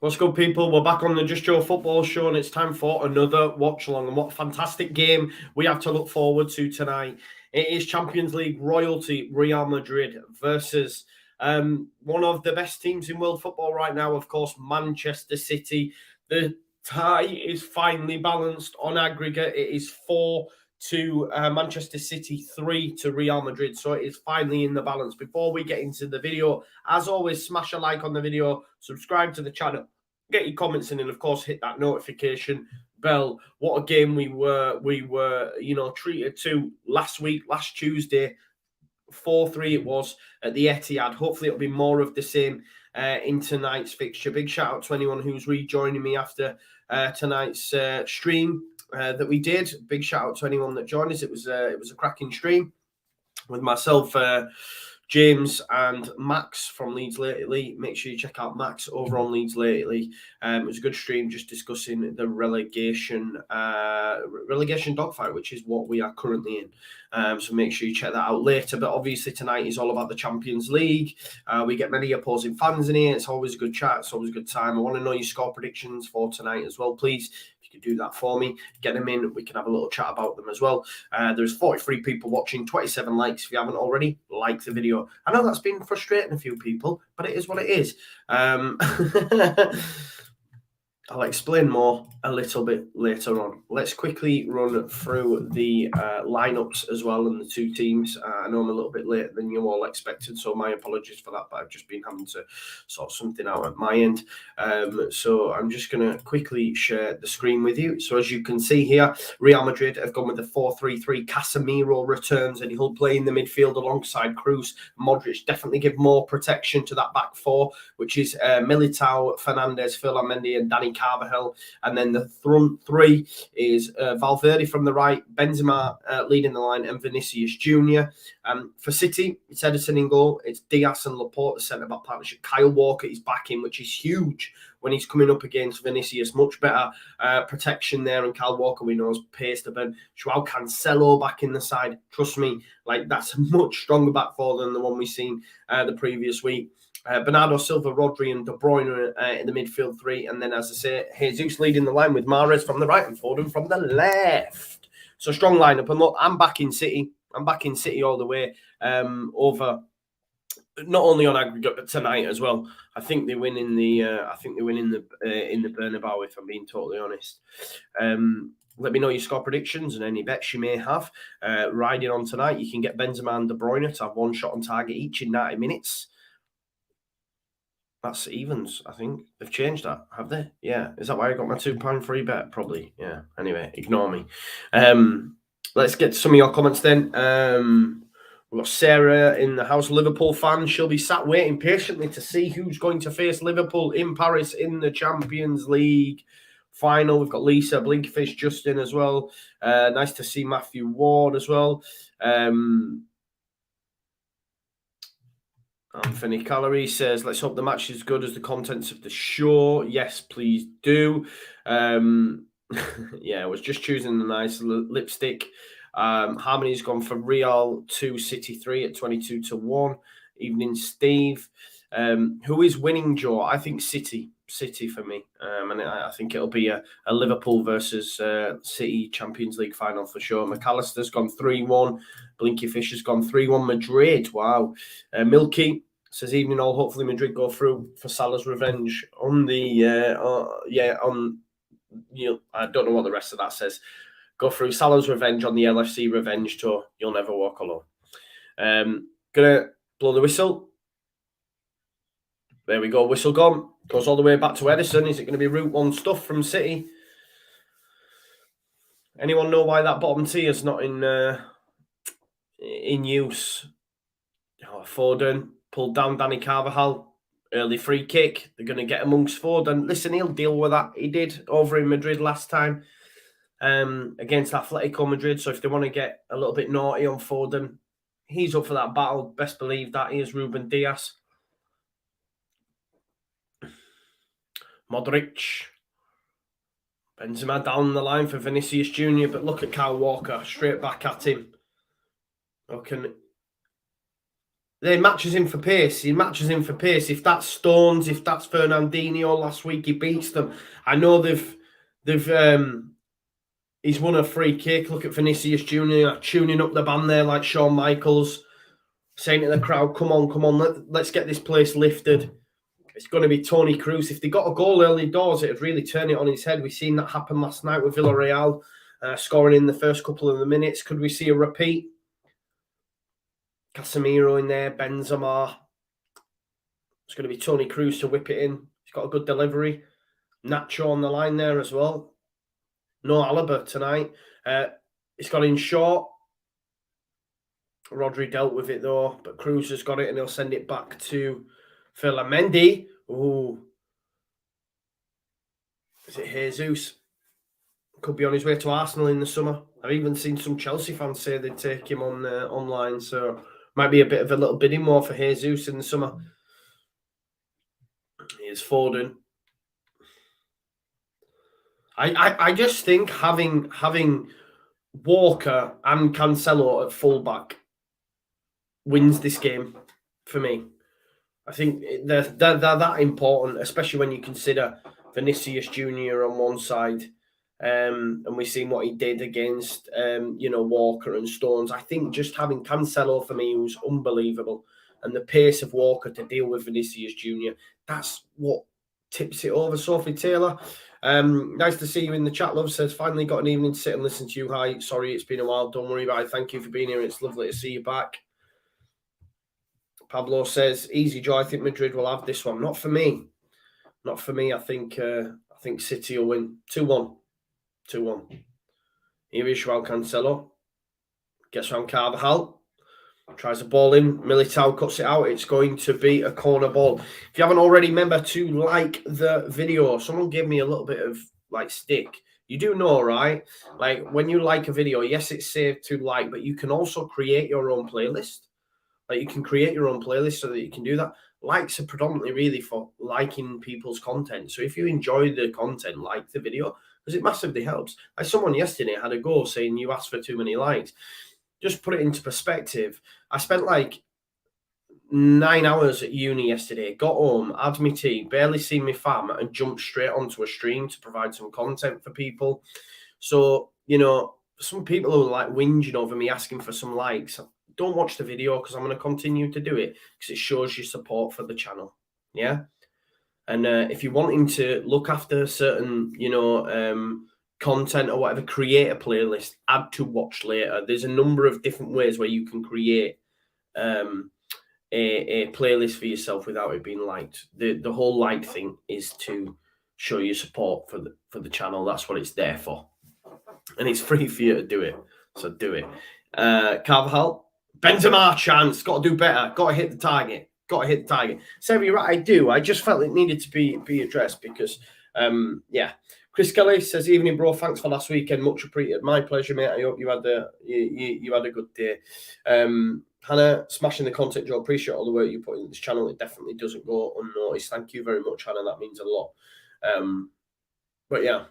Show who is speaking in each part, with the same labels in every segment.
Speaker 1: What's good, people? We're back on the Just Joe Football Show, and it's time for another watch along. And what a fantastic game we have to look forward to tonight. It is Champions League royalty Real Madrid versus one of the best teams in world football right now, of course, Manchester City. The tie is finally balanced on aggregate. It is 4 to Manchester City, 3 to Real Madrid. So it is finally in the balance. Before we get into the video, as always, smash a like on the video, subscribe to the channel, get your comments in, and of course hit that notification bell. What a game we were treated to last Tuesday. 4-3 it was at the Etihad. Hopefully it'll be more of the same in tonight's fixture. Big shout out to anyone who's rejoining me after tonight's stream that we did. Big shout out to anyone that joined us. It was a cracking stream with myself, James and Max from Leeds Lately. Make sure you check out Max over on Leeds Lately. It was a good stream just discussing the relegation dogfight, which is what we are currently in. So make sure you check that out later. But obviously tonight is all about the Champions League. We get many opposing fans in here. It's always a good chat. It's always a good time. I want to know your score predictions for tonight as well, please. Do that for me, get them in, we can have a little chat about them as well. There's 43 people watching, 27 likes. If you haven't already, like the video. I know that's been frustrating a few people, but it is what it is. I'll explain more a little bit later on. Let's quickly run through the lineups as well and the two teams. I know I'm a little bit later than you all expected, so my apologies for that, but I've just been having to sort something out at my end. So I'm just going to quickly share the screen with you. So as you can see here, Real Madrid have gone with the 4-3-3. Casemiro returns and he'll play in the midfield alongside Kroos. Modric definitely give more protection to that back four, which is Militao, Fernandes, Ferland Mendy and Dani Carvajal. And then the front three is Valverde from the right, Benzema leading the line, and Vinicius Jr. For City, it's Ederson in goal. It's Diaz and Laporte, the centre-back partnership. Kyle Walker is back in, which is huge when he's coming up against Vinicius. Much better protection there, and Kyle Walker, we know, has pace to burn. Joao Cancelo back in the side. Trust me, like that's a much stronger back four than the one we've seen the previous week. Bernardo Silva, Rodri and De Bruyne in the midfield three. And then, as I say, Jesus leading the line with Mahrez from the right and Foden from the left. So strong lineup. And look, I'm back in City. I'm back in City all the way over, not only on aggregate but tonight as well. I think they win in the in the Bernabeu, if I'm being totally honest. Let me know your score predictions and any bets you may have. Riding on tonight, you can get Benzema and De Bruyne to have one shot on target each in 90 minutes. That's evens, I think. They've changed that, have they? Yeah. Is that why I got my £2 free bet? Probably. Yeah. Anyway, ignore me. Let's get to some of your comments then. We've got Sarah in the house, Liverpool fan. She'll be sat waiting patiently to see who's going to face Liverpool in Paris in the Champions League final. We've got Lisa, Blinkerfish, Justin as well. Nice to see Matthew Ward as well. Anthony Calorie says, let's hope the match is as good as the contents of the show. Yes, please do. Yeah, I was just choosing the nice lipstick. Harmony's gone for Real 2, City 3 at 22 to 1. Evening, Steve. Who is winning, Joe? I think City for me. And I think it'll be a Liverpool versus City Champions League final for sure. McAllister's gone 3-1. Blinky Fish has gone 3-1. Madrid. Wow. Milky says, evening all. Hopefully Madrid go through for Salah's revenge on the I don't know what the rest of that says. Go through Salah's revenge on the LFC revenge tour. You'll never walk alone. Gonna blow the whistle. There we go. Whistle gone. Goes all the way back to Ederson. Is it going to be Route 1 stuff from City? Anyone know why that bottom tier is not in use? Oh, Foden pulled down Dani Carvajal. Early free kick. They're going to get amongst Foden. Listen, he'll deal with that. He did over in Madrid last time against Atletico Madrid. So if they want to get a little bit naughty on Foden, he's up for that battle. Best believe that. Here's Ruben Diaz. Modric. Benzema down the line for Vinicius Jr. But look at Kyle Walker. Straight back at him. He matches him for pace. He matches him for pace. If that's Stones, if that's Fernandinho last week, he beats them. I know he's won a free kick. Look at Vinicius Junior tuning up the band there like Shawn Michaels, saying to the crowd, "Come on, let's get this place lifted." It's going to be Toni Kroos. If they got a goal early doors, it'd really turn it on his head. We've seen that happen last night with Villarreal, scoring in the first couple of the minutes. Could we see a repeat? Casemiro in there, Benzema. It's going to be Toni Kroos to whip it in. He's got a good delivery. Nacho on the line there as well. No Alaba tonight. It's got in short. Rodri dealt with it though, but Kroos has got it and he'll send it back to Mendy. Ooh. Is it Jesus? Could be on his way to Arsenal in the summer. I've even seen some Chelsea fans say they'd take him on online, so might be a bit of a little bidding war for Jesus in the summer. Here's Foden. I just think having Walker and Cancelo at fullback wins this game for me. I think they're that important, especially when you consider Vinicius Junior on one side, and we've seen what he did against Walker and Stones. I think just having Cancelo for me was unbelievable, and the pace of Walker to deal with Vinicius Junior, that's what tips it over. Sophie Taylor, nice to see you in the chat, love. Says, finally got an evening to sit and listen to you. Hi, sorry it's been a while. Don't worry about it. Thank you for being here. It's lovely to see you back. Pablo says, easy, Joe. I think Madrid will have this one. Not for me. Not for me. I think City will win 2-1. 2-1. Here is Joao Cancelo. Gets around Carvajal. Tries a ball in. Militao cuts it out. It's going to be a corner ball. If you haven't already, remember to like the video. Someone gave me a little bit of stick. You do know, right? Like when you like a video, yes, it's saved to like, but you can also create your own playlist. Like you can create your own playlist so that you can do that. Likes are predominantly really for liking people's content. So if you enjoy the content, like the video, because it massively helps. Like someone yesterday had a go saying you asked for too many likes. Just put it into perspective. I spent 9 hours at uni yesterday, got home, had my tea, barely seen my fam, and jumped straight onto a stream to provide some content for people. So, some people who are whinging over me asking for some likes, don't watch the video because I'm going to continue to do it because it shows your support for the channel. Yeah. And if you're wanting to look after certain, content or whatever, create a playlist, add to watch later. There's a number of different ways where you can create a playlist for yourself without it being liked. The whole like thing is to show your support for the channel. That's what it's there for. And it's free for you to do it. So do it. Carvajal. Benzema chance. Got to do better. Got to hit the target. Sarah, you're right. I do. I just felt it needed to be addressed because, Chris Kelly says, evening, bro. Thanks for last weekend. Much appreciated. My pleasure, mate. I hope you had a good day. Hannah, smashing the content, Joe. Appreciate all the work you put in this channel. It definitely doesn't go unnoticed. Thank you very much, Hannah. That means a lot. But yeah,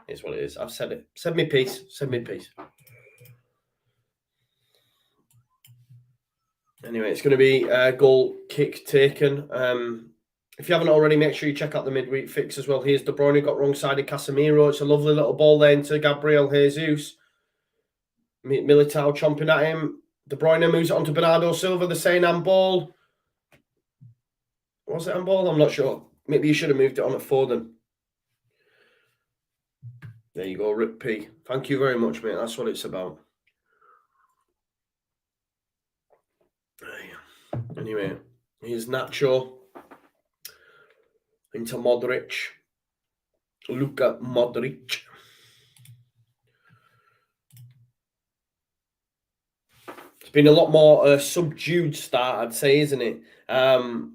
Speaker 1: it's what it is. I've said it. Said me peace. Anyway, it's going to be a goal kick taken. If you haven't already, make sure you check out the midweek fix as well. Here's De Bruyne, got wrong-sided Casemiro. It's a lovely little ball there into Gabriel Jesus. Militao chomping at him. De Bruyne moves it on to Bernardo Silva. They're saying handball. Was it handball? I'm not sure. Maybe you should have moved it on at Foden. There you go, Rip P. Thank you very much, mate. That's what it's about. Anyway, here's Nacho into Modric. Luka Modric. It's been a lot more subdued start, I'd say, isn't it? The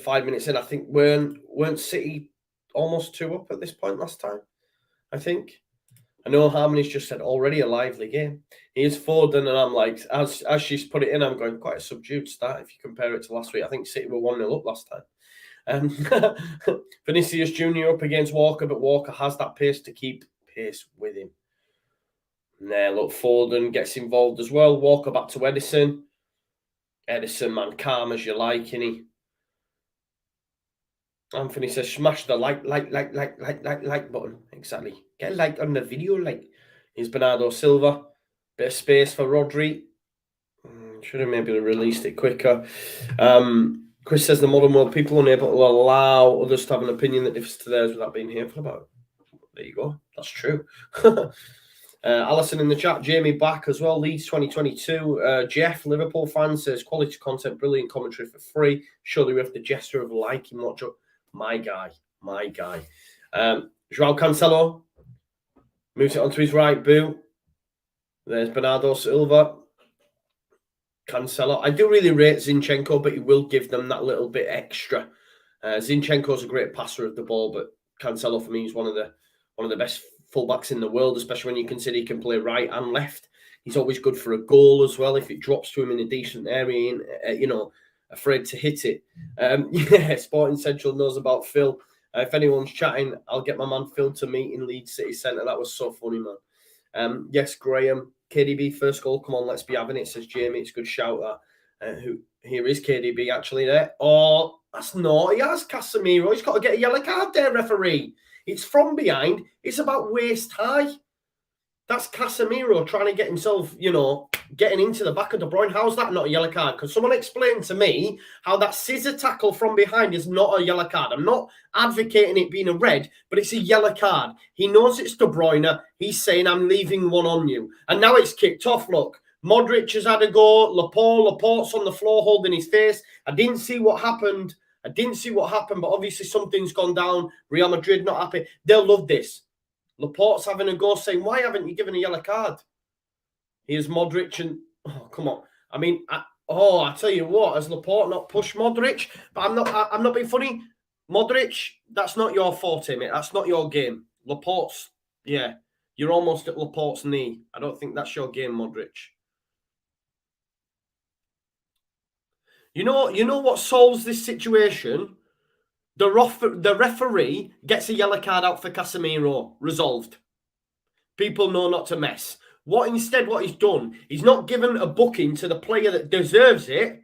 Speaker 1: 5 minutes in, I think weren't City almost 2 up at this point last time? I think. I know Harmony's just said already a lively game. Here's Foden, and I'm like, as she's put it in, I'm going quite a subdued start if you compare it to last week. I think City were 1-0 up last time. Vinicius Junior up against Walker, but Walker has that pace to keep pace with him. And there, look, Foden gets involved as well. Walker back to Edison. Edison, man, calm as you like, innit? Anthony says, smash the like button. Exactly. Get a like on the video, like. Here's Bernardo Silva. Bit of space for Rodri. Should have maybe released it quicker. Chris says the modern world, people unable to allow others to have an opinion that differs to theirs without being hateful about it. There you go. That's true. Alison in the chat, Jamie back as well. Leeds 2022. Jeff, Liverpool fan, says quality content, brilliant commentary for free. Surely we have the gesture of liking watch up. My guy. Joao Cancelo moves it onto his right boot. There's Bernardo Silva. Cancelo. I do really rate Zinchenko, but he will give them that little bit extra. Zinchenko's a great passer of the ball, but Cancelo for me is one of the best fullbacks in the world, especially when you consider he can play right and left. He's always good for a goal as well if it drops to him in a decent area, afraid to hit it. Sporting Central knows about Phil. If anyone's chatting, I'll get my man Phil to meet in Leeds City Centre. That was so funny, man. Yes, Graham. KDB first goal. Come on, let's be having it, says Jamie. It's a good shout that. Here is KDB actually there. Oh, that's naughty. That's Casemiro. He's got to get a yellow card there, referee. It's from behind. It's about waist high. That's Casemiro trying to get himself, getting into the back of De Bruyne. How's that not a yellow card? Because someone explained to me how that scissor tackle from behind is not a yellow card. I'm not advocating it being a red, but it's a yellow card. He knows it's De Bruyne. He's saying, I'm leaving one on you. And now it's kicked off, look. Modric has had a go. Laporte's on the floor holding his face. I didn't see what happened, but obviously something's gone down. Real Madrid not happy. They'll love this. Laporte's having a go, saying, why haven't you given a yellow card? Here's Modric and... Oh, come on. I mean, I tell you what, has Laporte not pushed Modric? But I'm not being funny. Modric, that's not your forte, mate. That's not your game. Laporte's, yeah. You're almost at Laporte's knee. I don't think that's your game, Modric. You know what solves this situation? The referee gets a yellow card out for Casemiro. Resolved. People know not to mess. What he's done, he's not given a booking to the player that deserves it.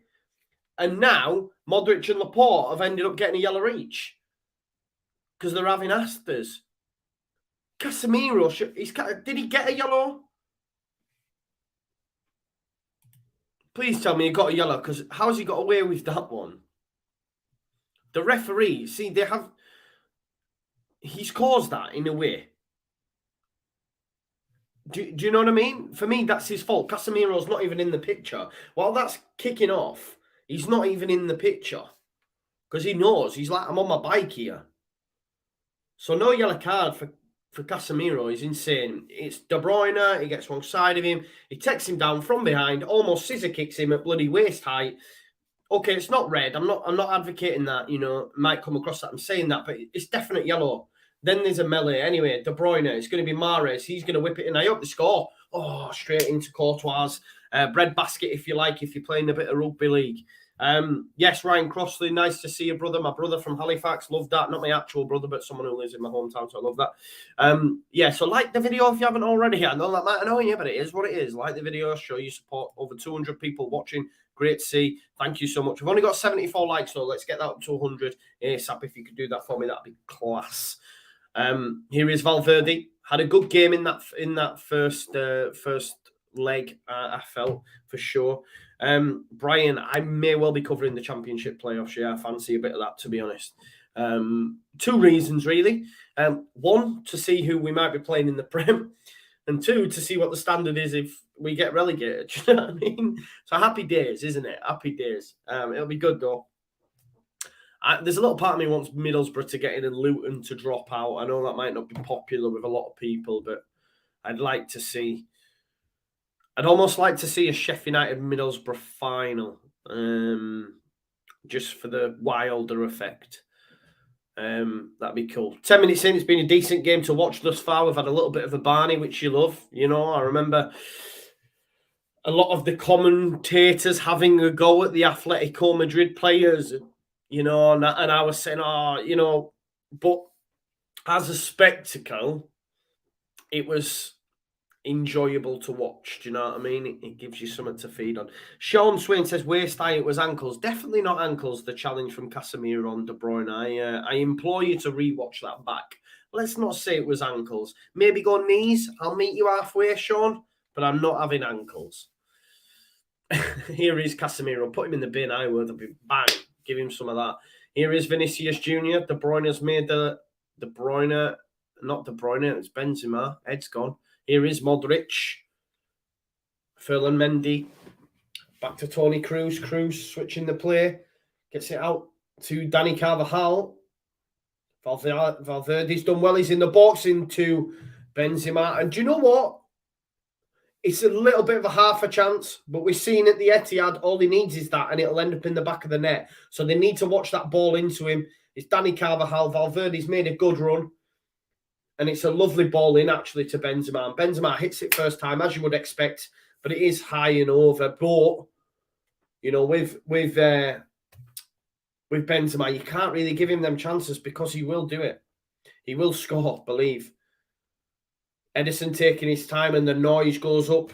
Speaker 1: And now Modric and Laporte have ended up getting a yellow each. Because they're having asters. Casemiro, did he get a yellow? Please tell me he got a yellow, because how's he got away with that one? The referee, see, he's caused that in a way. Do you know what I mean? For me, that's his fault. Casemiro's not even in the picture. While that's kicking off, he's not even in the picture. Because he knows, he's like, I'm on my bike here. So no yellow card for Casemiro is insane. It's De Bruyne, he gets wrong side of him. He takes him down from behind, almost scissor kicks him at bloody waist height. Okay, it's not red. I'm not advocating that, might come across that I'm saying that, but it's definite yellow. Then there's a melee. Anyway, De Bruyne, it's going to be Mahrez. He's going to whip it in. I hope they score. Oh, straight into Courtois. Bread basket, if you like, if you're playing a bit of rugby league. Yes, Ryan Crossley, nice to see you, brother. My brother from Halifax, love that. Not my actual brother, but someone who lives in my hometown, so I love that. So like the video if you haven't already. I know that might annoy you, but it is what it is. Like the video, show your support. Over 200 people watching. Great to see. Thank you so much. We've only got 74 likes, so let's get that up to 100 ASAP. If you could do that for me, that'd be class. Here is Valverde. Had a good game in that first leg. I felt for sure. Brian, I may well be covering the championship playoffs. Yeah, I fancy a bit of that, to be honest. Two reasons really. One, to see who we might be playing in the Prem, and two, to see what the standard is if we get relegated. Do you know what I mean? So happy days, isn't it? Happy days. It'll be good though. There's a little part of me wants Middlesbrough to get in and Luton to drop out. I know that might not be popular with a lot of people, but I'd almost like to see a Sheffield United Middlesbrough final, just for the Wilder effect. That'd be cool. 10 minutes in, it's been a decent game to watch thus far. We've had a little bit of a Barney, which you love. I remember a lot of the commentators having a go at the Atletico Madrid players. And I was saying, but as a spectacle, it was enjoyable to watch. Do you know what I mean? It gives you something to feed on. Sean Swain says, waist high, it was ankles. Definitely not ankles, the challenge from Casemiro on De Bruyne. I implore you to rewatch that back. Let's not say it was ankles. Maybe go knees. I'll meet you halfway, Sean, but I'm not having ankles. Here is Casemiro. Put him in the bin. I would. Bang. Give him some of that. Here is Vinicius Jr. De Bruyne's made the De Bruyne, not De Bruyne, it's Benzema. Head's gone. Here is Modric. Ferland Mendy. Back to Toni Kroos. Kroos switching the play. Gets it out to Dani Carvajal. Valverde's done well. He's in the box into Benzema. And do you know what? It's a little bit of a half a chance, but we've seen at the Etihad, all he needs is that, and it'll end up in the back of the net. So they need to watch that ball into him. It's Dani Carvajal. Valverde's made a good run, and it's a lovely ball in, actually, to Benzema. And Benzema hits it first time, as you would expect, but it is high and over. But, you know, with Benzema, you can't really give him them chances because he will do it. He will score, believe. Ederson taking his time, and the noise goes up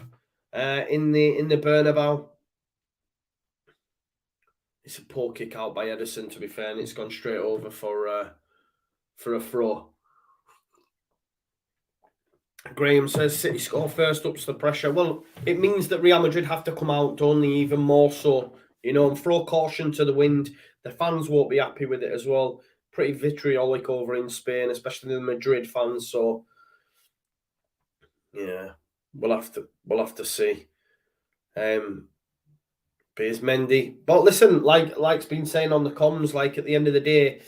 Speaker 1: in the Bernabeu. It's a poor kick out by Ederson, to be fair, and it's gone straight over for a throw. Graham says City score first, ups the pressure. Well, it means that Real Madrid have to come out, don't they, even more so, you know, and throw caution to the wind. The fans won't be happy with it as well. Pretty vitriolic over in Spain, especially the Madrid fans. So yeah, we'll have to see. Piers Mendy. But listen, like's been saying on the comms, like at the end of the day,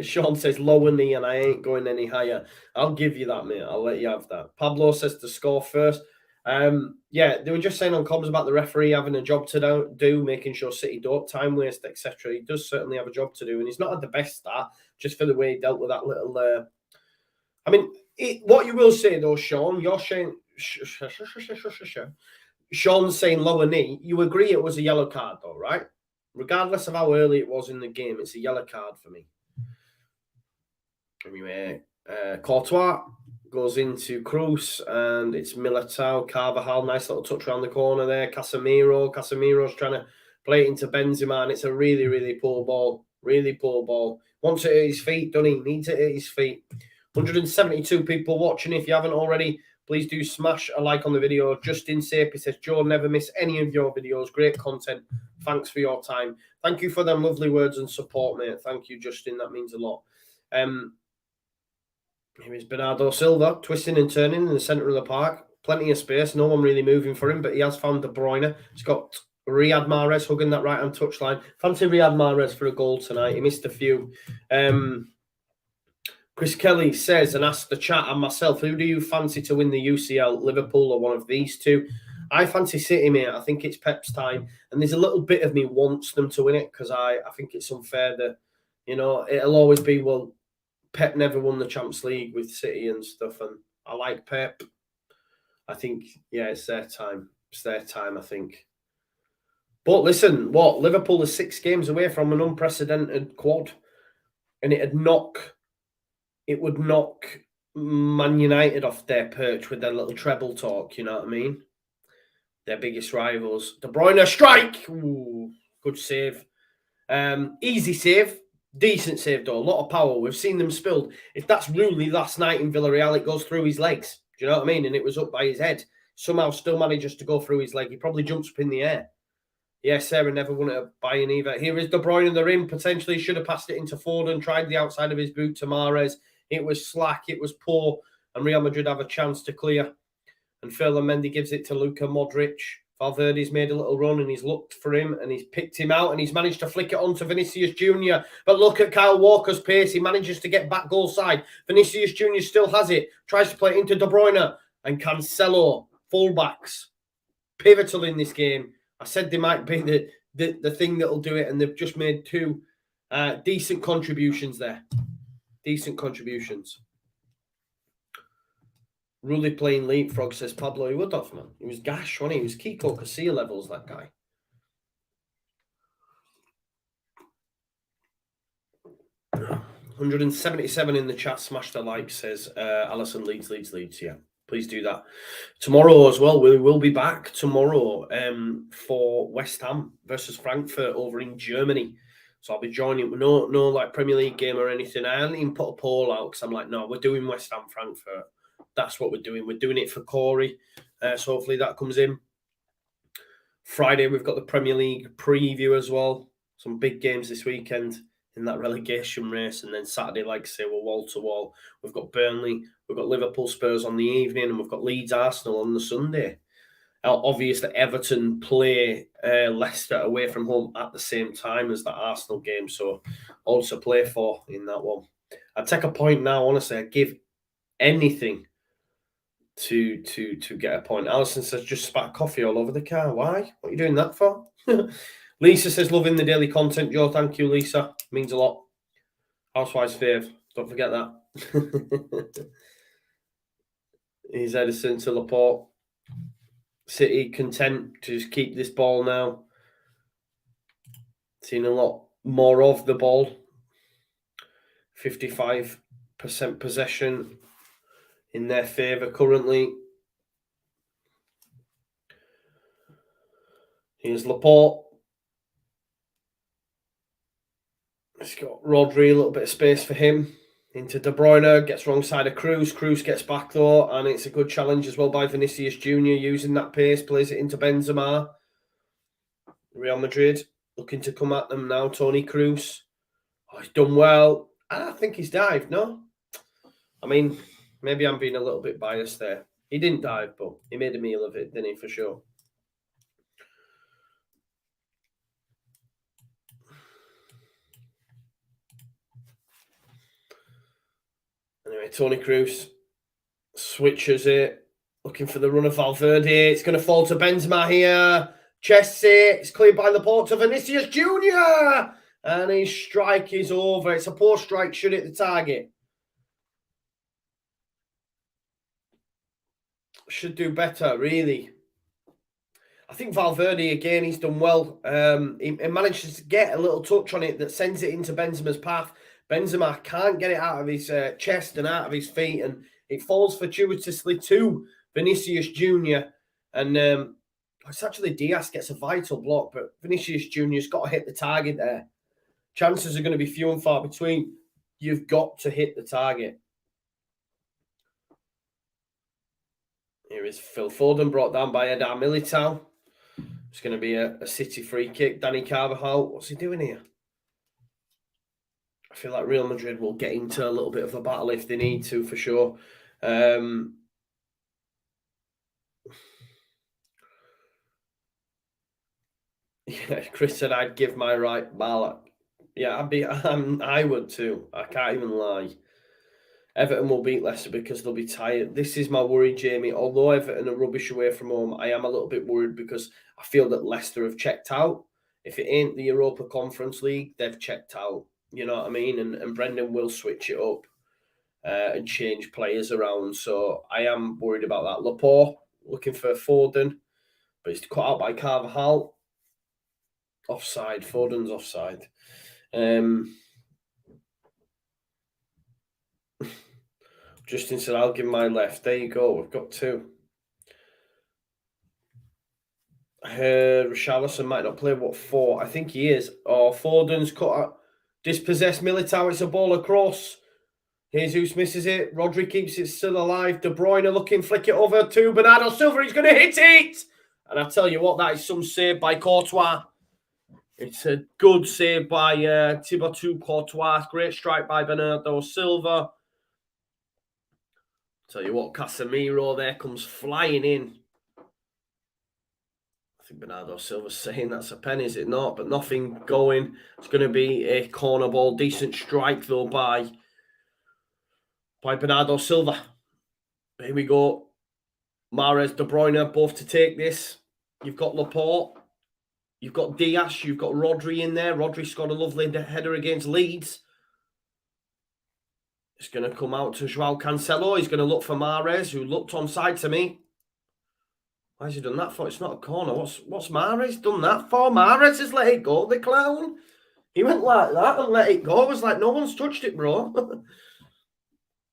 Speaker 1: Sean says lower knee and I ain't going any higher. I'll give you that, mate. I'll let you have that. Pablo says to score first. Yeah, they were just saying on comms about the referee having a job to do, making sure City don't time waste, etc. He does certainly have a job to do, and he's not had the best start just for the way he dealt with that little. I mean, what you will say though, Sean, you're saying Sean's saying lower knee. You agree it was a yellow card though, right? Regardless of how early it was in the game, it's a yellow card for me. Anyway, Courtois goes into Kroos, and it's Militao, Carvajal, nice little touch around the corner there. Casemiro's trying to play it into Benzema, and it's a really, really poor ball. Really poor ball. Wants it at his feet, doesn't he? Needs it at his feet. 172 people watching. If you haven't already, please do smash a like on the video. Justin Sapi says, Joe, never miss any of your videos. Great content. Thanks for your time. Thank you for them lovely words and support, mate. Thank you, Justin. That means a lot. Here is Bernardo Silva, twisting and turning in the centre of the park. Plenty of space. No one really moving for him, but he has found De Bruyne. He's got Riyad Mahrez hugging that right-hand touchline. Fancy Riyad Mahrez for a goal tonight. He missed a few. Chris Kelly says and asks the chat and myself, who do you fancy to win the UCL, Liverpool or one of these two? I fancy City, mate. I think it's Pep's time. And there's a little bit of me wants them to win it because I think it's unfair that, you know, it'll always be, well, Pep never won the Champions League with City and stuff. And I like Pep. I think, yeah, it's their time. It's their time, I think. But listen, Liverpool is 6 games away from an unprecedented quad. And it would knock Man United off their perch with their little treble talk, you know what I mean? Their biggest rivals. De Bruyne strike! Ooh, good save. Easy save. Decent save, though. A lot of power. We've seen them spilled. If that's Rooney last night in Villarreal, it goes through his legs. Do you know what I mean? And it was up by his head. Somehow still manages to go through his leg. He probably jumps up in the air. Yeah, Sarah never won it at Bayern either. Here is De Bruyne in the rim. Potentially should have passed it into Foden. Tried the outside of his boot to Mahrez. It was slack. It was poor. And Real Madrid have a chance to clear. And Ferland Mendy gives it to Luka Modric. Valverde's made a little run and he's looked for him and he's picked him out and he's managed to flick it on to Vinicius Jr. But look at Kyle Walker's pace. He manages to get back goal side. Vinicius Jr. still has it. Tries to play it into De Bruyne and Cancelo. Fullbacks. Pivotal in this game. I said they might be the thing that'll do it, and they've just made 2 decent contributions there. Decent contributions. Rully playing leapfrog, says Pablo. He would have, man. He was gash, wasn't he? He was Kiko Casilla levels, that guy. 177 in the chat. Smash the like, says Alison. Leeds. Yeah, please do that. Tomorrow as well, we will be back tomorrow for West Ham versus Frankfurt over in Germany. So I'll be joining. No like Premier League game or anything. I hadn't even put a poll out because I'm like, no, we're doing West Ham Frankfurt. That's what we're doing. We're doing it for Corey. So hopefully that comes in. Friday, we've got the Premier League preview as well. Some big games this weekend in that relegation race. And then Saturday, like I say, we're wall to wall. We've got Burnley, we've got Liverpool Spurs on the evening, and we've got Leeds Arsenal on the Sunday. Obviously, Everton play Leicester away from home at the same time as the Arsenal game. So also play for in that one. I'd take a point now, honestly. I'd give anything to get a point. Alison says, just spat coffee all over the car. Why? What are you doing that for? Lisa says, loving the daily content, Joe. Thank you, Lisa. Means a lot. Housewives fave. Don't forget that. Here's Edison to Laporte. City content to just keep this ball now. Seen a lot more of the ball. 55% possession in their favour currently. Here's Laporte. It's got Rodri, a little bit of space for him. Into De Bruyne, gets wrong side of Cruz. Cruz gets back though, and it's a good challenge as well by Vinicius Jr. using that pace, plays it into Benzema. Real Madrid looking to come at them now. Toni Kroos. Oh, he's done well. I think he's dived, no? I mean, maybe I'm being a little bit biased there. He didn't dive, but he made a meal of it, didn't he, for sure? Anyway, Toni Kroos switches it. Looking for the run of Valverde. It's going to fall to Benzema here. Chest it. It's cleared by Laporte to Vinicius Jr. And his strike is over. It's a poor strike. Should hit the target. Should do better, really. I think Valverde, again, he's done well. He manages to get a little touch on it that sends it into Benzema's path. Benzema can't get it out of his chest and out of his feet, and it falls fortuitously to Vinicius Jr. And it's actually Diaz gets a vital block, but Vinicius Jr.'s got to hit the target there. Chances are going to be few and far between. You've got to hit the target. Here is Phil Foden, brought down by Eder Militao. It's going to be a City free kick. Dani Carvajal, what's he doing here? I feel like Real Madrid will get into a little bit of a battle if they need to, for sure. Yeah, Chris said I'd give my right Balak. Yeah, I would too. I can't even lie. Everton will beat Leicester because they'll be tired. This is my worry, Jamie. Although Everton are rubbish away from home, I am a little bit worried because I feel that Leicester have checked out. If it ain't the Europa Conference League, they've checked out. You know what I mean? And Brendan will switch it up and change players around. So I am worried about that. Laporte looking for Foden, but he's cut out by Carvajal. Offside. Foden's offside. Justin said, I'll give my left. There you go. We've got two. Richarlison might not play, what for? I think he is. Oh, Foden's cut out. Dispossessed Militao. It's a ball across. Jesus misses it. Rodri keeps it still alive. De Bruyne looking, flick it over to Bernardo Silva. He's going to hit it. And I tell you what, that is some save by Courtois. It's a good save by Thibaut Courtois. Great strike by Bernardo Silva. Tell you what, Casemiro there comes flying in. I think Bernardo Silva's saying that's a pen, is it not? But nothing going. It's going to be a corner ball. Decent strike, though, by Bernardo Silva. Here we go. Mahrez, De Bruyne, both to take this. You've got Laporte. You've got Diaz. You've got Rodri in there. Rodri scored a lovely header against Leeds. It's going to come out to Joao Cancelo. He's going to look for Mahrez, who looked onside to me. Why has he done that for? It's not a corner. What's Mahrez done that for? Mahrez has let it go, the clown. He went like that and let it go. It was like, no one's touched it, bro.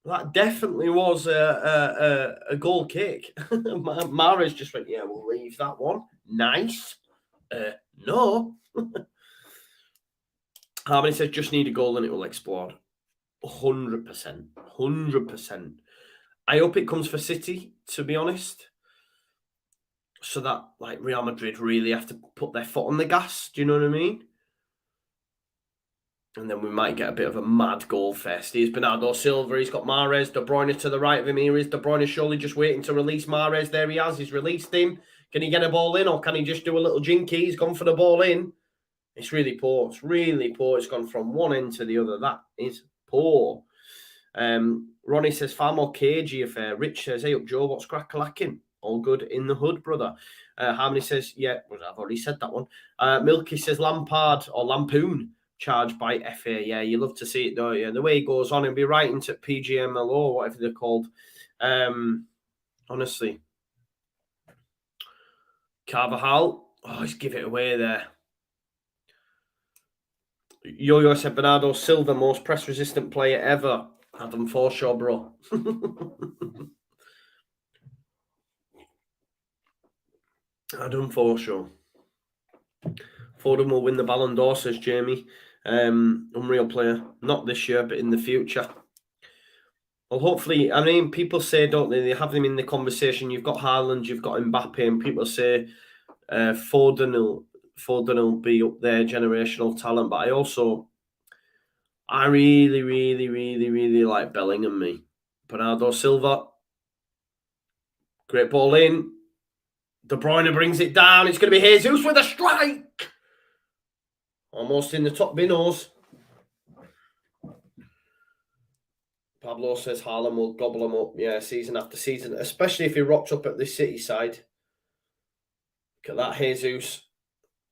Speaker 1: That definitely was a goal kick. Mahrez just went, yeah, we'll leave that one. Nice. No. Harmony says, just need a goal and it will explode. 100%. 100%. I hope it comes for City, to be honest. So that, like, Real Madrid really have to put their foot on the gas. Do you know what I mean? And then we might get a bit of a mad goal fest. Here's Bernardo Silva. He's got Mahrez. De Bruyne to the right of him. Here is De Bruyne surely just waiting to release Mahrez. There he has. He's released him. Can he get a ball in or can he just do a little jinky? He's gone for the ball in. It's really poor. It's really poor. It's gone from one end to the other. That is poor. Ronnie says, far more cagey affair. Rich says, hey up, Joe, what's crack-a-lacking? All good in the hood, brother. Harmony says, yeah, well, I've already said that one. Milky says, Lampard or Lampoon charged by FA. Yeah, you love to see it, don't you? And the way he goes on, he'll be writing to PGMLO, whatever they're called. Honestly. Carvajal. Oh, he's give it away there. Yo-Yo said, Bernardo Silva, most press-resistant player ever. Adam Forshaw, bro. Adam Forshaw. Foden will win the Ballon d'Or, says Jamie. Unreal player. Not this year, but in the future. Well, hopefully, I mean, people say, don't they have them in the conversation. You've got Haaland, you've got Mbappe, and people say Foden will be up there, generational talent. But I really, really, really, really like Bellingham, me. Bernardo Silva. Great ball in. De Bruyne brings it down. It's going to be Jesus with a strike. Almost in the top binos. Pablo says Haaland will gobble them up. Yeah, season after season. Especially if he rocks up at the City side. Look at that, Jesus.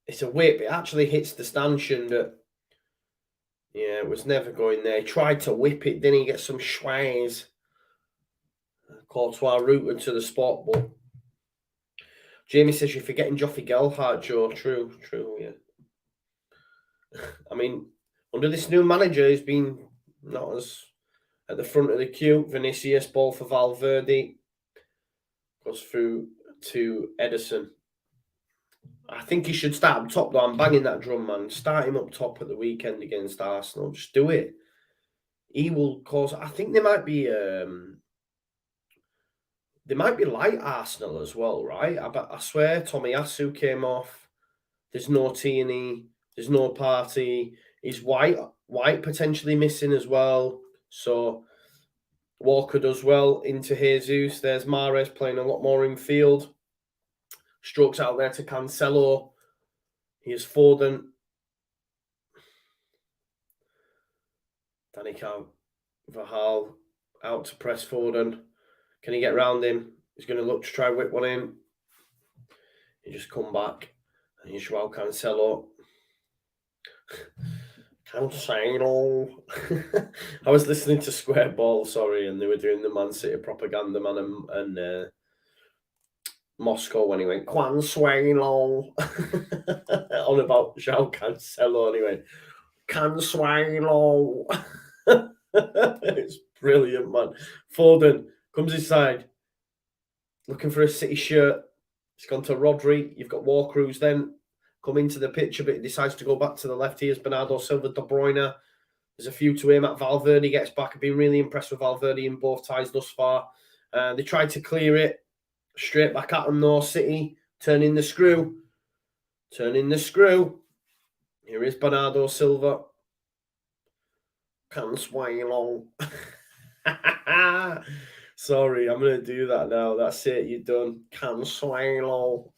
Speaker 1: It's a whip. It actually hits the stanchion. But yeah, it was never going there. He tried to whip it. Didn't he get some schweiz? Courtois rooted to the spot, but Jamie says you're forgetting Joffrey Gelhardt, Joe. True, yeah. I mean, under this new manager, he's been not as at the front of the queue. Vinicius, ball for Valverde. Goes through to Edison. I think he should start up top, though. I'm banging that drum, man. Start him up top at the weekend against Arsenal. Just do it. He will cause... I think they might be like Arsenal as well, right? I swear Tomiyasu came off. There's no Tierney. There's no Partey. Is White potentially missing as well. So Walker does well into Jesus. There's Mahrez playing a lot more in field. Strokes out there to Cancelo. Here's Foden. Danny Carvajal out to press Foden. Can he get round him? He's going to look to try and whip one in. He just come back. And here's Joao Cancelo. Cancelo. I was listening to Square Ball, sorry, and they were doing the Man City propaganda man and Moscow when he went Cancelo on about Joao Cancelo and he went Cancelo. It's brilliant, man. Foden comes inside looking for a City shirt. He's gone to Rodri. You've got Walker who's then come into the picture, but he decides to go back to the left. Here's Bernardo Silva, De Bruyne. There's a few to aim at. Valverde gets back. I've been really impressed with Valverde in both ties thus far. They tried to clear it. Straight back at them, though. City turning the screw. Turning the screw. Here is Bernardo Silva. Cancelo. Sorry, I'm going to do that now. That's it. You're done. Cancelo.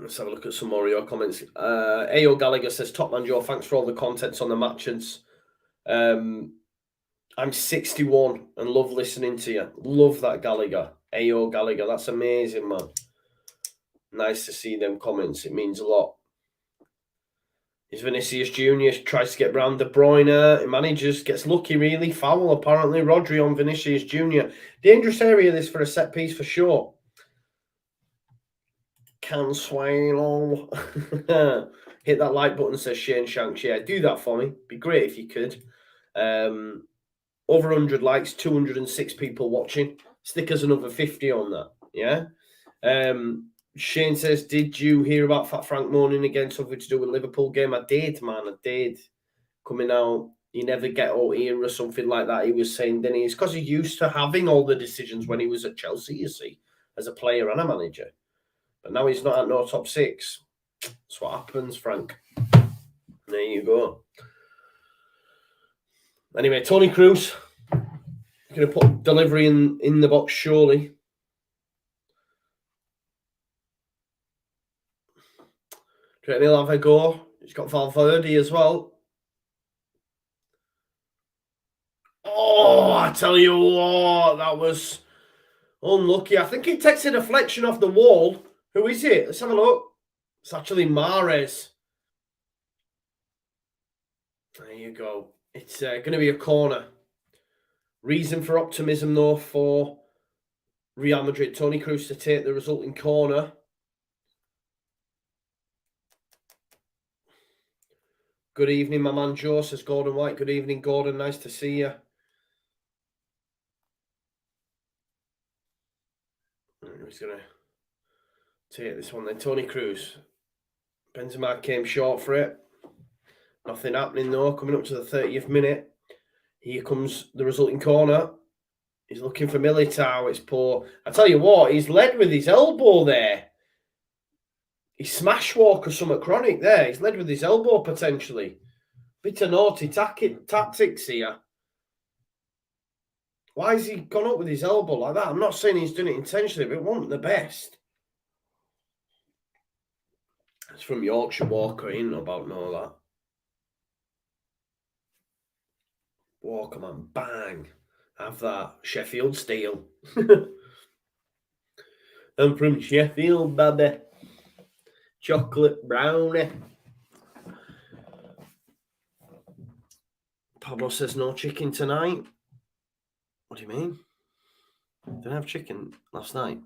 Speaker 1: Let's have a look at some more of your comments. Ayo Gallagher says, Top Man Joe, thanks for all the contents on the matches. I'm 61 and love listening to you. Love that, Gallagher. Ayo Gallagher, that's amazing, man. Nice to see them comments. It means a lot. Is Vinicius Junior tries to get round De Bruyne. He manages, gets lucky, really. Foul, apparently. Rodri on Vinicius Junior. Dangerous area, this, for a set piece, for sure. Can swallow. Hit that like button, says Shane Shanks. Yeah, do that for me. Be great if you could. Over 100 likes, 206 people watching. Stick us another 50 on that. Yeah. Shane says, did you hear about Fat Frank moaning again? Something to do with Liverpool game? I did, man. I did. Coming out, you never get out here or something like that. He was saying, didn't he? It's because he used to having all the decisions when he was at Chelsea, you see, as a player and a manager. But now he's not at no top six. That's what happens, Frank. There you go. Anyway, Tony Cruz. Going to put delivery in the box, surely. Trent will have a go. He's got Valverde as well. Oh, I tell you what, that was unlucky. I think he takes a deflection off the wall. Who is it? Let's have a look. It's actually Mahrez. There you go. It's going to be a corner. Reason for optimism, though, for Real Madrid. Tony Cruz to take the resulting corner. Good evening, my man Joe, says Gordon White. Good evening, Gordon. Nice to see you. He's going to take this one then. Tony Cruz. Benzema came short for it. Nothing happening, though. Coming up to the 30th minute. Here comes the resulting corner. He's looking for Militao. It's poor. I tell you what, he's led with his elbow there. He smash walk or something chronic there. He's led with his elbow potentially. Bit of naughty tactics here. Why has he gone up with his elbow like that? I'm not saying he's done it intentionally, but it wasn't the best. It's from Yorkshire Walker. He ain't about know that. Walker, man. Bang. Have that. Sheffield steel. I'm from Sheffield, baby. Chocolate brownie. Pablo says no chicken tonight. What do you mean? Didn't I have chicken last night?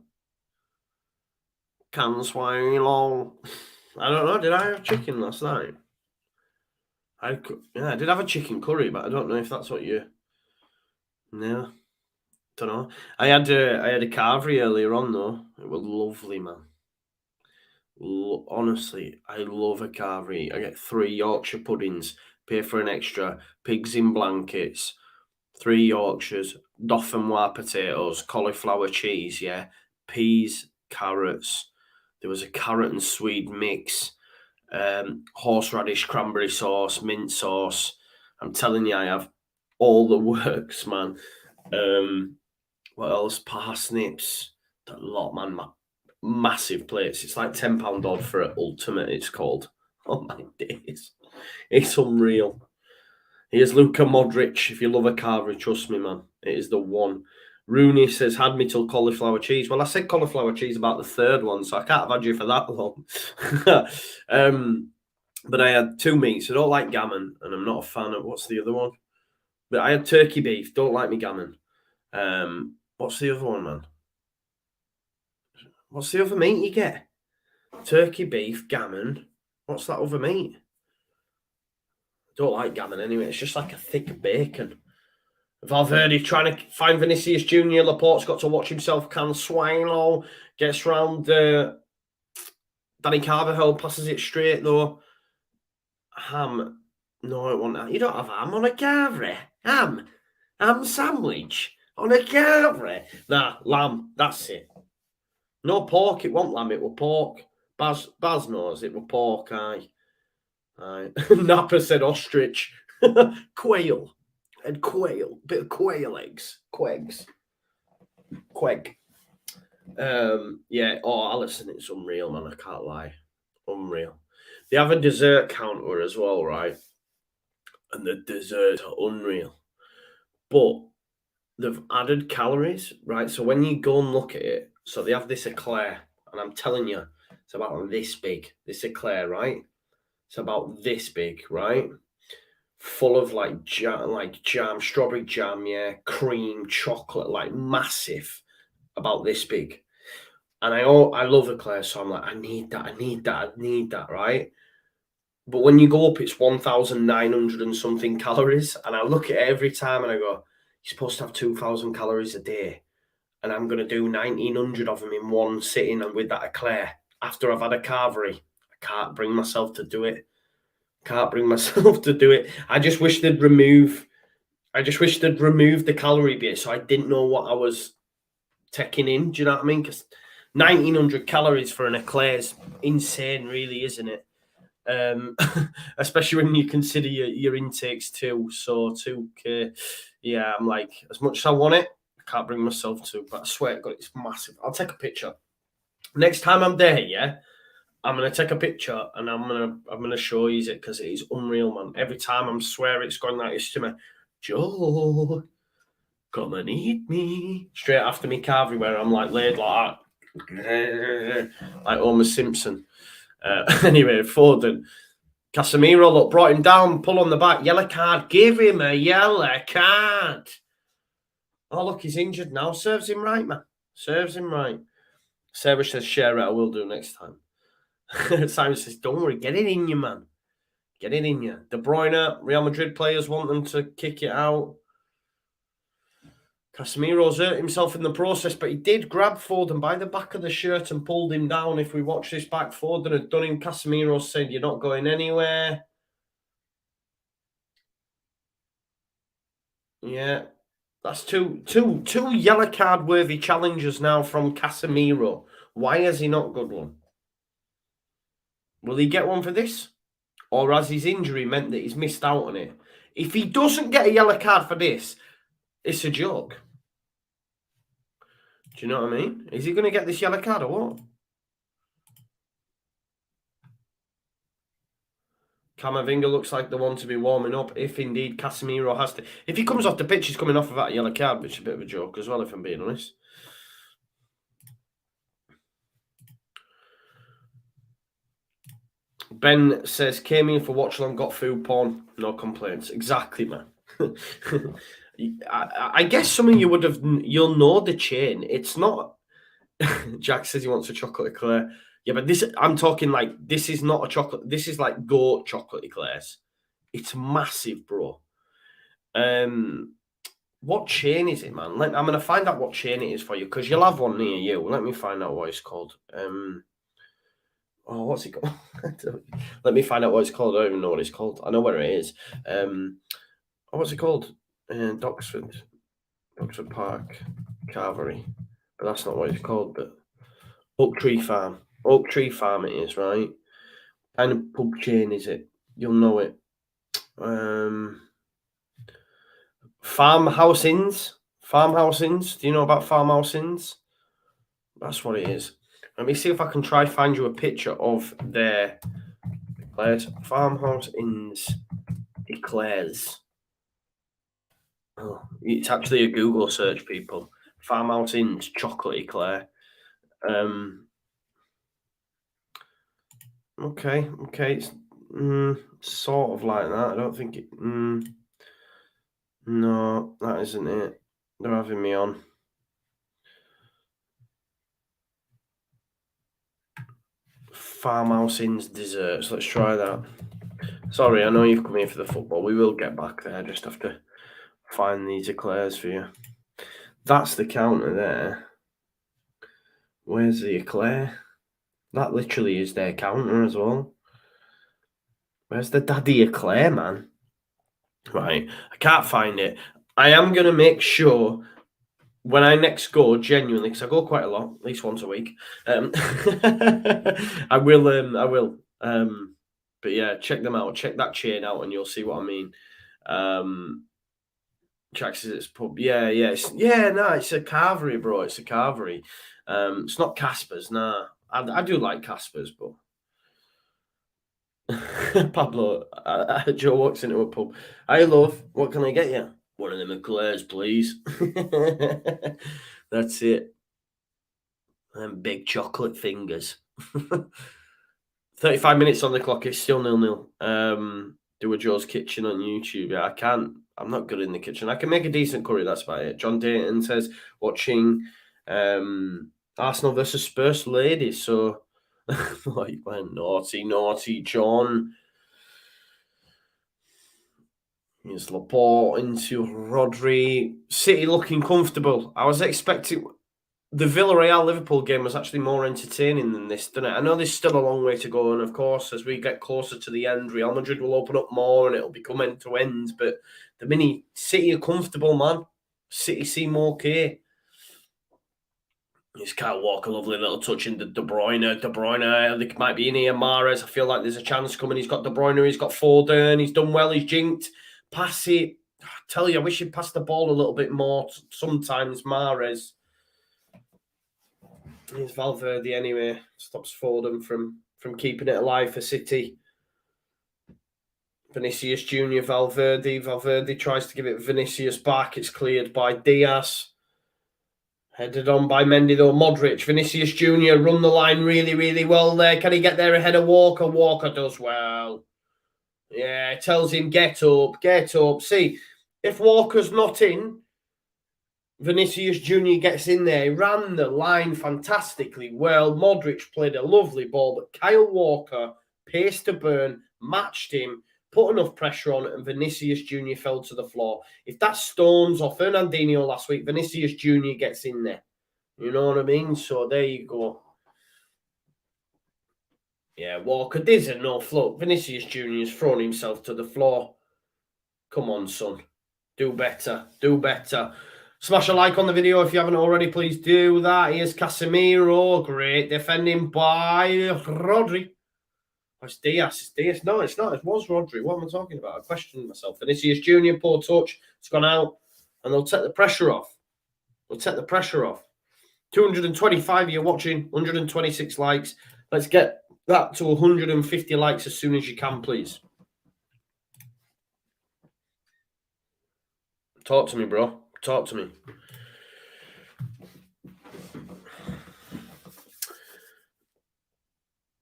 Speaker 1: Can swallow. I don't know. Did I have chicken last night? I did have a chicken curry, but I don't know if that's what you. No, don't know. I had a carvery earlier on though. It was lovely, man. Honestly, I love a carvery. I get 3 Yorkshire puddings, pay for an extra, pigs in blankets, 3 Yorkshires, dauphinoise potatoes, cauliflower cheese, yeah, peas, carrots. There was a carrot and swede mix, horseradish, cranberry sauce, mint sauce. I'm telling you, I have all the works, man. What else? Parsnips. A lot, man. Massive plates. It's like £10 odd for an ultimate, it's called. Oh my days. It's unreal. Here's Luka Modric. If you love a carvery, trust me, man. It is the one. Rooney says, had me till cauliflower cheese. Well, I said cauliflower cheese about the 3rd one, so I can't have had you for that long. But I had 2 meats. I don't like gammon, and I'm not a fan of, what's the other one? But I had turkey beef. Don't like me gammon. What's the other one, man? What's the other meat you get? Turkey, beef, gammon. What's that other meat? I don't like gammon anyway. It's just like a thick bacon. Valverde trying to find Vinicius Jr. Laporte's got to watch himself. Can swallow. Gets round Danny Carvajal. Passes it straight though. Ham. No, it won't. You don't have ham on a carvery. Ham sandwich on a carvery. Nah, lamb. That's it. No pork, it wasn't lamb, it were pork. Baz knows it were pork, aye. Napa said ostrich. Quail. And quail. Bit of quail eggs. Queg. Yeah, Alison, it's unreal, man. I can't lie. Unreal. They have a dessert counter as well, right? And the desserts are unreal. But they've added calories, right? So when you go and look at it, so they have this eclair, and I'm telling you, it's about this big. This eclair, right? It's about this big, right? Full of like jam, strawberry jam, yeah, cream, chocolate, like massive, about this big. And I love eclairs, so I'm like, I need that, right? But when you go up, it's 1,900 and something calories. And I look at it every time and I go, you're supposed to have 2,000 calories a day. And I'm going to do 1,900 of them in one sitting and with that eclair after I've had a carvery. I can't bring myself to do it. I just wish they'd remove the calorie bit so I didn't know what I was taking in. Do you know what I mean? Because 1,900 calories for an eclair is insane, really, isn't it? Especially when you consider your intakes too. So 2K, yeah, I'm like, as much as I want it, I can't bring myself to. But I swear to God, it's massive. I'll take a picture next time I'm there. Yeah, I'm gonna take a picture and I'm gonna show you it because it is unreal, man. Every time I'm swear it's going like this to me, Joe, come and eat me. Straight after me carvery where I'm like laid like that, like Homer Simpson. Anyway, Foden. Casemiro, look, brought him down, pull on the back, yellow card, give him a yellow card. Oh, look, he's injured now. Serves him right, man. Serves him right. Sarah says, share it, I will do next time. Simon says, don't worry, get it in you, man. Get it in you. De Bruyne, Real Madrid players want them to kick it out. Casemiro's hurt himself in the process, but he did grab Foden by the back of the shirt and pulled him down. If we watch this back, Foden had done him. Casemiro said, you're not going anywhere. Yeah. That's two yellow card worthy challenges now from Casemiro. Why has he not got one? Will he get one for this? Or has his injury meant that he's missed out on it? If he doesn't get a yellow card for this, it's a joke. Do you know what I mean? Is he going to get this yellow card or what? Camavinga looks like the one to be warming up if indeed Casemiro has to. If he comes off the pitch, he's coming off of that yellow card, which is a bit of a joke as well, if I'm being honest. Ben says, came in for Watchalong, got food porn, no complaints. Exactly, man. I guess some of you you'll know the chain. It's not. Jack says he wants a chocolate eclair. Yeah, but I'm talking like, this is not a chocolate. This is like goat chocolate eclairs. It's massive, bro. What chain is it, man? I'm going to find out what chain it is for you because you'll have one near you. Let me find out what it's called. Oh, what's it called? Let me find out what it's called. I don't even know what it's called. I know where it is. What's it called? Doxford Park Carvery. But that's not what it's called. But Oak Tree Farm it is, right? What kind of pub chain is it? You'll know it. Farmhouse Inns. Do you know about Farmhouse Inns? That's what it is. Let me see if I can try find you a picture of their eclairs. Farmhouse Inns eclairs. Oh, it's actually a Google search, people. Farmhouse Inns chocolate eclair. Okay. It's sort of like that. I don't think it. No, that isn't it. They're having me on. Farmhouse Inns desserts. Let's try that. Sorry, I know you've come here for the football. We will get back there. Just have to find these eclairs for you. That's the counter there. Where's the eclair? That literally is their counter as well. Where's the daddy eclair, man? Right, I can't find it. I am going to make sure when I next go, genuinely, because I go quite a lot, at least once a week. I will. But yeah, check them out. Check that chain out, and you'll see what I mean. Jack says it's pub. Yeah. It's a carvery, bro. It's a carvery. It's not Casper's. Nah, I do like Casper's, but Pablo, Joe walks into a pub. Hey, love, what can I get you? One of them eclairs, please. That's it. And big chocolate fingers. 35 minutes on the clock. It's still 0-0. Do a Joe's Kitchen on YouTube. Yeah, I can't. I'm not good in the kitchen. I can make a decent curry. That's about it. John Dayton says, watching Arsenal versus Spurs ladies. So, like, went naughty, John. Here's Laporte into Rodri. City looking comfortable. I was expecting the Villarreal-Liverpool game was actually more entertaining than this, didn't it? I know there's still a long way to go, and of course, as we get closer to the end, Real Madrid will open up more and it'll become end-to-end. But the mini City are comfortable, man. City seem okay. It's Kyle Walker, lovely little touch in the De Bruyne. De Bruyne, they might be in here. Mahrez, I feel like there's a chance coming. He's got De Bruyne, he's got Foden, he's done well, he's jinked. Pass it. I tell you, I wish he'd pass the ball a little bit more sometimes, Mahrez. It's Valverde anyway. Stops Foden from keeping it alive for City. Vinicius Junior, Valverde. Valverde tries to give it Vinicius back. It's cleared by Diaz. Headed on by Mendy though. Modric, Vinicius Junior run the line really, really well there. Can he get there ahead of Walker? Walker does well. Yeah, tells him get up, get up. See, if Walker's not in, Vinicius Junior gets in there. He ran the line fantastically well. Modric played a lovely ball, but Kyle Walker, pace to burn, matched him, put enough pressure on it, and Vinicius Junior fell to the floor. If that's Stones or Fernandinho last week, Vinicius Junior gets in there. You know what I mean? So there you go. Yeah, Walker, there's enough. Look, Vinicius Junior's thrown himself to the floor. Come on, son. Do better. Do better. Smash a like on the video if you haven't already. Please do that. Here's Casemiro. Great defending by Rodri. Oh, it's Diaz. It's Diaz. No, it's not. It was Rodri. What am I talking about? I questioned myself. Vinicius Junior, poor touch. It's gone out. And they'll take the pressure off. They'll take the pressure off. 225 you're watching. 126 likes. Let's get that to 150 likes as soon as you can, please. Talk to me, bro. Talk to me.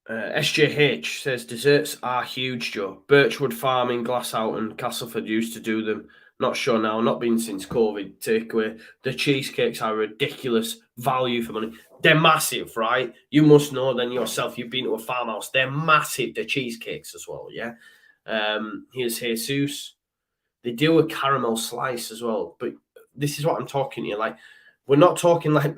Speaker 1: SJH says desserts are huge, Joe. Birchwood Farm in Glasshout and Castleford used to do them. Not sure now. Not been since COVID. Takeaway. The cheesecakes are ridiculous value for money. They're massive, right? You must know then yourself. You've been to a farmhouse. They're massive. The cheesecakes as well. Yeah. Here's Jesus. They do a caramel slice as well, but this is what I'm talking here. Like, we're not talking like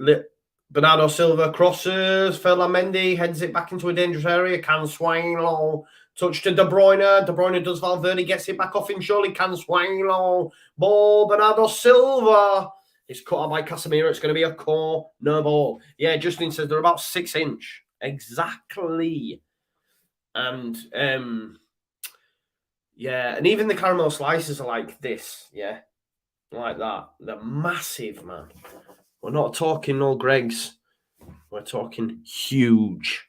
Speaker 1: Bernardo Silva crosses, Mendy heads it back into a dangerous area, can swing low, touch to De Bruyne. De Bruyne does Valverde, gets it back off him, surely can swing low. Ball, Bernardo Silva. It's cut out by Casemiro. It's going to be a corner ball. Yeah, Justin says they're about 6 inch. Exactly. And, yeah, and even the caramel slices are like this, yeah, like that. They're massive, man. We're not talking no Greg's. We're talking huge.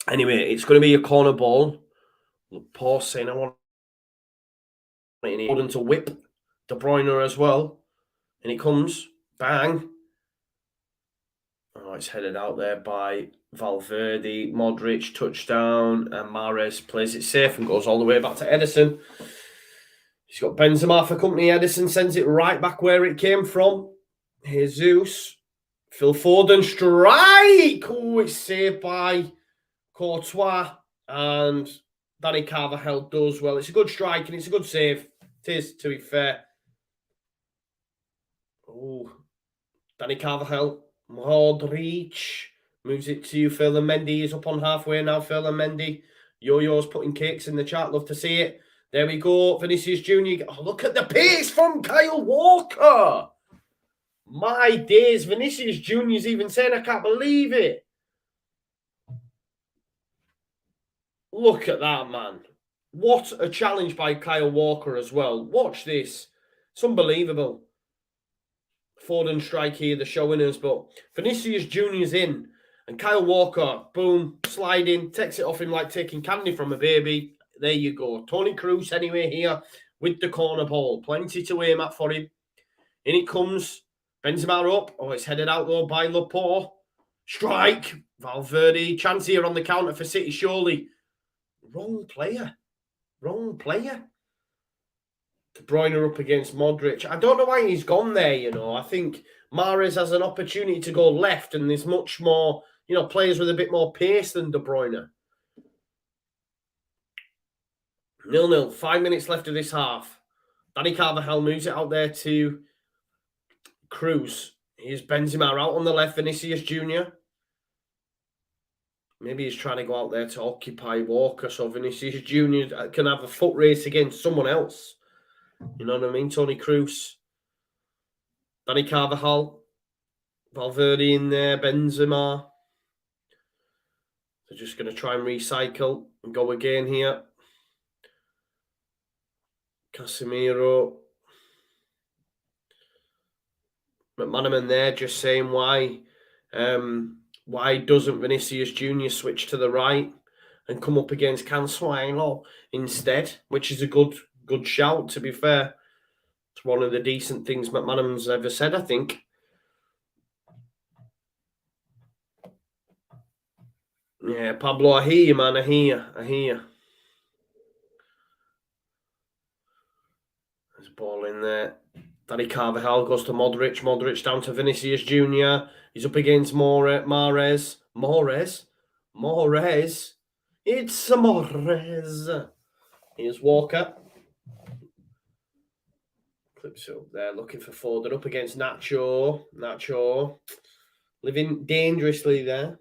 Speaker 1: Anyway, it's going to be a corner ball. Paul saying I want Foden to whip De Bruyne as well. And it comes. Bang. Oh, it's headed out there by Valverde. Modric, touchdown. And Mahrez plays it safe and goes all the way back to Edison. He's got Benzema for company. Edison sends it right back where it came from. Jesus. Phil Foden strike. Oh, it's saved by Courtois. And Danny Carvajal does well. It's a good strike and it's a good save. It is, to be fair. Oh, Danny Carvajal. Modric moves it to Phil Mendy. Is up on halfway now. Phil Mendy. Yo-Yo's putting cakes in the chat. Love to see it. There we go. Vinicius Junior. Oh, look at the pace from Kyle Walker. My days. Vinicius Junior's even saying, I can't believe it. Look at that, man. What a challenge by Kyle Walker as well. Watch this. It's unbelievable. Foden strike here, they're showing us, but Vinicius Junior's in, and Kyle Walker, boom, sliding, takes it off him like taking candy from a baby. There you go. Tony Cruz anyway here with the corner ball. Plenty to aim at for him. In it comes. Benzema up. Oh, it's headed out though by Laporte. Strike. Valverde. Chance here on the counter for City, surely. Wrong player. Wrong player. De Bruyne up against Modric. I don't know why he's gone there, you know. I think Mahrez has an opportunity to go left, and there's much more, players with a bit more pace than De Bruyne. 0-0, 5 minutes left of this half. Danny Carvajal moves it out there to Cruz. Here's Benzema out on the left, Vinicius Jr. Maybe he's trying to go out there to occupy Walker so Vinicius Jr. can have a foot race against someone else. You know what I mean? Toni Kroos. Danny Carvajal. Valverde in there. Benzema. They're just going to try and recycle and go again here. Casemiro. McManaman there just saying why doesn't Vinicius Jr. switch to the right and come up against Cancelo instead, which is a good shout, to be fair. It's one of the decent things McManaman's ever said, I think. Yeah, Pablo, I hear you, man. I hear you. There's a ball in there. Danny Carvajal goes to Modric. Modric down to Vinicius Jr. He's up against Mahrez. Mahrez. It's Mahrez. Here's Walker. Clips up there, looking for Foden. Up against Nacho. Living dangerously there.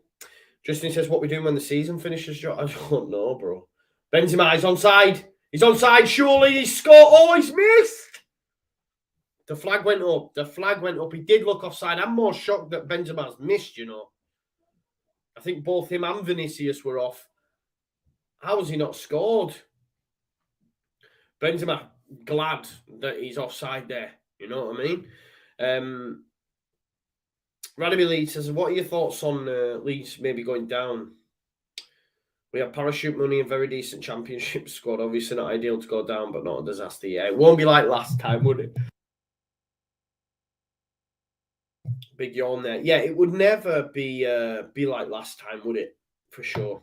Speaker 1: Justin says, what we doing when the season finishes? I don't know, bro. Benzema, he's onside. He's onside, surely. He's scored. Oh, he's missed. The flag went up. He did look offside. I'm more shocked that Benzema's missed, I think both him and Vinicius were off. How has he not scored? Benzema, glad that he's offside there. You know what I mean? Radamy Leeds says, what are your thoughts on Leeds maybe going down? We have parachute money and very decent championship squad. Obviously not ideal to go down, but not a disaster. Yeah, it won't be like last time, would it? Big yawn there. Yeah, it would never be like last time, would it? For sure.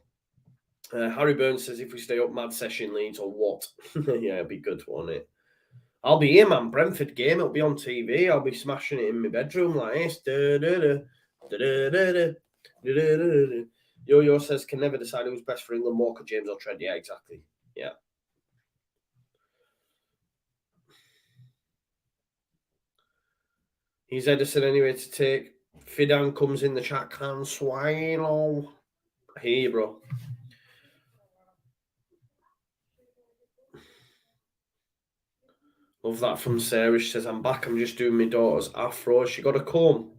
Speaker 1: Harry Burns says, if we stay up, mad session Leeds or what? Yeah, it'd be good, won't it? I'll be here, man. Brentford game. It'll be on TV. I'll be smashing it in my bedroom like this. Yo-Yo says, can never decide who's best for England, Walker, James or Trent. Yeah, exactly. Yeah. He's Edison anyway to take. Fidan comes in the chat. Can swallow. I hear you, bro. Love that from Sarah. She says, I'm back. I'm just doing my daughter's afro. She got a comb.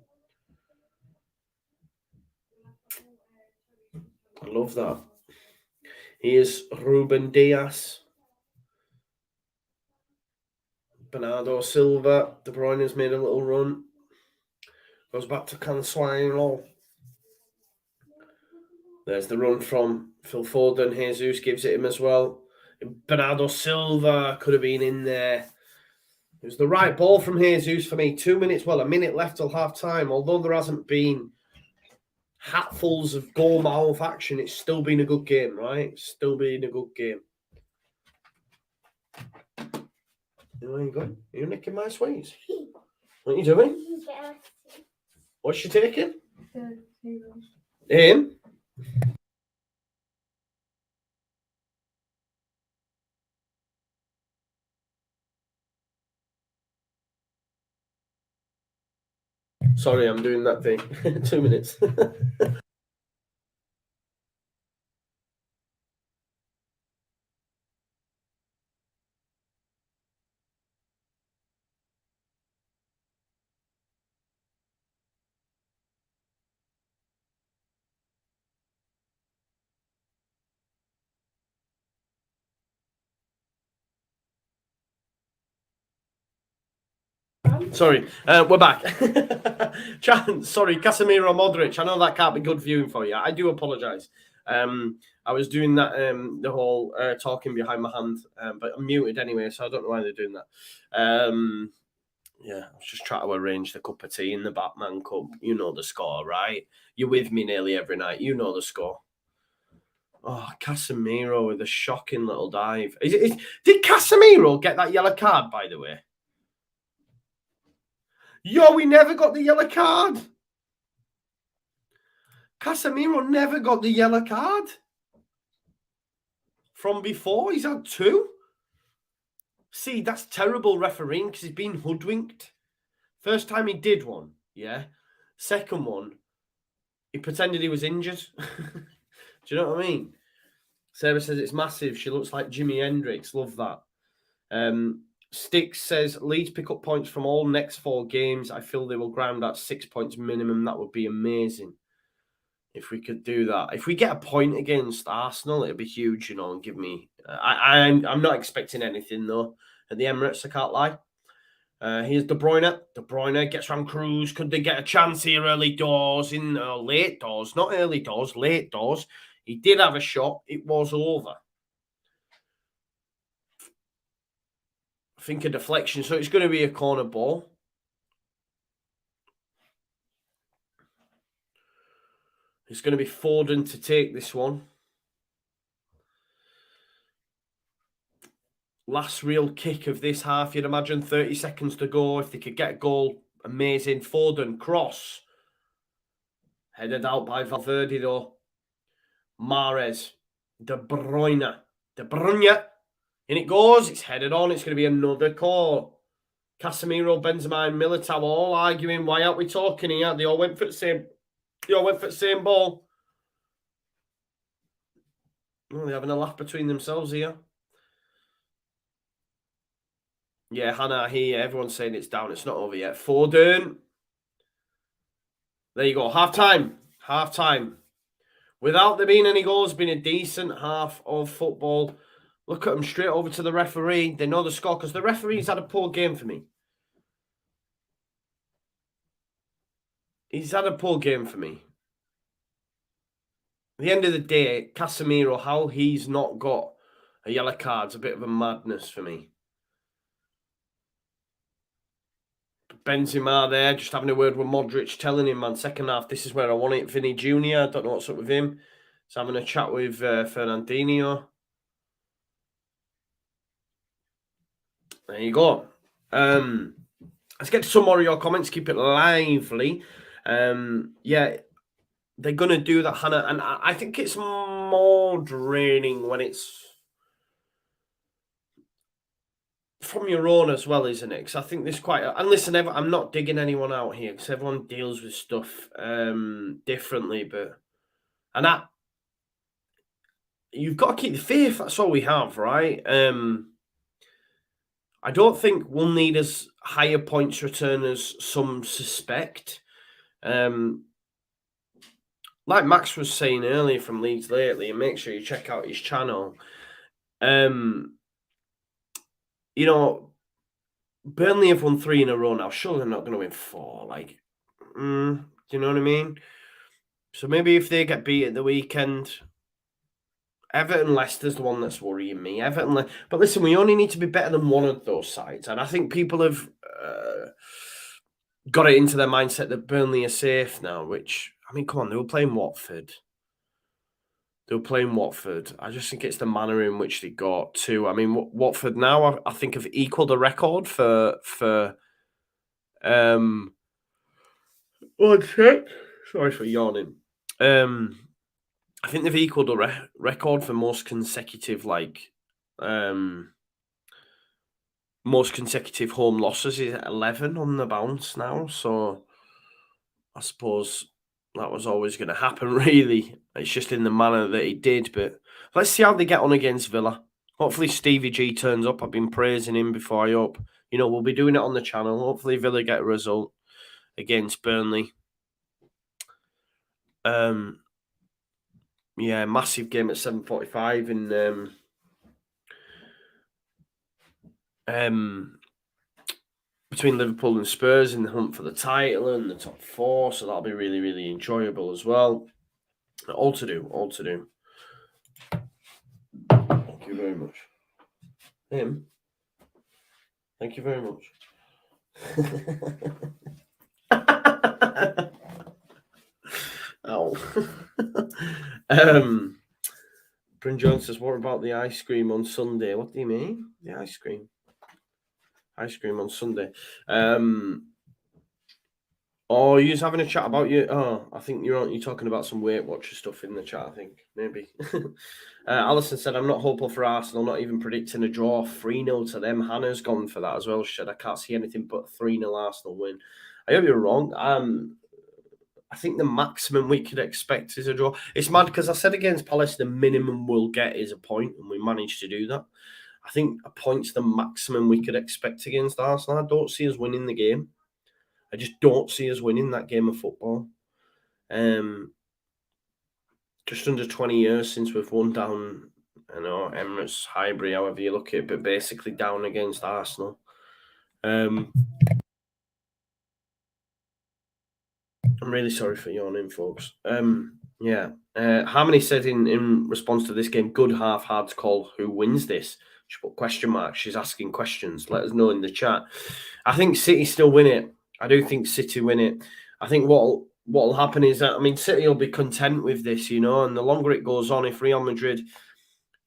Speaker 1: I love that. Here's Ruben Diaz. Bernardo Silva. De Bruyne's made a little run. Goes back to Cancelo. There's the run from Phil Foden. Jesus gives it him as well. Bernardo Silva could have been in there. It was the right ball from Jesus for me. 2 minutes, a minute left till half time. Although there hasn't been hatfuls of goal mouth action, it's still been a good game, right? Still been a good game. Where are you going? Are you nicking my sweets? What are you doing? What's she taking? In? Sorry, I'm doing that thing. 2 minutes. Sorry, we're back. Sorry, Casemiro Modric. I know that can't be good viewing for you. I do apologise. I was doing that, the whole talking behind my hand, but I'm muted anyway, so I don't know why they're doing that. Yeah, I was just trying to arrange the cup of tea in the Batman Cup. You know the score, right? You're with me nearly every night. You know the score. Oh, Casemiro with a shocking little dive. Did Casemiro get that yellow card, by the way? Yo, we never got the yellow card. Casemiro never got the yellow card. From before, he's had 2. See, that's terrible refereeing because he's been hoodwinked. First time he did one, yeah. Second one, he pretended he was injured. Do you know what I mean? Sarah says it's massive. She looks like Jimi Hendrix. Love that. Sticks says Leeds pick up points from all next 4 games. I feel they will ground at 6 points minimum. That would be amazing if we could do that. If we get a point against Arsenal, it'd be huge, you know, and give me... I'm not expecting anything, though. At the Emirates, I can't lie. Here's De Bruyne. De Bruyne gets round Cruz. Could they get a chance here early doors? Late doors. Not early doors, late doors. He did have a shot. It was over. I think a deflection. So it's going to be a corner ball. It's going to be Foden to take this one. Last real kick of this half, you'd imagine. 30 seconds to go. If they could get a goal, amazing. Foden, cross. Headed out by Valverde, though. Mahrez. De Bruyne. De Bruyne. In it goes. It's headed on. It's going to be another call. Casemiro, Benzema, and Militao all arguing. Why aren't we talking here? They all went for the same. They all went for the same ball. Oh, they're having a laugh between themselves here. Yeah, Hannah here. Everyone's saying it's down. It's not over yet. Foden. There you go. Half time. Half time. Without there being any goals, it's been a decent half of football. Look at them straight over to the referee. They know the score because the referee's had a poor game for me. He's had a poor game for me. At the end of the day, Casemiro, how he's not got a yellow card's a bit of a madness for me. Benzema there, just having a word with Modric, telling him, man, second half, this is where I want it. Vinny Jr., I don't know what's up with him. So having a chat with Fernandinho. There you go. Let's get to some more of your comments. Keep it lively. Yeah, they're going to do that, Hannah. And I think it's more draining when it's from your own as well, isn't it? Because I think there's quite... And listen, I'm not digging anyone out here because everyone deals with stuff differently. But... And that... You've got to keep the faith. That's all we have, right? I don't think we'll need as higher points return as some suspect. Like Max was saying earlier from Leeds Lately, and make sure you check out his channel. You know, Burnley have won 3 in a row now. Surely they're not going to win 4. Like, do you know what I mean? So maybe if they get beat at the weekend... Everton Leicester's the one that's worrying me. But listen, we only need to be better than one of those sides. And I think people have got it into their mindset that Burnley are safe now, which, I mean, come on, they were playing Watford. I just think it's the manner in which they got to. I mean, Watford now, I think, have equalled a record for one sec. Sorry for yawning. I think they've equalled a record for most consecutive, most consecutive home losses. Is 11 on the bounce now. So I suppose that was always going to happen, really. It's just in the manner that he did. But let's see how they get on against Villa. Hopefully Stevie G turns up. I've been praising him before. I hope, we'll be doing it on the channel. Hopefully Villa get a result against Burnley. Yeah, massive game at 7:45 in between Liverpool and Spurs in the hunt for the title and the top 4. So that'll be really, really enjoyable as well. All to do. Thank you very much. Him. Thank you very much. Ow. Bryn Jones says, what about the ice cream on Sunday? What do you mean? The ice cream? Ice cream on Sunday. Oh, you're having a chat about you. Oh, I think you're talking about some Weight Watcher stuff in the chat. I think maybe. Alison said, "I'm not hopeful for Arsenal. Not even predicting a draw. 3-0 to them. Hannah's gone for that as well. She said, I can't see anything but 3-0 Arsenal win. I hope you're wrong. I think the maximum we could expect is a draw. It's mad because I said against Palace the minimum we'll get is a point, and we managed to do that. I think a point's the maximum we could expect against Arsenal. I don't see us winning the game. I just don't see us winning that game of football. Just under 20 years since we've won down, Emirates, Highbury, however you look at it, but basically down against Arsenal. I'm really sorry for yawning, folks. Harmony said in response to this game, good half, hard to call who wins this. She put question marks. She's asking questions. Let us know in the chat. I think City still win it. I do think City win it. I think what'll happen is that, City will be content with this, and the longer it goes on, if Real Madrid,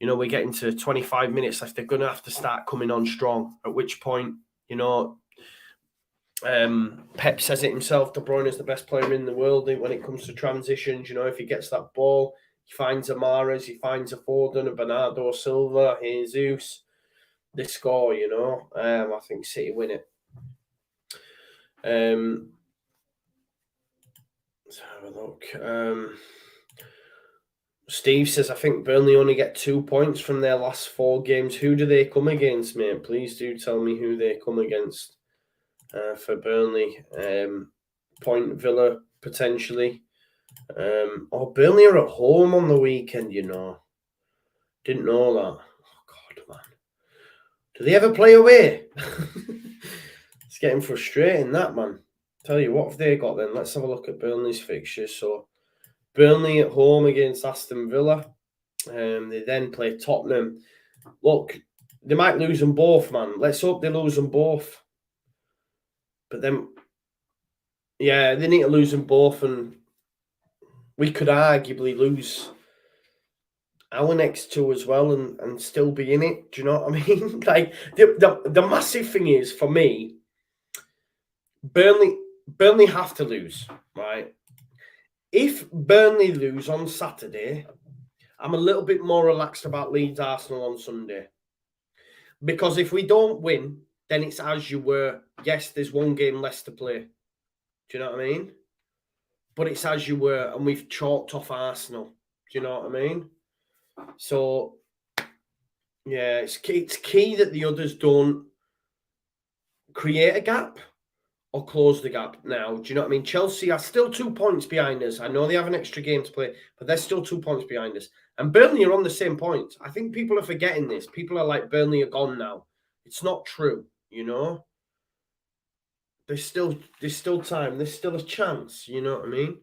Speaker 1: we get into 25 minutes left, they're going to have to start coming on strong, at which point, Pep says it himself, De Bruyne is the best player in the world when it comes to transitions. If he gets that ball, he finds a Mahrez, he finds a Foden, a Bernardo Silva, Jesus, they score, I think City win it. Let's have a look. Steve says, I think Burnley only get 2 points from their last 4 games. Who do they come against, mate? Please do tell me who they come against for Burnley. Point Villa, potentially. Burnley are at home on the weekend, Didn't know that. Oh, God, man. Do they ever play away? It's getting frustrating, that, man. Tell you, what have they got then? Let's have a look at Burnley's fixtures. So, Burnley at home against Aston Villa. They then play Tottenham. Look, they might lose them both, man. Let's hope they lose them both. But then, yeah, they need to lose them both, and we could arguably lose our next 2 as well and still be in it. Do you know what I mean? Like, the massive thing is, for me, Burnley have to lose, right? If Burnley lose on Saturday, I'm a little bit more relaxed about Leeds Arsenal on Sunday. Because if we don't win, then it's as you were. Yes, there's 1 game less to play. Do you know what I mean? But it's as you were, and we've chalked off Arsenal. Do you know what I mean? So, yeah, it's key that the others don't create a gap or close the gap now. Do you know what I mean? Chelsea are still 2 points behind us. I know they have an extra game to play, but they're still 2 points behind us. And Burnley are on the same point. I think people are forgetting this. People are like, Burnley are gone now. It's not true, There's still time. There's still a chance, you know what I mean?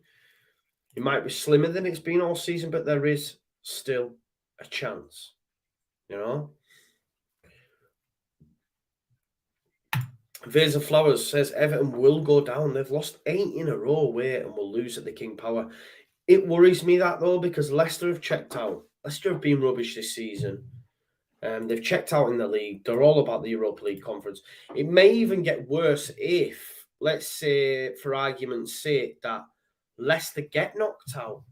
Speaker 1: It might be slimmer than it's been all season, but there is still a chance, Vase of Flowers says Everton will go down. They've lost 8 in a row away and will lose at the King Power. It worries me that, though, because Leicester have checked out. Leicester have been rubbish this season. They've checked out in the league. They're all about the Europa League conference. It may even get worse if, let's say, for argument's sake, that Leicester get knocked out.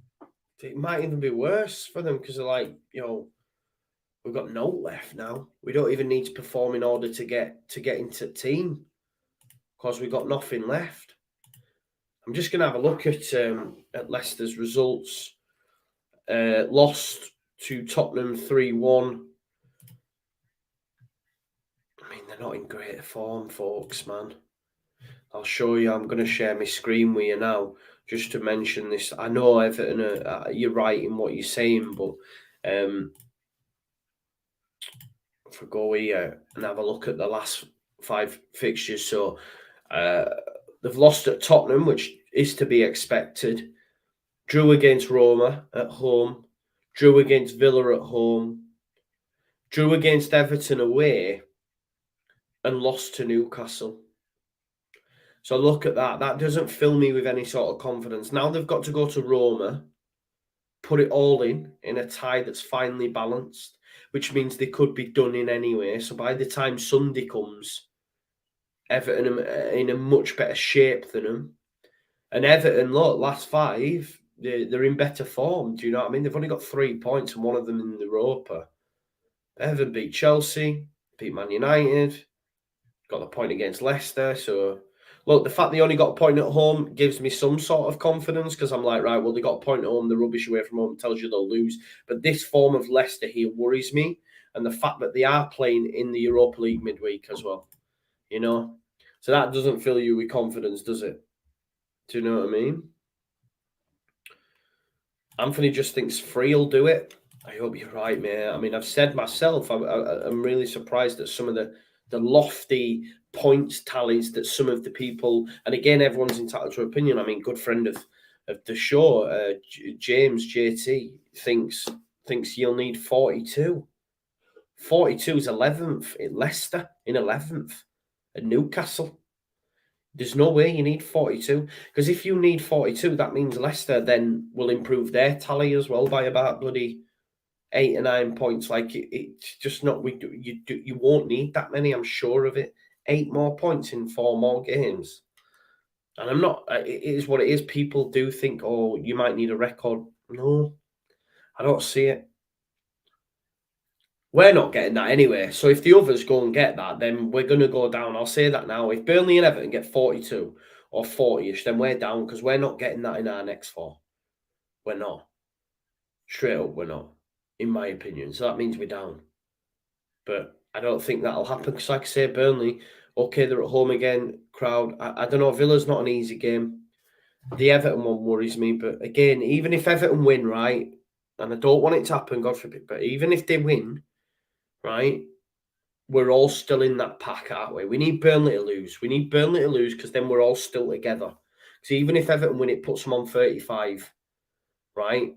Speaker 1: It might even be worse for them because they're like, we've got no left now. We don't even need to perform in order to get into the team because we've got nothing left. I'm just going to have a look at Leicester's results. Lost to Tottenham 3-1. They're not in great form, folks, man. I'll show you. I'm going to share my screen with you now just to mention this. I know, Everton, you're right in what you're saying, but if we go here and have a look at the last 5 fixtures. So they've lost at Tottenham, which is to be expected. Drew against Roma at home. Drew against Villa at home. Drew against Everton away. And lost to Newcastle. So look at that. That doesn't fill me with any sort of confidence. Now they've got to go to Roma, put it all in a tie that's finely balanced, which means they could be done in anyway. So by the time Sunday comes, Everton are in a much better shape than them. And Everton, look, last 5, they're in better form. Do you know what I mean? They've only got 3 points and one of them in the Europa. Everton beat Chelsea, beat Man United, got the point against Leicester. So, look, the fact they only got a point at home gives me some sort of confidence because I'm like, right, well, they got a point at home, the rubbish away from home tells you they'll lose. But this form of Leicester here worries me. And the fact that they are playing in the Europa League midweek as well, you know? So that doesn't fill you with confidence, does it? Do you know what I mean? Anthony just thinks 3 will do it. I hope you're right, mate. I mean, I've said myself, I'm really surprised at some of the lofty points tallies that some of the people, and again, everyone's entitled to opinion. I mean, good friend of the show, James JT, thinks you'll need 42. 42 is 11th in Leicester, in 11th at Newcastle. There's no way you need 42, because if you need 42, that means Leicester then will improve their tally as well by about bloody 8 or 9 points. Like it's just not. You won't need that many. I'm sure of it. 8 more points in 4 more games, and I'm not. It is what it is. People do think, oh, you might need a record. No, I don't see it. We're not getting that anyway. So if the others go and get that, then we're going to go down. I'll say that now. If Burnley and Everton get 42 or 40-ish, then we're down because we're not getting that in our next 4. We're not. Straight up, we're not, in my opinion. So that means we're down. But I don't think that'll happen because, like I say, Burnley, okay, they're at home again. Crowd, I don't know. Villa's not an easy game. The Everton one worries me. But again, even if Everton win, right, and I don't want it to happen, God forbid, but even if they win, right, we're all still in that pack, aren't we? We need Burnley to lose. We need Burnley to lose because then we're all still together. Because even if Everton win, it puts them on 35, right?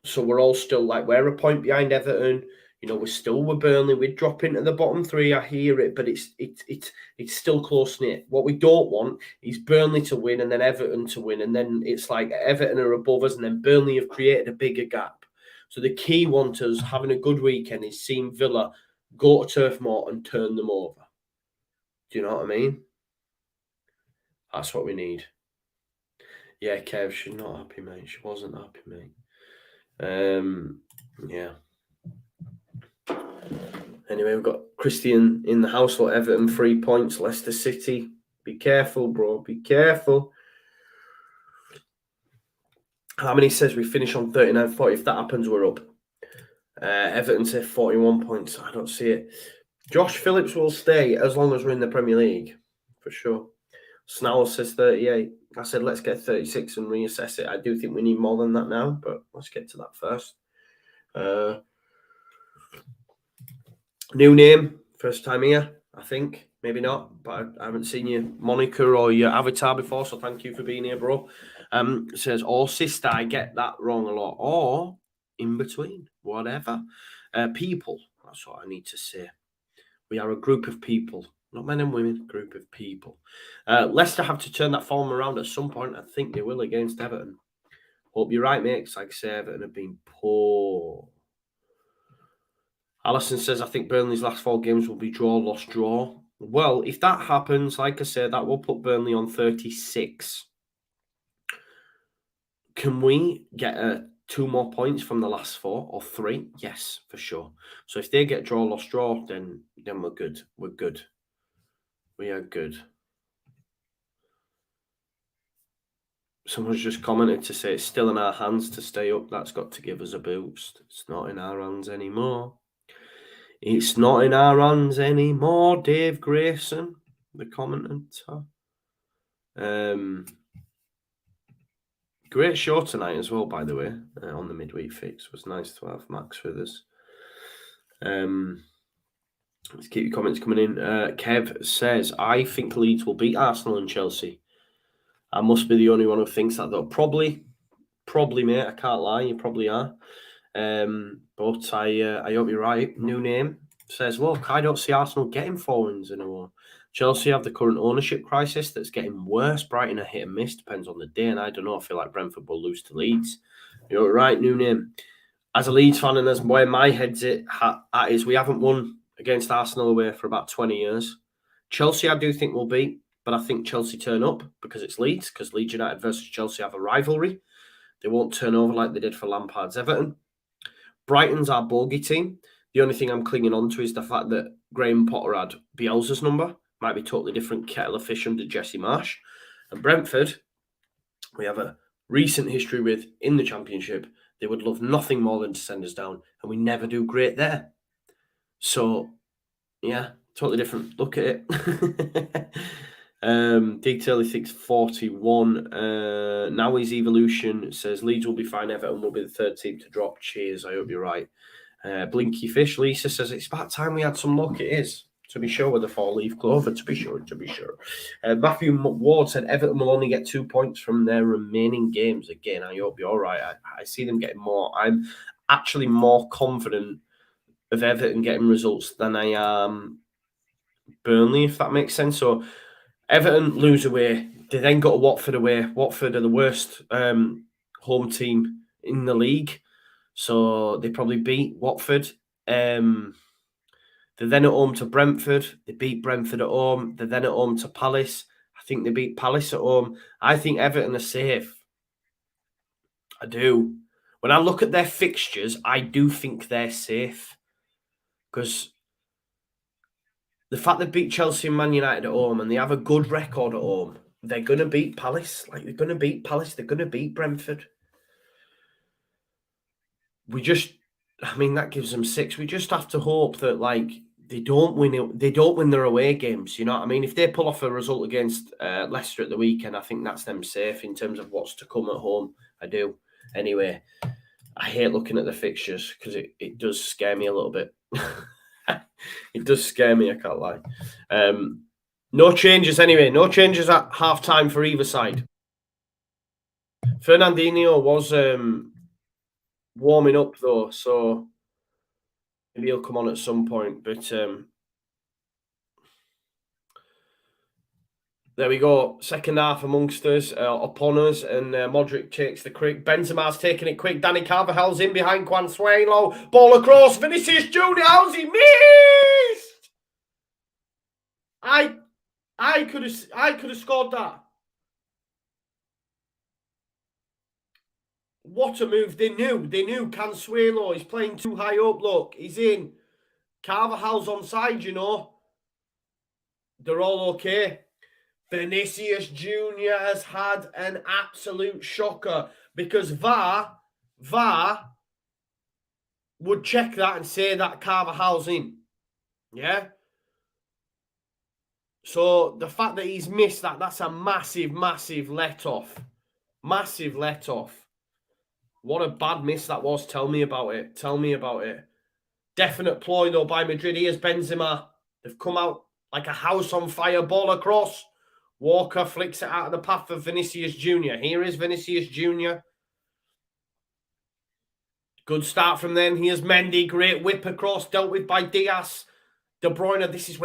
Speaker 1: So we're all still like, we're a point behind Everton. You know, we're still with Burnley. We'd drop into the bottom 3. I hear it, but it's still close knit. What we don't want is Burnley to win and then Everton to win, and then it's like Everton are above us, and then Burnley have created a bigger gap. So the key one to us having a good weekend is seeing Villa go to Turf Moor and turn them over. Do you know what I mean? That's what we need. Yeah, Kev, she's not happy, mate. She wasn't happy, mate. Yeah. Anyway, we've got Christian in the house for Everton, 3 points. Leicester City. Be careful, bro. Be careful. How many says we finish on 39-40? If that happens, we're up. Everton say 41 points. I don't see it. Josh Phillips will stay as long as we're in the Premier League, for sure. Snowell says 38. I said, let's get 36 and reassess it. I do think we need more than that now, but let's get to that first. New name, first time here, I think. Maybe not, but I haven't seen your moniker or your avatar before, so thank you for being here, bro. It says, or sister, I get that wrong a lot. Or in between, whatever. People, that's what I need to say. We are a group of people, not men and women, group of people. Leicester have to turn that form around at some point. I think they will against Everton. Hope you're right, mate, because like I say, Everton have been poor. Allison says, I think Burnley's last 4 games will be draw, loss, draw. Well, if that happens, like I said, that will put Burnley on 36. Can we get 2 more points from the last 4 or 3? Yes, for sure. So if they get draw, loss, draw, then we're good. We're good. We are good. Someone's just commented to say it's still in our hands to stay up. That's got to give us a boost. It's not in our hands anymore. It's not in our hands anymore, Dave Grayson, the commentator. Great show tonight as well, by the way, on the midweek fix. It was nice to have Max with us. Let's keep your comments coming in. Kev says, I think Leeds will beat Arsenal and Chelsea. I must be the only one who thinks that, though. Probably, mate. I can't lie. You probably are. But I hope you're right. New name says, look, I don't see Arsenal getting 4 wins in a row. Chelsea have the current ownership crisis that's getting worse. Brighton are hit and miss, depends on the day. And I don't know, I feel like Brentford will lose to Leeds. You're right, new name. As a Leeds fan, and as where my head's at is we haven't won against Arsenal away for about 20 years. Chelsea, I do think will beat. but I think Chelsea turn up because it's Leeds, because Leeds United versus Chelsea have a rivalry. They won't turn over like they did for Lampard's Everton. Brighton's our bogey team. The only thing I'm clinging on to is the fact that Graham Potter had Bielsa's number. Might be totally different kettle of fish under Jesse Marsh. And Brentford, we have a recent history with in the Championship. They would love nothing more than to send us down, and we never do great there. So, yeah, totally different. Look at it. Detail thinks 41. Now his evolution says Leeds will be fine. Everton will be the third team to drop. Cheers. I hope you're right. Blinky Fish. Lisa says it's about time we had some luck. It is, to be sure, with the 4-leaf clover. To be sure. Matthew Ward said Everton will only get 2 points from their remaining games. Again, I hope you're right. I see them getting more. I'm actually more confident of Everton getting results than I am Burnley, if that makes sense. So Everton lose away. They then got to Watford away. Watford are the worst home team in the league. So they probably beat Watford. They're then at home to Brentford. They beat Brentford at home. They're then at home to Palace. I think they beat Palace at home. I think Everton are safe. I do. When I look at their fixtures, I do think they're safe. Because the fact they beat Chelsea and Man United at home and they have a good record at home, they're going to beat Palace. Like, they're going to beat Palace. They're going to beat Brentford. That gives them 6. We just have to hope that, like, they don't win their away games. You know what I mean? If they pull off a result against Leicester at the weekend, I think that's them safe in terms of what's to come at home. I do. Anyway, I hate looking at the fixtures because it does scare me a little bit. It does scare me, I can't lie. No changes anyway. No changes at half-time for either side. Fernandinho was warming up, though, so maybe he'll come on at some point. But there we go. Second half amongst us, upon us, and Modric takes the quick. Benzema's taking it quick. Danny Carvajal's in behind Consuelo. Ball across. Vinicius Junior. How's he missed? I could have scored that. What a move. They knew Consuelo is playing too high up. Look, he's in. Carvajal's onside, you know. They're all okay. Vinicius Junior has had an absolute shocker because VAR would check that and say that Carvajal's in. Yeah? So the fact that he's missed that's a massive, massive let-off. Massive let-off. What a bad miss that was. Tell me about it. Definite ploy, though, by Madrid. Here's Benzema. They've come out like a house on fire. Ball across. Walker flicks it out of the path of Vinicius Junior. Here is Vinicius Junior. Good start from them. Here's Mendy. Great whip across. Dealt with by Diaz. De Bruyne. This is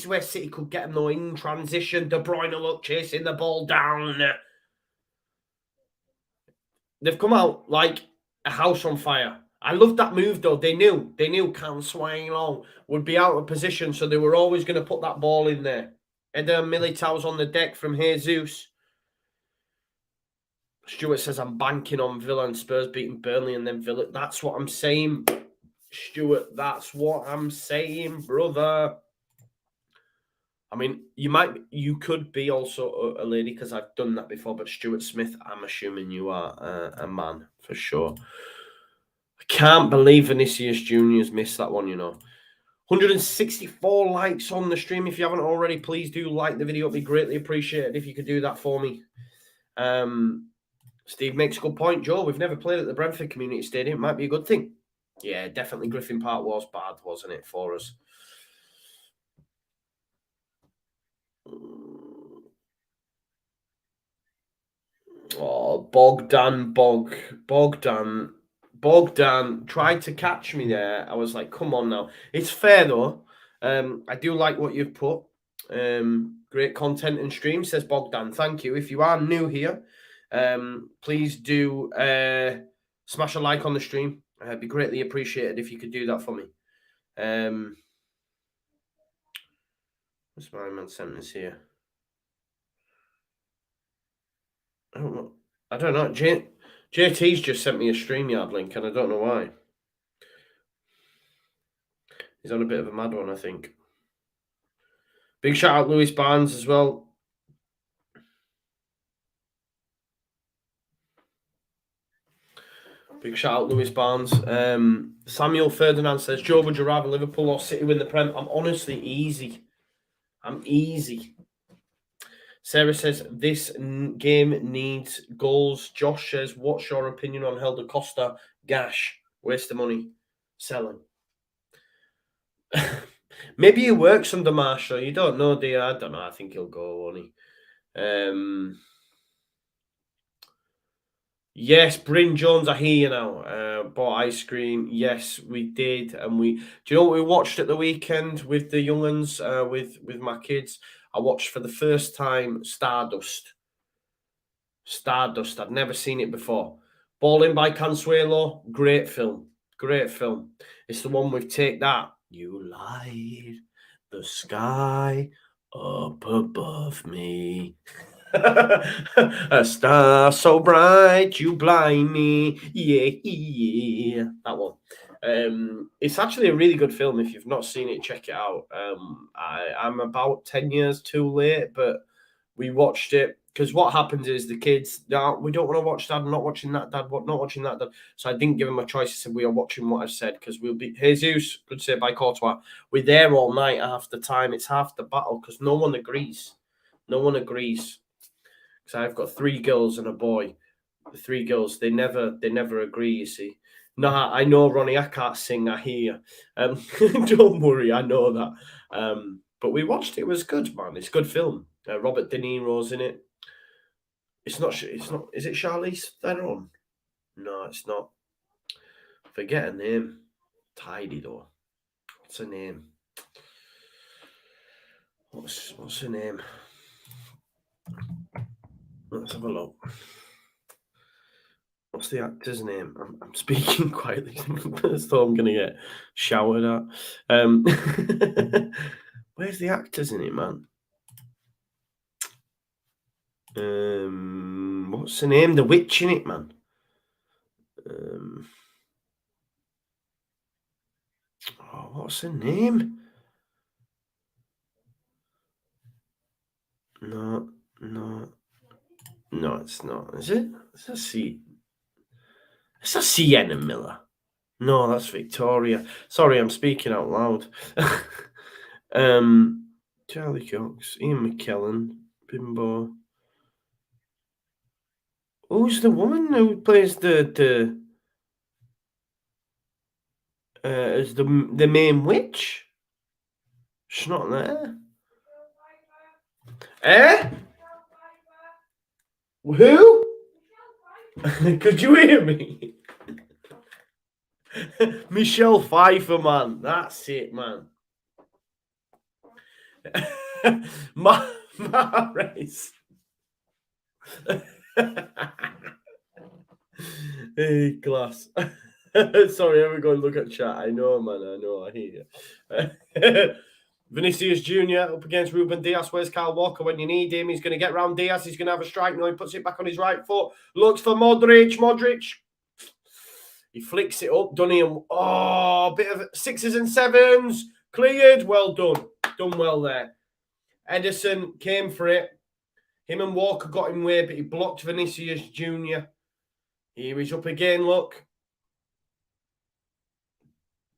Speaker 1: where City could get them, though, in transition. De Bruyne, look, chasing the ball down. They've come out like a house on fire. I love that move, though. They knew Consuelo would be out of position, so they were always going to put that ball in there. Eder Militao's on the deck from Jesus. Stuart says, I'm banking on Villa and Spurs beating Burnley and then Villa. That's what I'm saying, Stuart. That's what I'm saying, brother. I mean, you could be also a lady because I've done that before, but Stuart Smith, I'm assuming you are a man for sure. I can't believe Vinicius Junior's missed that one, you know. 164 likes on the stream. If you haven't already, please do like the video. It'd be greatly appreciated if you could do that for me. Steve makes a good point, Joe. We've never played at the Brentford Community Stadium. It might be a good thing. Yeah, definitely Griffin Park was bad, wasn't it, for us? Oh, Bogdan tried to catch me there. I was like, come on now. It's fair, though. I do like what you've put. Great content and stream, says Bogdan. Thank you. If you are new here, please do smash a like on the stream. It'd be greatly appreciated if you could do that for me. What's my man sentence here? I don't know. JT's just sent me a StreamYard link, and I don't know why. He's on a bit of a mad one, I think. Big shout out Lewis Barnes as well. Big shout out Lewis Barnes. Samuel Ferdinand says, Joe, would you rather Liverpool or City win the Prem? I'm honestly easy. I'm easy. Sarah says, this game needs goals. Josh says, what's your opinion on Helder Costa? Gash. Waste of money. Selling. Maybe he works under Marshall. You don't know, do you? I don't know. I think he'll go, won't he? Yes, Bryn Jones, I hear you now. Bought ice cream. Yes, we did. And do you know what we watched at the weekend with the young uns, with my kids? I watched for the first time Stardust. I'd never seen it before. Balling by Consuelo, great film. Great film. It's the one with Take That. You light the sky up above me. A star so bright you blind me. Yeah. That one. It's actually a really good film. If you've not seen it, check it out. I'm about 10 years too late, but we watched it because what happens is the kids, no, we don't want to watch that. I'm not watching that, Dad. What? Not watching that, Dad. So I didn't give them a choice. I said, we are watching what I've said because we'll be. Jesus, good say by Courtois. We're there all night half the time. It's half the battle because no one agrees. No one agrees. Because I've got 3 girls and a boy. The 3 girls, they never agree, you see. No, I know, Ronnie, I can't sing, I hear. Don't worry, I know that. But we watched it. It was good, man. It's a good film. Robert De Niro's in it. It's not. Is it Charlize Theron? No, it's not. Forget her name. Tidy though. What's her name? What's her name? Let's have a look. What's the actor's name? I'm speaking quietly, so I'm gonna get showered at. Where's the actors in it, man? What's the name? The witch in it, man. What's her name? No, it's not. Is it? It's a Sienna Miller. No, that's Victoria. Sorry, I'm speaking out loud. Charlie Cox, Ian McKellen, Bimbo. Who's the woman who plays the as the main witch? She's not there. Eh? Who? Could you hear me? Michelle Pfeiffer, man. That's it, man. Mahrez. Hey, class. Sorry, I'm going to look at chat. I know, man. I know. I hear you. Vinicius Jr. up against Ruben Diaz. Where's Kyle Walker when you need him? He's going to get round Diaz. He's going to have a strike. No, he puts it back on his right foot. Looks for Modric. He flicks it up, doesn't he? Oh, bit of 6s and 7s. Cleared. Well done. Done well there. Edison came for it. Him and Walker got him way, but he blocked Vinicius Jr. Here he's up again, look.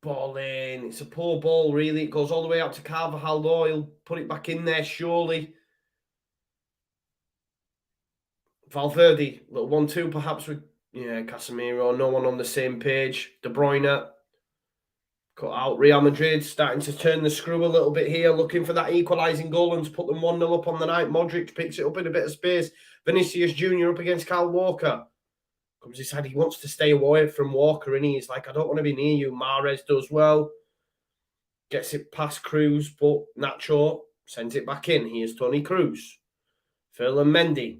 Speaker 1: Ball in. It's a poor ball, really. It goes all the way out to Carvajal, though. He'll put it back in there, surely. Valverde, little 1-2 perhaps with, Casemiro. No one on the same page. De Bruyne. Cut out. Real Madrid starting to turn the screw a little bit here, looking for that equalising goal and to put them 1-0 up on the night. Modric picks it up in a bit of space. Vinicius Jr. up against Kyle Walker. Comes inside. He wants to stay away from Walker, and he's like, I don't want to be near you. Mahrez does well. Gets it past Cruz, but Nacho sends it back in. Here's Toni Kroos. Phil and Mendy.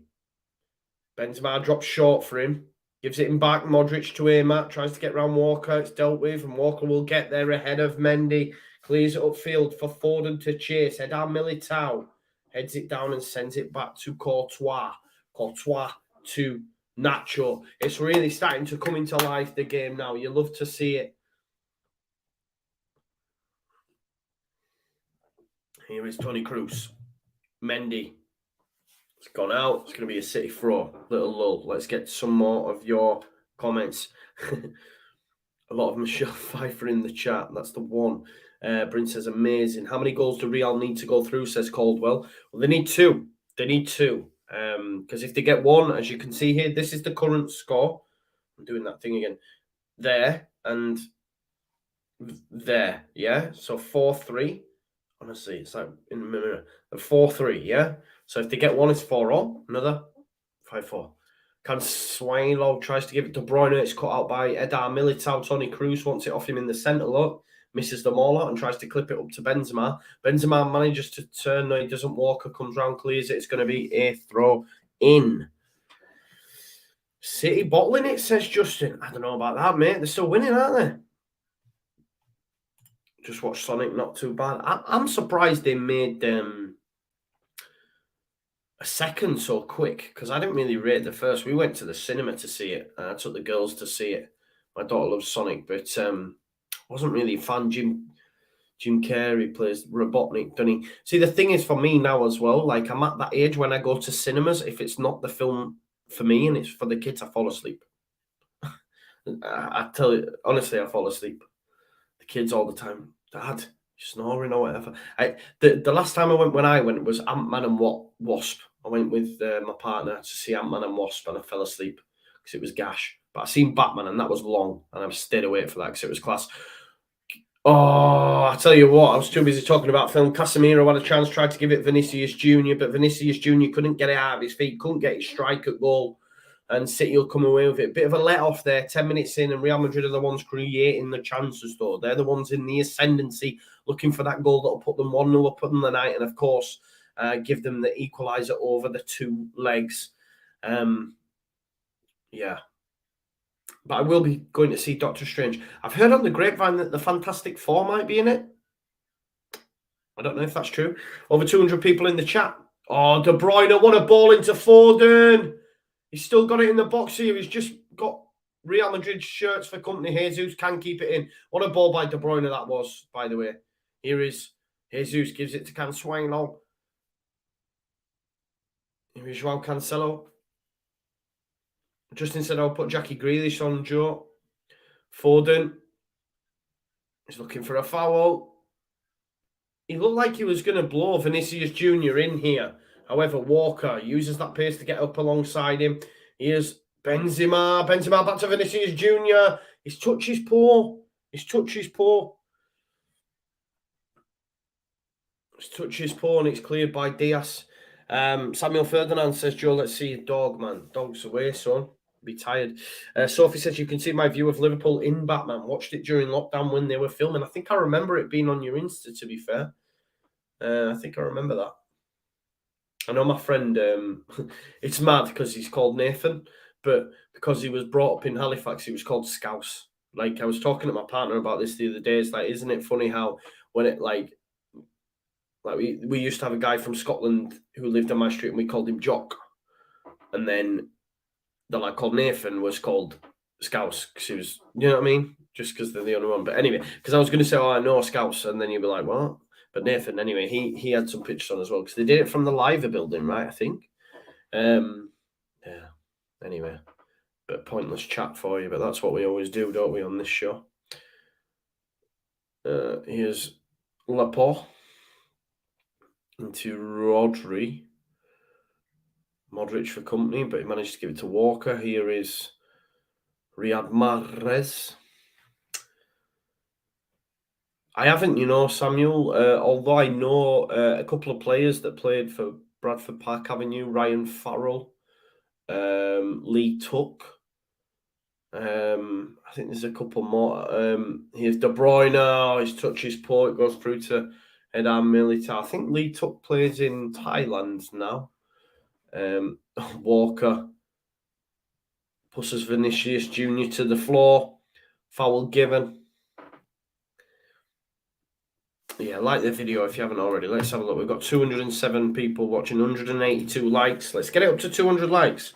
Speaker 1: Benzema drops short for him. Gives it him back. Modric to Amat. Tries to get round Walker. It's dealt with, and Walker will get there ahead of Mendy. Clears it upfield for Foden to chase. Eder Militao heads it down and sends it back to Courtois. Courtois to Nacho. It's really starting to come into life, the game now. You love to see it. Here is Toni Kroos. Mendy. It's gone out. It's going to be a City throw. Little lull. Let's get some more of your comments. A lot of Michelle Pfeiffer in the chat. That's the one. Bryn says, amazing. How many goals do Real need to go through, says Caldwell? Well, they need two. They need two. Because if they get one, as you can see here, this is the current score. I'm doing that thing again. There and there. Yeah? So 4-3. Honestly, it's like in the mirror. 4-3, yeah? So if they get one, it's 4-all. Another 5-4. Cancelo tries to give it to Bruyne. It's cut out by Eder Militao. Toni Kroos wants it off him in the centre. Look, misses them all out and tries to clip it up to Benzema. Benzema manages to turn. No, he doesn't. Walker comes round, clears it. It's going to be a throw in. City bottling it, says Justin. I don't know about that, mate. They're still winning, aren't they? Just watch Sonic, not too bad. I'm surprised they made a second so quick, because I didn't really rate the first. We went to the cinema to see it. I took the girls to see it. My daughter loves Sonic, but wasn't really a fan. Jim Carrey plays Robotnik, doesn't he? See, the thing is for me now as well, like I'm at that age when I go to cinemas, if it's not the film for me and it's for the kids, I fall asleep. I tell you, honestly, I fall asleep. The kids all the time, Dad, snoring or whatever. The last time when I went was Ant-Man and Wasp. I went with my partner to see Ant-Man and Wasp, and I fell asleep because it was gash. But I seen Batman, and that was long, and I've stayed awake for that because it was class. Oh, I tell you what, I was too busy talking about film. Casemiro had a chance, tried to give it Vinicius Jr., but Vinicius Jr. couldn't get it out of his feet, couldn't get his strike at goal, and City will come away with it. Bit of a let-off there, 10 minutes in, and Real Madrid are the ones creating the chances, though. They're the ones in the ascendancy, looking for that goal that'll put them 1-0 up in the night, and of course, give them the equaliser over the two legs. Yeah. But I will be going to see Doctor Strange. I've heard on the grapevine that the Fantastic Four might be in it. I don't know if that's true. Over 200 people in the chat. Oh, De Bruyne, what a ball into Foden. He's still got it in the box here. He's just got Real Madrid shirts for company. Jesus can keep it in. What a ball by De Bruyne that was, by the way. Here is Jesus, gives it to Cancelo. Here is Joao Cancelo. Justin said, I'll put Jackie Grealish on, Joe. Foden is looking for a foul. He looked like he was going to blow Vinicius Jr. in here. However, Walker uses that pace to get up alongside him. Here's Benzema. Benzema back to Vinicius Jr. His touch is poor. His touch is poor. His touch is poor, and it's cleared by Diaz. Samuel Ferdinand says, Joe, let's see your dog, man. Dog's away, son. Be tired. Sophie says, you can see my view of Liverpool in Batman. Watched it during lockdown when they were filming. I think I remember it being on your Insta, to be fair. I think I remember that. I know my friend, it's mad because he's called Nathan, but because he was brought up in Halifax, he was called Scouse. Like, I was talking to my partner about this the other day. It's like, isn't it funny how when it like we used to have a guy from Scotland who lived on my street and we called him Jock. And then the lad called Nathan was called Scouse because he was, you know what I mean? Just because they're the only one. But anyway, because I was going to say, oh, I know Scouse. And then you'd be like, what? But Nathan, anyway, he had some pictures on as well because they did it from the Liver building, right? I think. Yeah. Anyway, bit of pointless chat for you, but that's what we always do, don't we, on this show? Here's Laporte into Rodri. Modric for company, but he managed to give it to Walker. Here is Riyad Mahrez. I haven't, Samuel, although I know a couple of players that played for Bradford Park Avenue, Ryan Farrell, Lee Tuck. I think there's a couple more. Here's De Bruyne. Oh, his touch is poor. It goes through to Eder Militao. I think Lee Tuck plays in Thailand now. Walker pushes Vinicius Jr. to the floor. Foul given. Yeah, like the video if you haven't already. Let's have a look. We've got 207 people watching, 182 likes. Let's get it up to 200 likes.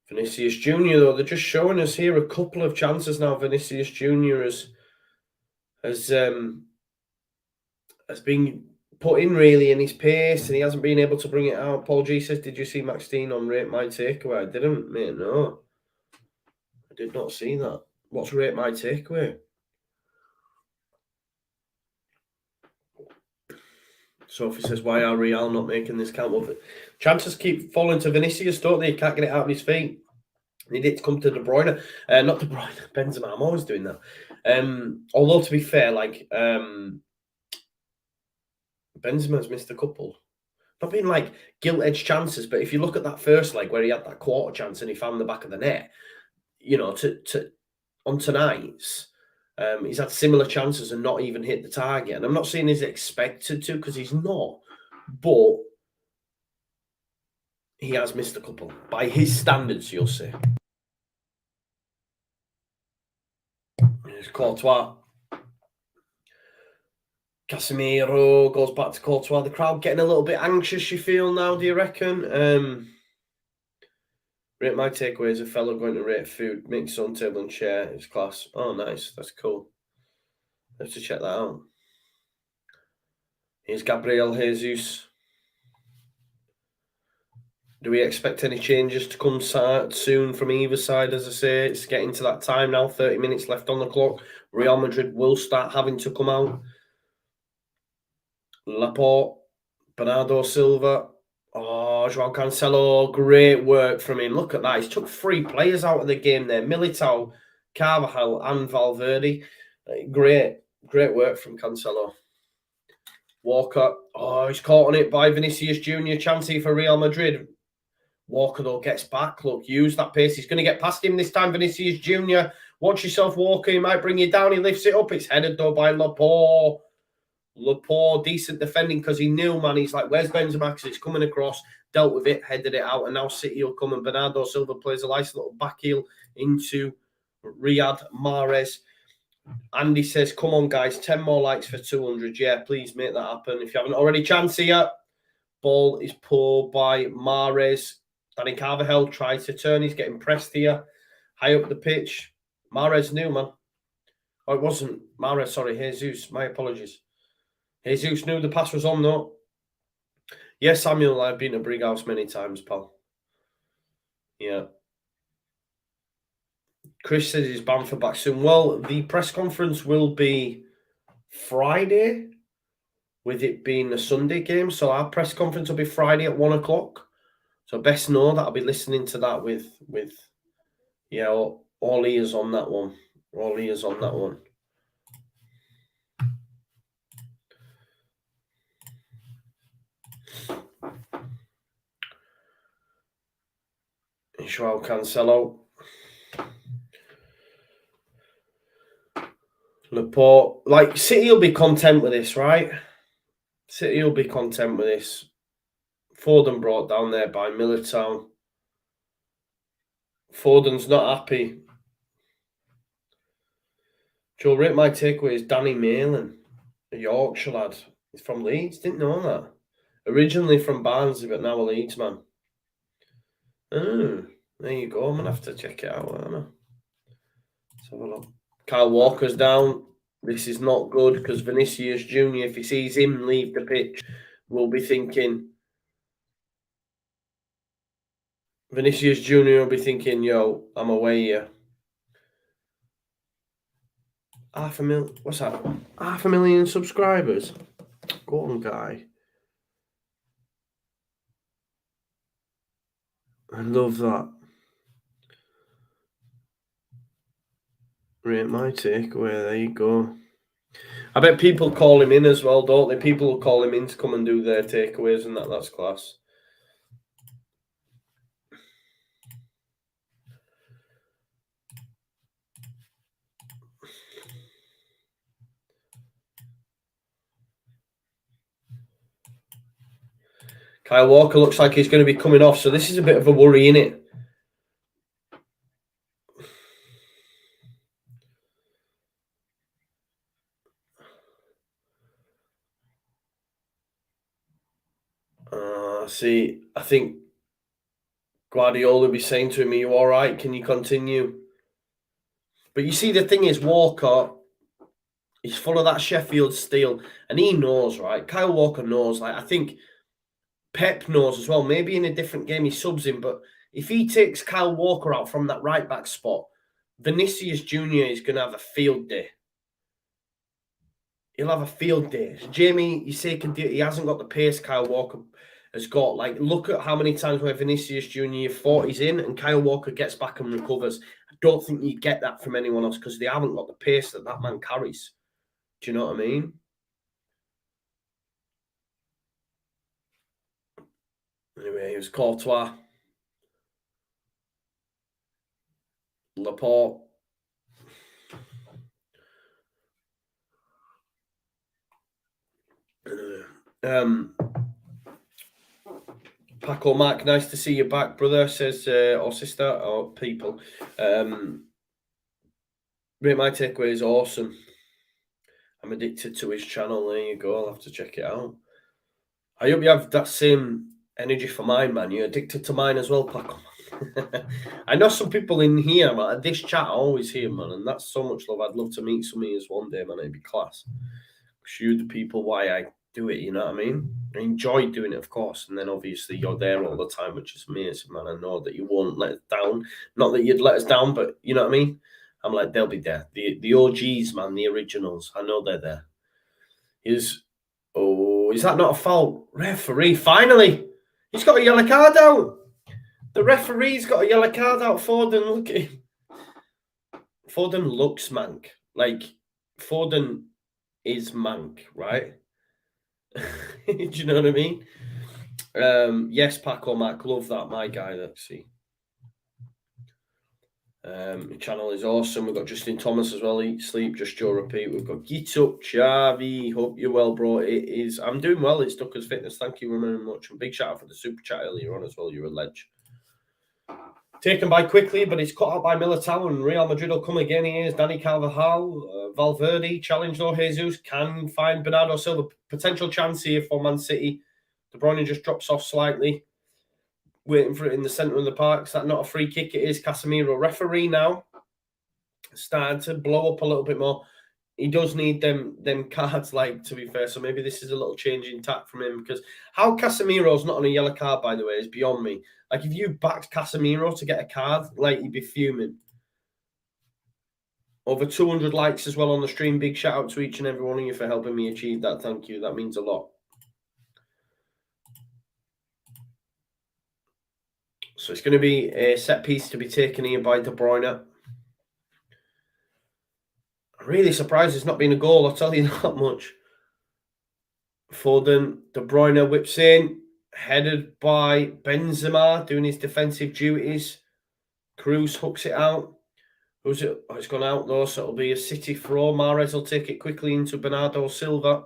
Speaker 1: Vinicius Junior, though, they're just showing us here a couple of chances now. Vinicius Junior has been put in really in his pace, and he hasn't been able to bring it out. Paul G says, "Did you see Max Dean on Rate My Takeaway?" I didn't, mate. No, I did not see that. What's Rate My Takeaway? Sophie says, "Why are Real not making this count?" Well, chances keep falling to Vinicius, don't they? He can't get it out of his feet. Need it to come to De Bruyne. Not De Bruyne, Benzema. I'm always doing that. Although, to be fair, like Benzema's missed a couple. Not being like gilt-edged chances, but if you look at that first leg where he had that quarter chance and he found the back of the net, you know, on tonight's, he's had similar chances and not even hit the target. And I'm not saying he's expected to, because he's not, but he has missed a couple by his standards, you'll say. There's Courtois. Casemiro goes back to Courtois. The crowd getting a little bit anxious, you feel now, do you reckon? Rate My Takeaway is a fellow going to rate food, make his own table and chair. It's class. Oh, nice. That's cool. I have to check that out. Here's Gabriel Jesus. Do we expect any changes to come soon from either side? As I say, it's getting to that time now. 30 minutes left on the clock. Real Madrid will start having to come out. Laporte, Bernardo Silva. Oh, Joao Cancelo, great work from him. Look at that. He's took 3 players out of the game there. Militao, Carvajal and Valverde. Great work from Cancelo. Walker. Oh, he's caught on it by Vinicius Junior. Chance here for Real Madrid. Walker, though, gets back. Look, use that pace. He's going to get past him this time, Vinicius Junior. Watch yourself, Walker. He might bring you down. He lifts it up. It's headed, though, by Laporte. Laporte, decent defending because he knew, man. He's like, where's Benzema? Because it's coming across. Dealt with it, headed it out, and now City will come. And Bernardo Silva plays a nice little back heel into Riyad Mahrez. Andy says, come on, guys, 10 more likes for 200. Yeah, please make that happen. If you haven't already, chance here. Ball is pulled by Mahrez. Danny Carvajal tries to turn. He's getting pressed here. High up the pitch. Mahrez knew, man. Oh, it wasn't Mahrez, sorry, Jesus. My apologies. Jesus knew the pass was on, though. Yes, Samuel, I've been to Brighouse many times, pal. Yeah. Chris says he's banned for back soon. Well, the press conference will be Friday, with it being a Sunday game. So our press conference will be Friday at 1 o'clock. So best know that I'll be listening to that with yeah, all ears on that one. All ears on that one. Joao Cancelo. Laporte. Like, City will be content with this, right? City will be content with this. Foden brought down there by Militao. Foden's not happy. Joe, Rate My Takeaway is Danny Malin, a Yorkshire lad. He's from Leeds. Didn't know that. Originally from Barnsley, but now a Leeds man. Oh, there you go. I'm going to have to check it out, aren't I? Let's have a look. Kyle Walker's down. This is not good because Vinicius Junior, if he sees him leave the pitch, will be thinking. Vinicius Junior will be thinking, yo, I'm away here. 500,000. What's that? 500,000 subscribers. Go on, guy. I love that. Rate My Takeaway. There you go. I bet people call him in as well, don't they? People will call him in to come and do their takeaways, and that's class. Kyle Walker looks like he's going to be coming off, so this is a bit of a worry, innit? I see. I think Guardiola will be saying to him, "Are you all right? Can you continue?" But you see, the thing is, Walker, he's full of that Sheffield steel, and he knows, right? Kyle Walker knows. Like, I think Pep knows as well. Maybe in a different game he subs him, but if he takes Kyle Walker out from that right back spot, Vinicius Jr. is going to have a field day. He'll have a field day. Jamie, you say he hasn't got the pace Kyle Walker has got. Like, look at how many times where Vinicius Jr. thought he's in and Kyle Walker gets back and recovers. I don't think you get that from anyone else because they haven't got the pace that man carries. Do you know what I mean? Anyway, it was Courtois, Laporte. Paco Mac, nice to see you back, brother, says, or sister, or people. Rate My Takeaway is awesome. I'm addicted to his channel. There you go. I'll have to check it out. I hope you have that same energy for mine, man. You're addicted to mine as well, Paco. I know some people in here, man. This chat I always hear, man, and that's so much love. I'd love to meet some of you one day, man. It'd be class. Show the people why I do it, you know what I mean? I enjoy doing it, of course, and then obviously you're there all the time, which is amazing, man. I know that you won't let us down. Not that you'd let us down, but you know what I mean? I'm like, they'll be there. The OGs, man, the originals. I know they're there. Is that not a foul? Referee, finally! He's got a yellow card out! The referee's got a yellow card out. Foden, look at him. Foden looks mank. Like, Foden is mank, right? Do you know what I mean? Yes, Paco Mac, love that, my guy. Let's see. The channel is awesome. We've got Justin Thomas as well. Eat, sleep, just Joe repeat. We've got Get Up, Chavi. Hope you're well, bro. It is. I'm doing well. It's Duckers Fitness. Thank you very much. And big shout out for the super chat earlier on as well. You're a ledge. Taken by quickly, but it's cut out by Militao, and Real Madrid will come again. He is Dani Carvajal, Valverde challenge though. Jesus can find Bernardo Silva. Potential chance here for Man City. De Bruyne just drops off slightly, waiting for it in the centre of the park. Is that not a free kick? It is. Casemiro. Referee now starting to blow up a little bit more. He does need them cards, like, to be fair. So maybe this is a little change in tack from him, because how Casemiro's not on a yellow card, by the way, is beyond me. Like, if you backed Casemiro to get a card, like, you'd be fuming. Over 200 likes as well on the stream. Big shout out to each and every one of you for helping me achieve that. Thank you. That means a lot. So it's going to be a set piece to be taken here by De Bruyne. I'm really surprised it's not been a goal, I'll tell you that much. Foden, De Bruyne whips in, headed by Benzema, doing his defensive duties. Cruz hooks it out. Who's it? Oh, it's gone out though, so it'll be a City throw. Mahrez will take it quickly into Bernardo Silva.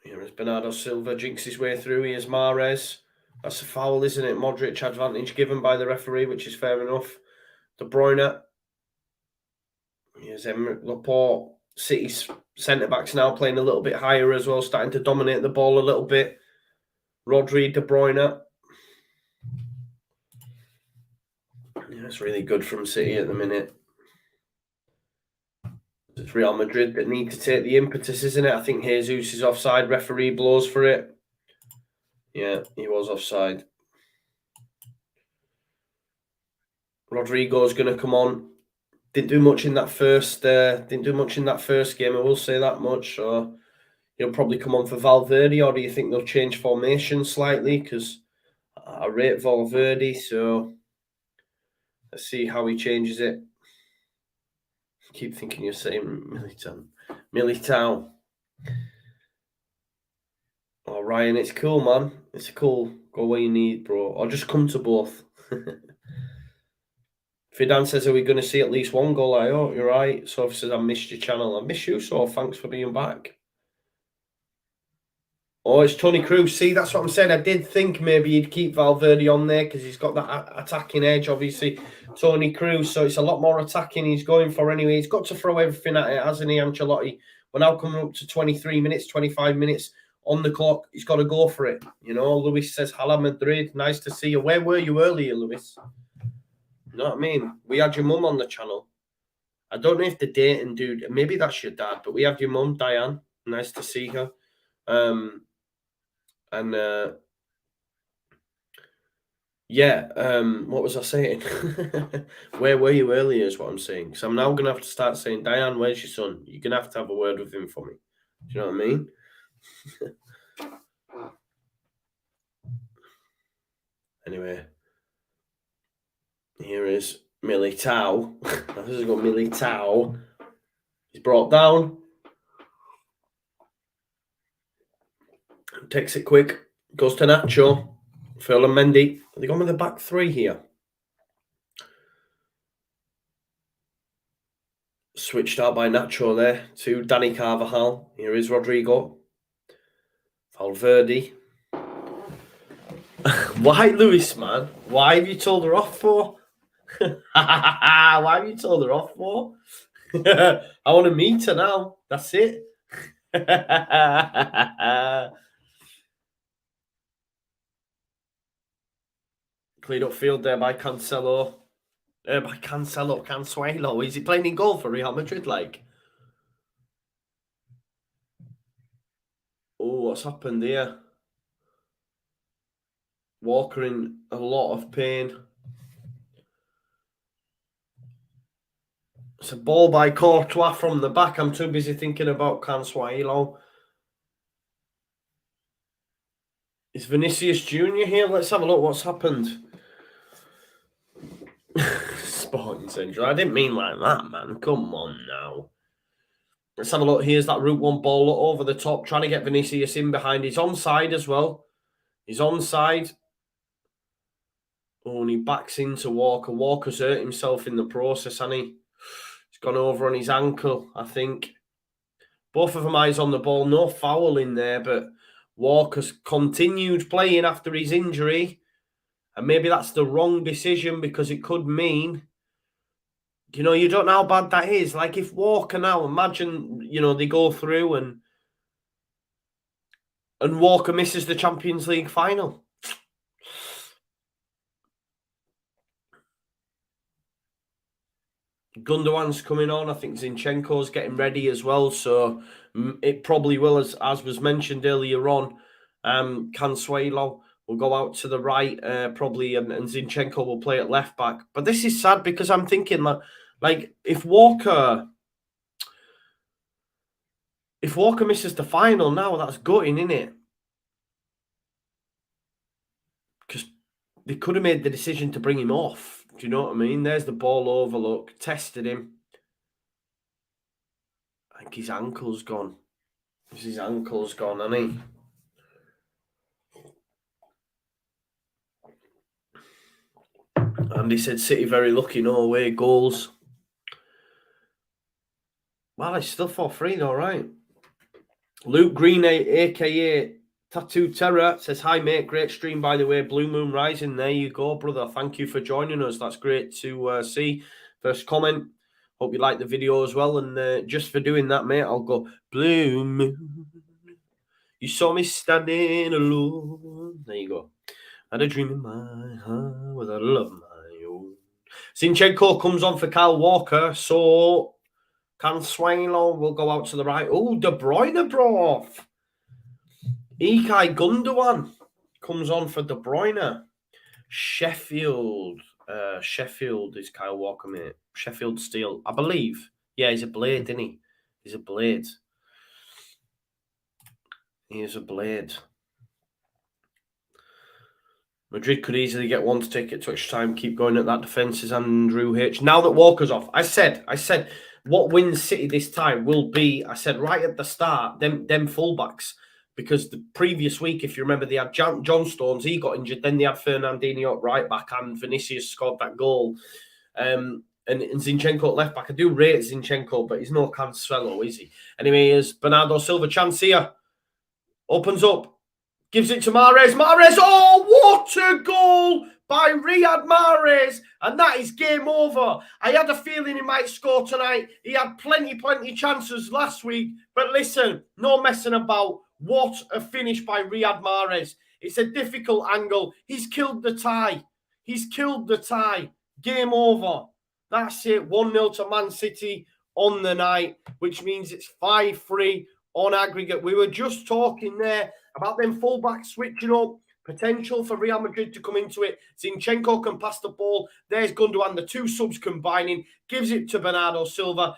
Speaker 1: Here is Bernardo Silva, jinks his way through. Here's Mahrez. That's a foul, isn't it? Modric advantage given by the referee, which is fair enough. De Bruyne. Here's Laporte. City's centre-backs now playing a little bit higher as well, starting to dominate the ball a little bit. Rodri, De Bruyne. Yeah, it's really good from City at the minute. It's Real Madrid that need to take the impetus, isn't it? I think Jesus is offside. Referee blows for it. Yeah, he was offside. Rodrigo's going to come on. Didn't do much in that first. Game. I will say that much. So he'll probably come on for Valverde, or do you think they'll change formation slightly? Because I rate Valverde, so let's see how he changes it. I keep thinking you're saying Militao. Oh, Ryan, it's cool, man. It's cool. Go where you need, bro. Or just come to both. Fidan says, are we going to see at least one goal? You're right. So says, I missed your channel. I miss you, so thanks for being back. Oh, it's Tony Cruz. See, that's what I'm saying. I did think maybe he'd keep Valverde on there because he's got that attacking edge, obviously. Tony Cruz, so it's a lot more attacking he's going for anyway. He's got to throw everything at it, hasn't he, Ancelotti? We're now coming up to 23 minutes, 25 minutes on the clock. He's got to go for it. You know, Luis says, "Hello, Madrid. Nice to see you." Where were you earlier, Luis? You know what I mean? We had your mum on the channel. I don't know if the dating dude, maybe that's your dad, but we have your mum, Diane. Nice to see her. What was I saying? Where were you earlier is what I'm saying. So I'm now going to have to start saying, Diane, where's your son? You're going to have a word with him for me. Do you know what I mean? Anyway, here is Militao. This has got Militao. He's brought down. Takes it quick. Goes to Nacho. Phil and Mendy. Are they gone with the back three here? Switched out by Nacho there to Danny Carvajal. Here is Rodrigo. Valverde. Why, Luis, man? Why have you told her off for? Why have you told her off for? I want to meet her now. That's it. Cleared up field there by Cancelo. Cancelo. Is he playing in goal for Real Madrid? Like, oh, what's happened here? Walker in a lot of pain. It's a ball by Courtois from the back. I'm too busy thinking about Cancelo. Is Vinicius Jr. here? Let's have a look what's happened. Sporting Central. I didn't mean like that, man. Come on now. Let's have a look. Here's that Route 1 ball over the top, trying to get Vinicius in behind. He's onside as well. He's onside. Oh, and he backs into Walker. Walker's hurt himself in the process, hasn't he? He's gone over on his ankle, I think. Both of them eyes on the ball. No foul in there, but Walker's continued playing after his injury. And maybe that's the wrong decision because it could mean, you know, you don't know how bad that is. Like if Walker now, imagine, you know, they go through and Walker misses the Champions League final. Gundogan's coming on. I think Zinchenko's getting ready as well. So it probably will, as was mentioned earlier on, Cancelo will go out to the right, probably, and Zinchenko will play at left back. But this is sad because I'm thinking like if Walker misses the final now, that's gutting, isn't it? Because they could have made the decision to bring him off. Do you know what I mean? There's the ball overlook. Tested him. I think his ankle's gone. His ankle's gone, hasn't he? And he said City very lucky, no away goals. Well, it's still 4-3 though, right? Luke Green, a.k.a. Tattoo Terror, says, hi, mate. Great stream, by the way. Blue Moon Rising. There you go, brother. Thank you for joining us. That's great to see. First comment. Hope you like the video as well. And just for doing that, mate, I'll go, Blue Moon. You saw me standing alone. There you go. Had a dream in my heart without a love of my own. Zinchenko comes on for Kyle Walker. So Cancelo will go out to the right. Oh, De Bruyne, bro. Ilkay Gundogan comes on for De Bruyne. Sheffield is Kyle Walker, mate. Sheffield Steel, I believe. Yeah, he's a blade, isn't he? He's a blade. He is a blade. Madrid could easily get one to take it to extra time. Keep going at that defence, is Andrew H. Now that Walker's off, I said, what wins City this time will be, I said right at the start, them fullbacks. Because the previous week, if you remember, they had John Stones, he got injured. Then they had Fernandinho at right back and Vinicius scored that goal. And Zinchenko at left back. I do rate Zinchenko, but he's no Cancelo, is he? Anyway, here's Bernardo Silva. Chance here. Opens up. Gives it to Mahrez. Mahrez. Oh, what a goal by Riyad Mahrez. And that is game over. I had a feeling he might score tonight. He had plenty chances last week. But listen, no messing about. What a finish by Riyad Mahrez. It's a difficult angle. He's killed the tie. He's killed the tie. Game over. That's it. 1-0 to Man City on the night, which means it's 5-3 on aggregate. We were just talking there about them fullbacks switching up. Potential for Real Madrid to come into it. Zinchenko can pass the ball. There's Gundogan. The two subs combining. Gives it to Bernardo Silva.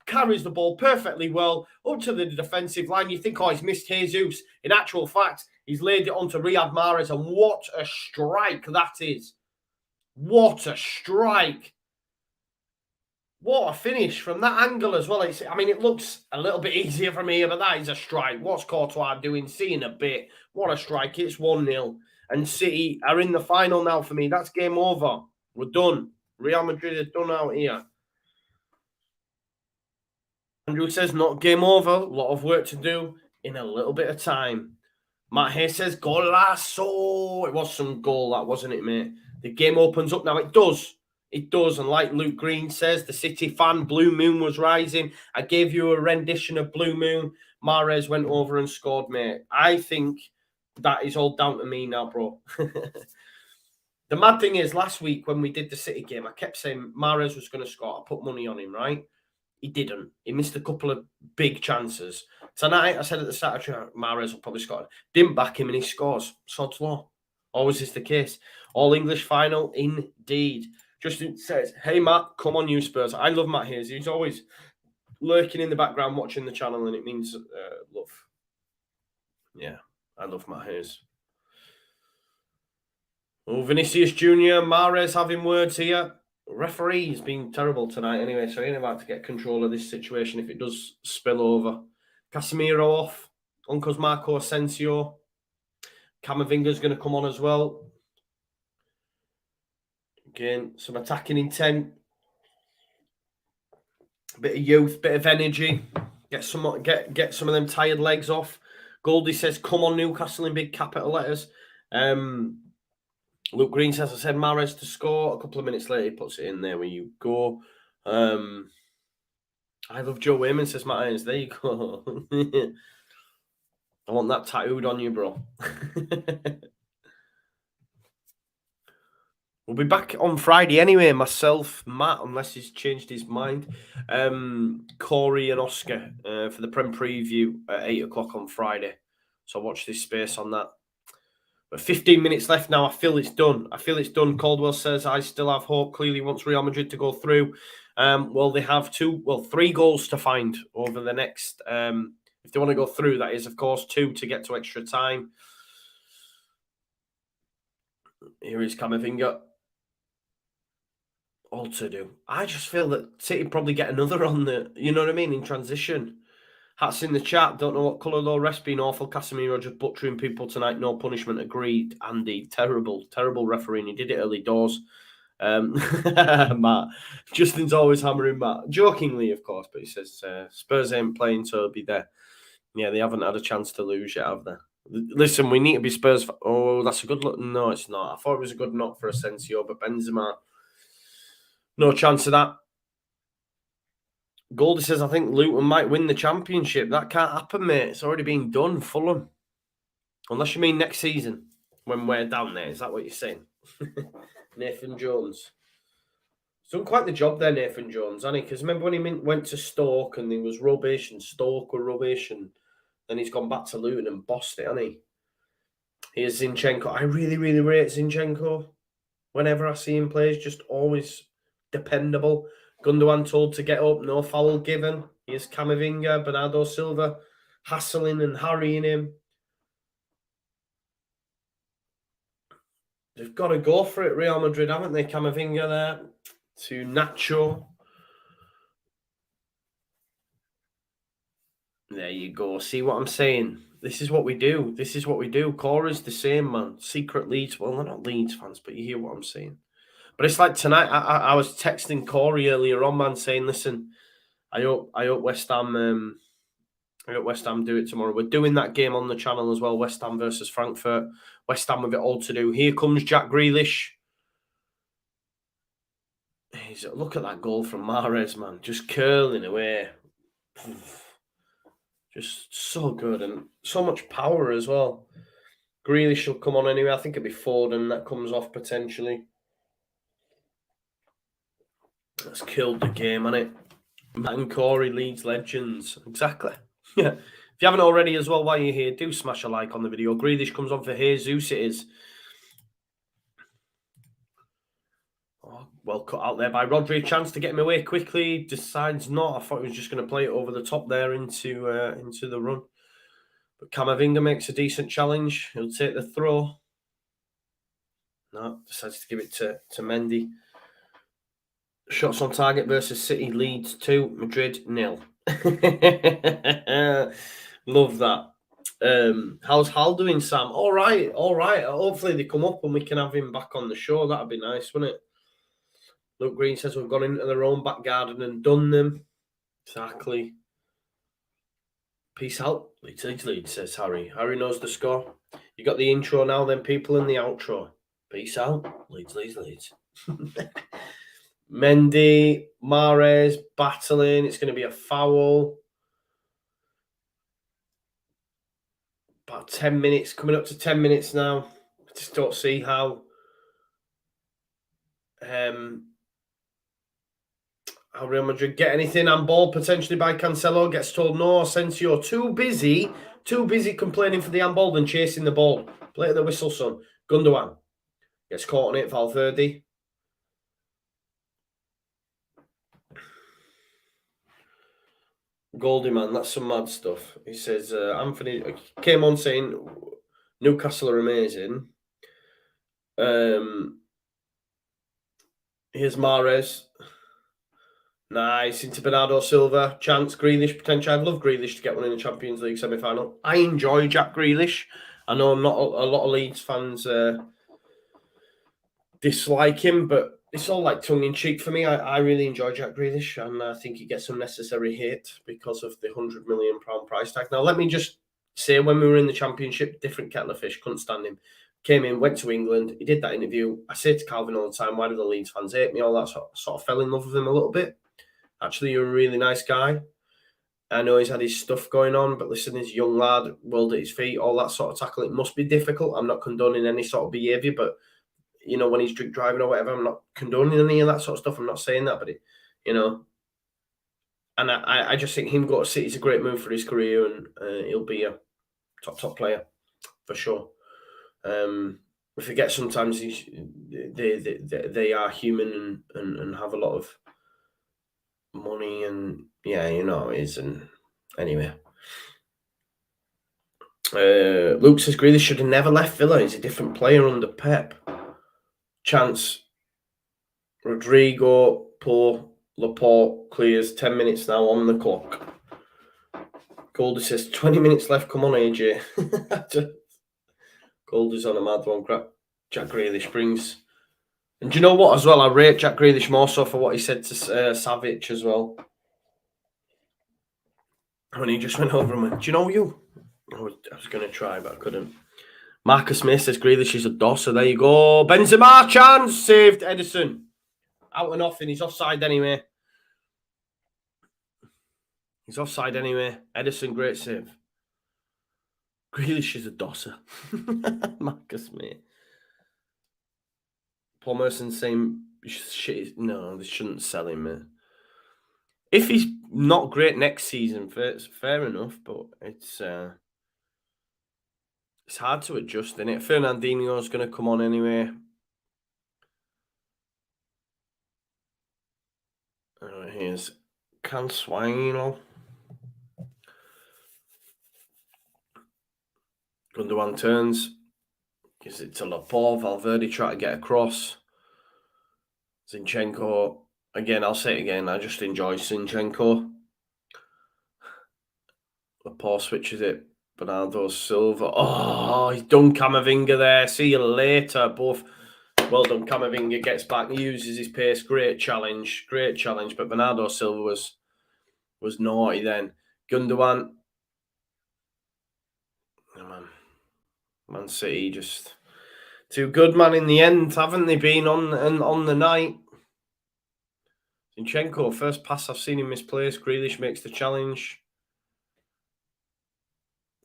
Speaker 1: Carries the ball perfectly well up to the defensive line. You think, oh, he's missed Jesus. In actual fact, he's laid it onto Riyad Mahrez. And what a strike that is. What a strike. What a finish from that angle as well. It looks a little bit easier from here, but that is a strike. What's Courtois doing? See in a bit. What a strike. It's 1-0. And City are in the final now for me. That's game over. We're done. Real Madrid are done out here. Andrew says, not game over. A lot of work to do in a little bit of time. Mahrez says, golazo. It was some goal, that, wasn't it, mate? The game opens up now. It does. It does. And like Luke Green says, the City fan, Blue Moon was rising. I gave you a rendition of Blue Moon. Mahrez went over and scored, mate. I think that is all down to me now, bro. The mad thing is, last week when we did the City game, I kept saying Mahrez was going to score. I put money on him, right? He didn't. He missed a couple of big chances. Tonight, I said at the start of the show, Mahrez will probably score. Didn't back him and he scores. Sod's law. Always is the case. All English final, indeed. Justin says, hey, Matt, come on, you Spurs. I love Matt Hayes. He's always lurking in the background watching the channel, and it means love. Yeah, I love Matt Hayes. Oh, Vinicius Jr., Mahrez having words here. Referee's been terrible tonight anyway, so he ain't about to get control of this situation if it does spill over. Casemiro off. Uncle's Marco Asensio. Camavinga's going to come on as well. Again, some attacking intent. A bit of youth, bit of energy. Get some of them tired legs off. Goldie says, come on, Newcastle in big capital letters. Luke Green says, I said Mahrez to score. A couple of minutes later, he puts it in there where you go. I love Joe Wayman, says Matt Haynes. There you go. I want that tattooed on you, bro. We'll be back on Friday anyway. Myself, Matt, unless he's changed his mind. Corey and Oscar for the Prem preview at 8 o'clock on Friday. So watch this space on that. But 15 minutes left now. I feel it's done. Caldwell says, I still have hope. Clearly wants Real Madrid to go through. Well, they have 3 goals to find over the next... if they want to go through, that is, of course, 2 to get to extra time. Here is Camavinga. All to do. I just feel that City probably get another on the... You know what I mean? In transition. Hats in the chat. Don't know what colour though. Rest being awful. Casemiro just butchering people tonight. No punishment agreed. Andy, terrible refereeing. He did it early doors. Matt. Justin's always hammering Matt. Jokingly, of course, but he says Spurs ain't playing, so he'll be there. Yeah, they haven't had a chance to lose yet, have they? Listen, we need to be Spurs. Oh, that's a good look. No, it's not. I thought it was a good knock for Asensio, but Benzema, no chance of that. Goldie says, I think Luton might win the championship. That can't happen, mate. It's already been done. Fulham. Unless you mean next season when we're down there. Is that what you're saying? Nathan Jones. He's done quite the job there, Nathan Jones, hasn't he? Because remember when he went to Stoke and he was rubbish and Stoke were rubbish and then he's gone back to Luton and bossed it, hasn't he? Here's Zinchenko. I really, really rate Zinchenko. Whenever I see him play, he's just always dependable. Gundogan told to get up, no foul given. Here's Camavinga, Bernardo Silva, hassling and harrying him. They've got to go for it, Real Madrid, haven't they? Camavinga there to Nacho. There you go. See what I'm saying? This is what we do. Cora's the same, man. Secret Leeds. Well, they're not Leeds fans, but you hear what I'm saying. But it's like tonight, I was texting Corey earlier on, man, saying, listen, I hope West Ham do it tomorrow. We're doing that game on the channel as well, West Ham versus Frankfurt. West Ham with it all to do. Here comes Jack Grealish. Look at that goal from Mahrez, man. Just curling away. Just so good and so much power as well. Grealish will come on anyway. I think it'll be Foden that comes off potentially. That's killed the game, hasn't it? Man, Corey Leeds legends. Exactly. Yeah. If you haven't already as well, while you're here, do smash a like on the video. Grealish comes on for Jesus, it is. Oh, well cut out there by Rodri. A chance to get him away quickly. Decides not. I thought he was just going to play it over the top there into the run. But Camavinga makes a decent challenge. He'll take the throw. No, decides to give it to Mendy. Shots on target versus City, Leeds 2, Madrid 0. Love that. How's Hal doing, Sam? All right. Hopefully they come up and we can have him back on the show. That'd be nice, wouldn't it? Luke Green says we've gone into their own back garden and done them. Exactly. Peace out. Leeds, says Harry. Harry knows the score. You got the intro now, then people in the outro. Peace out. Leeds. Mendy, Mahrez, battling. It's going to be a foul. About 10 minutes, coming up to 10 minutes now. I just don't see how Real Madrid get anything on ball potentially by Cancelo. Gets told no. Asensio too busy complaining for the handball than chasing the ball. Play the whistle, son. Gundogan gets caught on it. Valverde. Goldie man, that's some mad stuff. He says Anthony came on saying Newcastle are amazing. Here's Mahrez. Nice, into Bernardo Silva. Chance, Grealish, potential. I'd love Grealish to get one in the Champions League semi-final. I enjoy Jack Grealish. I know not a lot of Leeds fans dislike him, but it's all like tongue-in-cheek for me. I really enjoy Jack Grealish, and I think he gets unnecessary hate because of the £100 million price tag. Now, let me just say, when we were in the Championship, different kettle of fish, couldn't stand him. Came in, went to England, he did that interview. I say to Calvin all the time, why do the Leeds fans hate me? All that sort of fell in love with him a little bit. Actually, you're a really nice guy. I know he's had his stuff going on, but listen, he's a young lad, world at his feet, all that sort of tackle. It must be difficult. I'm not condoning any sort of behaviour, but, you know, when he's drink driving or whatever, I'm not condoning any of that sort of stuff. I'm not saying that, but, and I just think him go to City is a great move for his career, and he'll be a top player for sure. We forget sometimes they are human and have a lot of money, and it is. And anyway, Luke says Grealish should have never left Villa. He's a different player under Pep. Chance, Rodrigo, Laporte clears. 10 minutes now on the clock. Goldie says 20 minutes left. Come on, AJ. Goldie's on a mad one. Crap. Jack Grealish brings. And do you know what as well? I rate Jack Grealish more so for what he said to Savic as well. When he just went over and went, do you know you? I was going to try, but I couldn't. Marcus Smith says Grealish is a dosser. There you go. Benzema chance. Saved Edison. Out and off, and he's offside anyway. Edison, great save. Grealish is a dosser. Marcus Smith. Paul Merson saying, shit, no, they shouldn't sell him, man. If he's not great next season, fair enough, but it's hard to adjust, isn't it? Fernandinho's going to come on anyway. Here's Cancelo. Gundogan turns. Gives it to Laporte. Valverde try to get across. Zinchenko. Again, I'll say it again. I just enjoy Zinchenko. Laporte switches it. Bernardo Silva. Oh, he's done Camavinga there. See you later. Both. Well done. Camavinga gets back, uses his pace. Great challenge. But Bernardo Silva was naughty then. Gundogan. Oh, Man City just too good, man. In the end, haven't they been on the night? Zinchenko, first pass I've seen him misplaced. Grealish makes the challenge.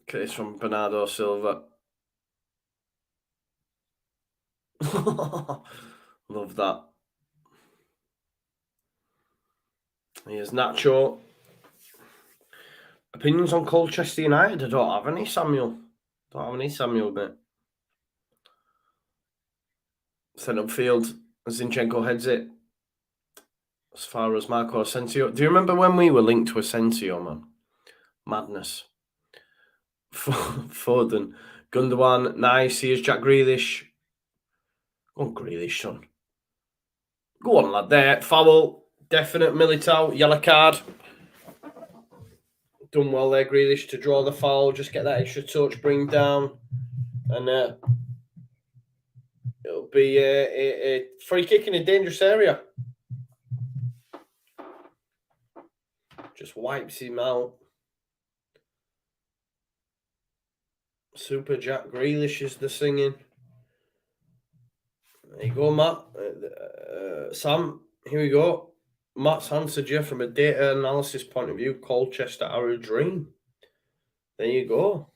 Speaker 1: Look at this from Bernardo Silva. Love that. Here's Nacho. Opinions on Colchester United? I don't have any, Samuel. Mate. Sent upfield. Zinchenko heads it. As far as Marco Asensio. Do you remember when we were linked to Asensio, man? Madness. Foden. Gundogan. Nice. Here's Jack Grealish. Go on, Grealish, son. Go on, lad. There. Foul. Definite. Militao. Yellow card. Done well there, Grealish, to draw the foul. Just get that extra touch, bring down. And it'll be a free kick in a dangerous area. Just wipes him out. Super Jack Grealish is the singing. There you go, Matt. Sam, here we go. Matt's answered you from a data analysis point of view. Colchester are a dream. There you go.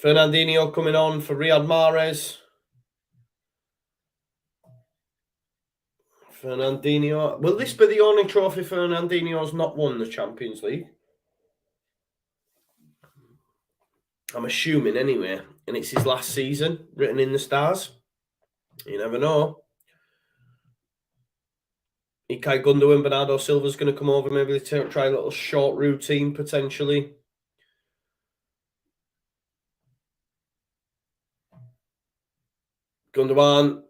Speaker 1: Fernandinho coming on for Riyad Mahrez. Fernandinho. Will this be the only trophy Fernandinho's not won the Champions League? I'm assuming anyway. And it's his last season, written in the stars. You never know. Ilkay Gundogan, Bernardo Silva's going to come over. Maybe they try a little short routine potentially. Gundogan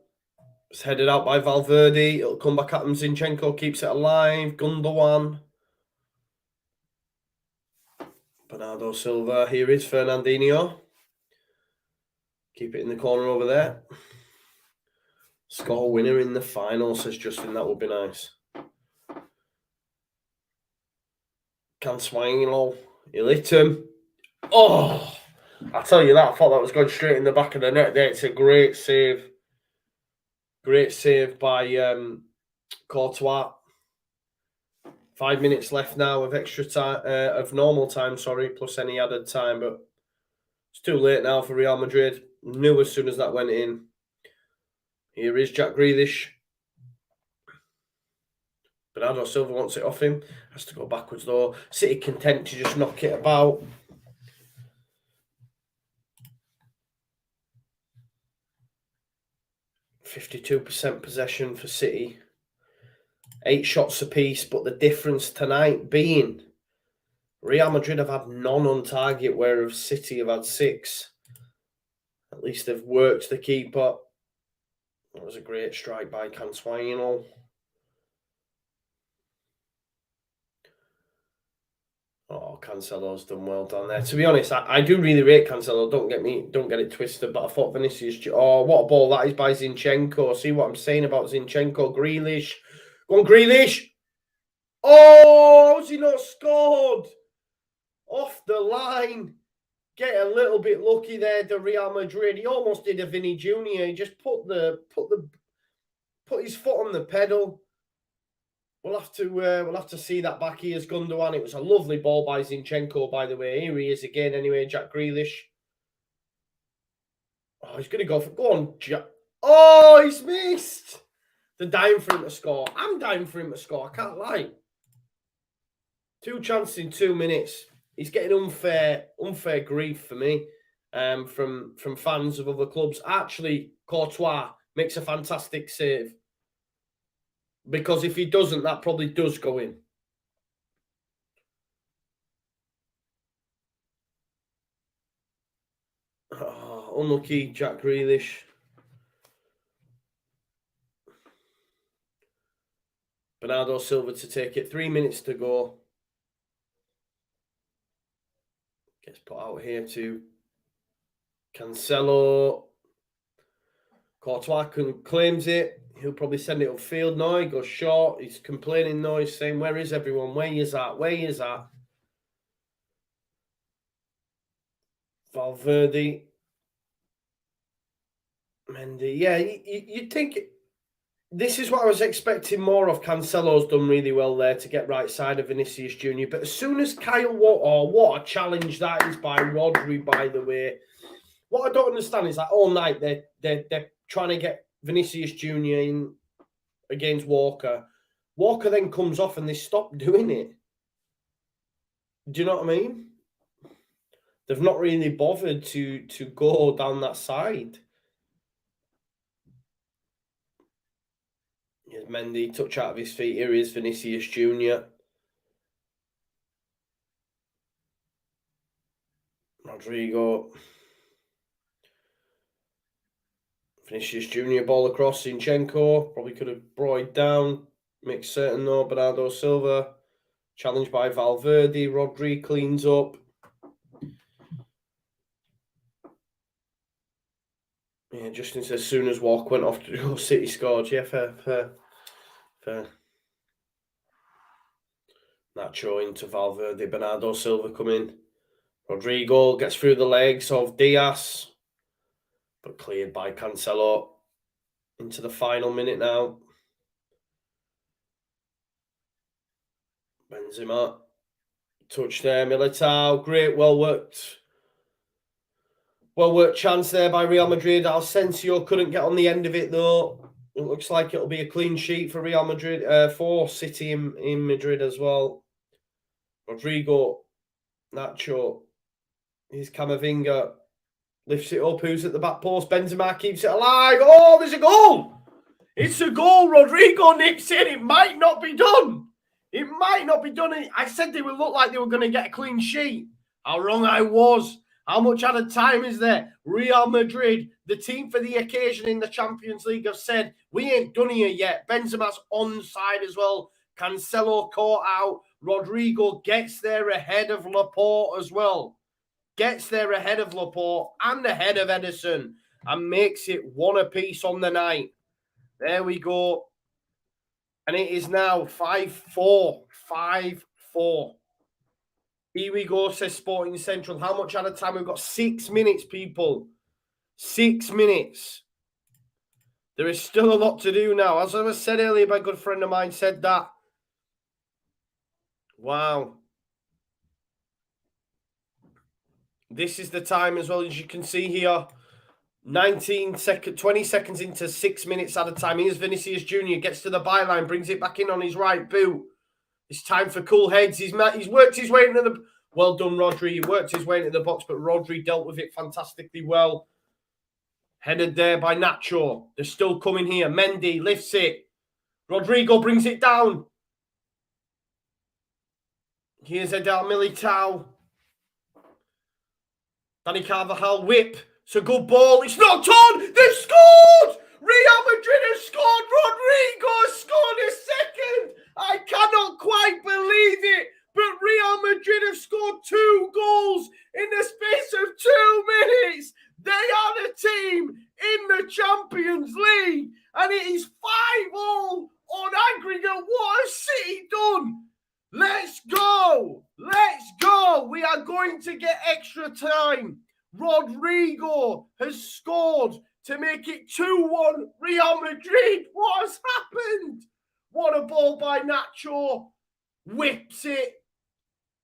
Speaker 1: is headed out by Valverde. It'll come back at him. Zinchenko keeps it alive. Gundogan. Bernardo Silva. Here is Fernandinho. Keep it in the corner over there. Score winner in the final, says Justin. That would be nice. Cancelo. He'll hit him. Oh! I tell you that, I thought that was going straight in the back of the net there. It's a great save. Great save by Courtois. 5 minutes left now of extra time, of normal time, plus any added time. But it's too late now for Real Madrid. Knew as soon as that went in. Here is Jack Grealish. Bernardo Silva wants it off him. Has to go backwards though. City content to just knock it about. %52 possession for City. 8 shots apiece, but the difference tonight being Real Madrid have had none on target, whereas City have had 6. At least they've worked the keeper. That was a great strike by Cancelo. Oh, Cancelo's done well down there. To be honest, I do really rate Cancelo. Don't get it twisted. But I thought Vinicius. Oh, what a ball that is by Zinchenko. See what I'm saying about Zinchenko? Grealish. Go on, Grealish. Oh, how's he not scored? Off the line. Get a little bit lucky there, the Real Madrid. He almost did a Vinny Jr. He just put his foot on the pedal. We'll have to see that back. Here's Gundogan. It was a lovely ball by Zinchenko, by the way. Here he is again. Anyway, Jack Grealish. Oh, he's going to go on, Jack. Oh, he's missed. They're dying for him to score. I'm dying for him to score. I can't lie. 2 chances in 2 minutes. He's getting unfair grief for me from fans of other clubs. Actually, Courtois makes a fantastic save. Because if he doesn't, that probably does go in. Oh, unlucky Jack Grealish. Bernardo Silva to take it. 3 minutes to go. Gets put out here to Cancelo. Courtois claims it. He'll probably send it upfield. No, he goes short. He's complaining. No, he's saying, where is everyone? Where is that? Where is that? Valverde. Mendy. Yeah, you'd think This is what I was expecting more of. Cancelo's done really well there to get right side of Vinicius Jr. But as soon as Kyle Walker, what a challenge that is by Rodri, by the way. What I don't understand is that all night they're trying to get Vinicius Jr. in against Walker. Walker then comes off and they stop doing it. Do you know what I mean? They've not really bothered to go down that side. Here's Mendy, touch out of his feet. Here is Vinicius Jr. Rodrigo. Vinicius Jr. ball across. Zinchenko probably could have brought it down. Makes certain though. Bernardo Silva. Challenged by Valverde. Rodri cleans up. Yeah, just as soon as Walker went off to go, City scored. Yeah, fair. Nacho into Valverde. Bernardo Silva come in. Rodrigo gets through the legs of Diaz, but cleared by Cancelo. Into the final minute now. Benzema. Touch there, Militao. Great, well worked. Well worked chance there by Real Madrid. Asensio couldn't get on the end of it though. It looks like it'll be a clean sheet for Real Madrid, for City in Madrid as well. Rodrigo, Nacho. Here's Camavinga. Lifts it up. Who's at the back post? Benzema keeps it alive. Oh, there's a goal. It's a goal. Rodrigo nips in. It might not be done. It might not be done. I said they would look like they were going to get a clean sheet. How wrong I was. How much added time is there? Real Madrid, the team for the occasion in the Champions League, have said, we ain't done here yet. Benzema's onside as well. Cancelo caught out. Rodrigo gets there ahead of Laporte as well. Gets there ahead of Laporte and ahead of Edison and makes it one apiece on the night. There we go. And it is now 5-4. 5-4. Here we go, says Sporting Central. How much at a time? We've got 6 minutes, people. 6 minutes. There is still a lot to do now. As I was said earlier, my good friend of mine said that. Wow. This is the time as well, as you can see here. 20 seconds into 6 minutes at a time. Here's Vinicius Jr. Gets to the byline, brings it back in on his right boot. It's time for cool heads. He's worked his way into the... Well done, Rodri. He worked his way into the box, but Rodri dealt with it fantastically well. Headed there by Nacho. They're still coming here. Mendy lifts it. Rodrigo brings it down. Here's Edel Militao. Danny Carvajal whip. It's a good ball. It's not on. They've scored. Real Madrid has scored. Rodrigo has scored a second. I cannot quite believe it. But Real Madrid have scored 2 goals in the space of 2 minutes. They are the team in the Champions League. And it is 5-all on aggregate. What has City done? Let's go. Let's go. We are going to get extra time. Rodrigo has scored to make it 2-1 Real Madrid. What has happened? What a ball by Nacho. Whips it.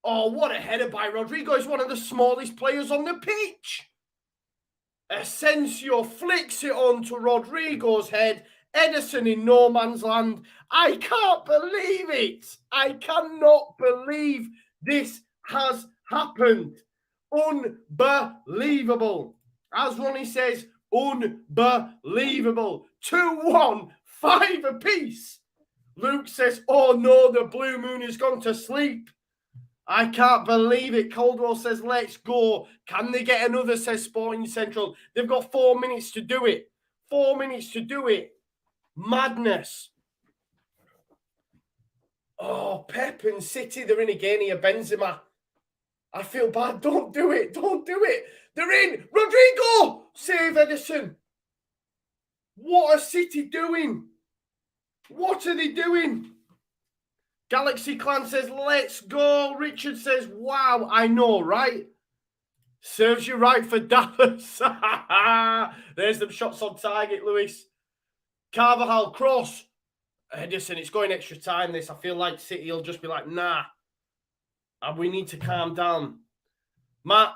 Speaker 1: Oh, what a header by Rodrigo. He's one of the smallest players on the pitch. Asensio flicks it onto Rodrigo's head. Edison in no man's land. I can't believe it. I cannot believe this has happened. Unbelievable. As Ronnie says, unbelievable. 2-1, 5 apiece. Luke says, oh no, the blue moon has gone to sleep. I can't believe it. Caldwell says, let's go. Can they get another, says Sporting Central. They've got 4 minutes to do it. 4 minutes to do it. Madness. Oh, Pep and City, they're in again here. Benzema. I feel bad. Don't do it. Don't do it. They're in. Rodrigo! Save Edison. What are City doing? What are they doing? Galaxy Clan says, let's go. Richard says, wow, I know, right? Serves you right for Dallas. There's them shots on target, Lewis. Carvajal cross. Edison, it's going extra time, this. I feel like City will just be like, nah. We need to calm down. Matt,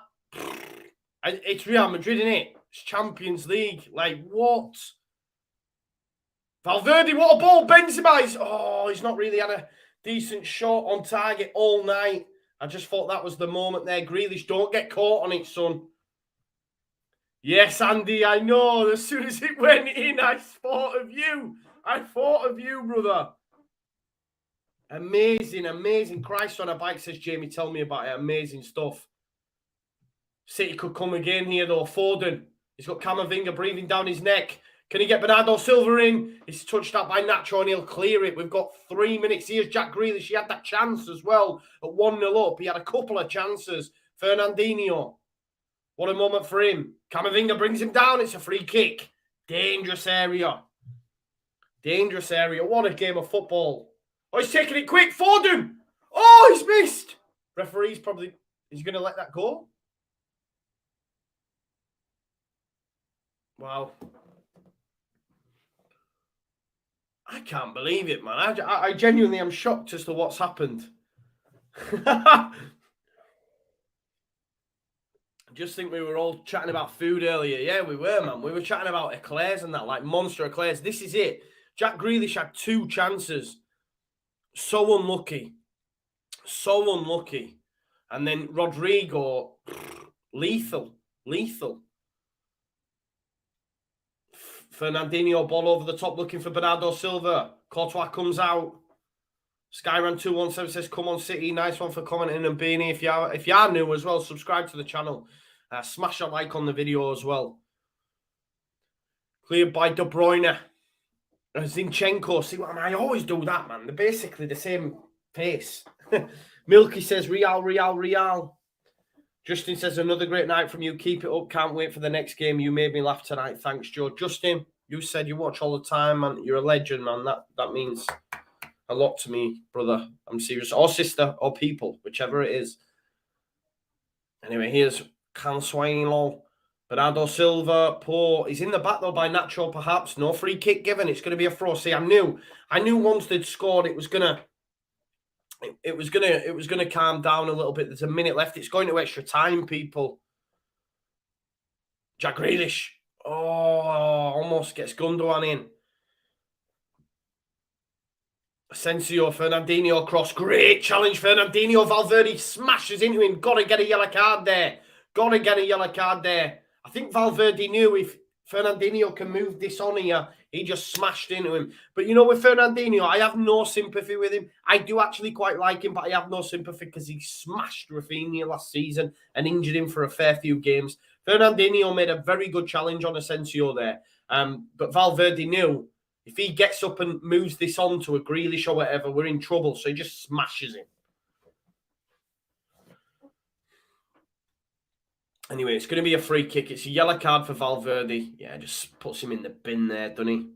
Speaker 1: it's Real Madrid, isn't it? It's Champions League. Like, what? Valverde, what a ball. Benzema, he's not really had a decent shot on target all night. I just thought that was the moment there. Grealish, don't get caught on it, son. Yes, Andy, I know. As soon as it went in, I thought of you. I thought of you, brother. Amazing, amazing. Christ on a bike, says Jamie. Tell me about it. Amazing stuff. City could come again here, though. Foden. He's got Camavinga breathing down his neck. Can he get Bernardo Silva in? He's touched that by Nacho and he'll clear it. We've got 3 minutes. Here's Jack Grealish. He had that chance as well at 1-0 up. He had a couple of chances. Fernandinho. What a moment for him. Camavinga brings him down. It's a free kick. Dangerous area. Dangerous area. What a game of football. Oh, he's taking it quick. Foden. Oh, he's missed. Referee's probably... Is he going to let that go? Wow. I can't believe it, man. I genuinely am shocked as to what's happened. I just think we were all chatting about food earlier. Yeah, we were, man. We were chatting about eclairs and that, like monster eclairs. This is it. Jack Grealish had 2 chances. So unlucky. So unlucky. And then Rodrigo, lethal. Lethal. Fernandinho, ball over the top, looking for Bernardo Silva. Courtois comes out. Skyran217 says, come on, City. Nice one for commenting and being here. If you are new as well, subscribe to the channel. Smash a like on the video as well. Cleared by De Bruyne. Zinchenko. See what I always do that, man. They're basically the same pace. Milky says, Real, Real, Real. Justin says, another great night from you. Keep it up. Can't wait for the next game. You made me laugh tonight. Thanks, Joe. Justin, you said you watch all the time, man. You're a legend, man. That means a lot to me, brother. I'm serious. Or sister, or people, whichever it is. Anyway, here's Consuelo. Bernardo Silva, poor. He's in the back, though, by Nacho, perhaps. No free kick given. It's going to be a throw. See, I knew once they'd scored, it was going to calm down a little bit. There's a minute left. It's going to extra time, people. Jack Grealish. Oh, almost gets Gundogan in. Asensio, Fernandinho cross. Great challenge, Fernandinho. Valverde smashes into him. Got to get a yellow card there. Got to get a yellow card there. I think Valverde knew if Fernandinho can move this on here, he just smashed into him. But, you know, with Fernandinho, I have no sympathy with him. I do actually quite like him, but I have no sympathy because he smashed Rafinha last season and injured him for a fair few games. Fernandinho made a very good challenge on Asensio there. But Valverde knew if he gets up and moves this on to a Grealish or whatever, we're in trouble. So he just smashes him. Anyway, it's going to be a free kick. It's a yellow card for Valverde. Yeah, just puts him in the bin there, doesn't he?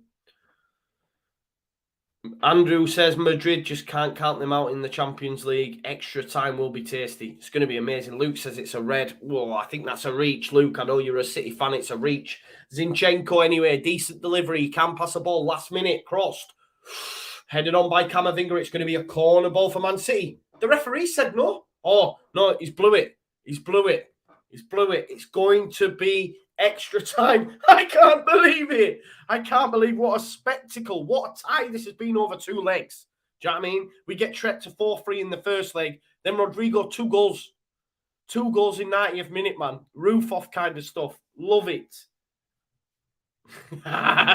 Speaker 1: Andrew says Madrid just can't count them out in the Champions League. Extra time will be tasty. It's going to be amazing. Luke says it's a red. Whoa, I think that's a reach. Luke, I know you're a City fan. It's a reach. Zinchenko, anyway, decent delivery. He can pass a ball. Last minute, crossed. Headed on by Camavinga. It's going to be a corner ball for Man City. The referee said no. Oh, no, he's blew it. He's blew it. He's blew it. It's going to be extra time. I can't believe it. I can't believe what a spectacle. What a tie this has been over 2 legs. Do you know what I mean? We get Trent to 4-3 in the first leg. Then Rodrigo, 2 goals. 2 goals in 90th minute, man. Roof off kind of stuff. Love it.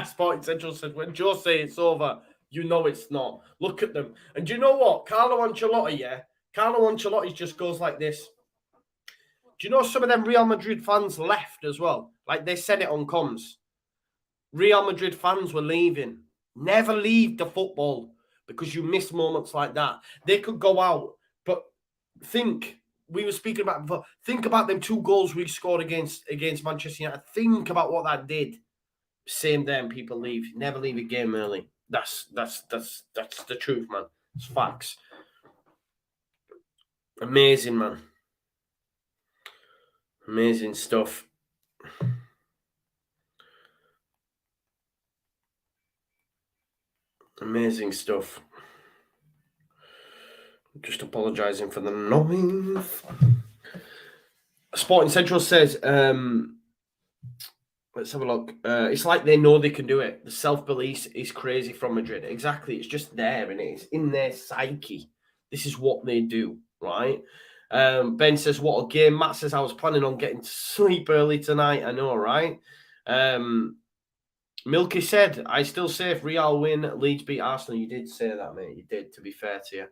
Speaker 1: Sporting Central said, when Joe say it's over, you know it's not. Look at them. And do you know what? Carlo Ancelotti, yeah? Carlo Ancelotti just goes like this. Do you know some of them Real Madrid fans left as well? Like they said it on comms. Real Madrid fans were leaving. Never leave the football because you miss moments like that. They could go out, but we were speaking about before, think about them 2 goals we scored against Manchester United. Think about what that did. Same damn people leave. Never leave a game early. That's the truth, man. It's facts. Amazing, man. Amazing stuff. Amazing stuff. Just apologising for the noise. Sporting Central says, let's have a look. It's like they know they can do it. The self-belief is crazy from Madrid. Exactly. It's just there, and it's in their psyche. This is what they do, right? Ben says, what a game. Matt says, I was planning on getting to sleep early tonight. I know, right? Milky said, I still say if Real win, Leeds beat Arsenal. You did say that, mate. You did, to be fair to you.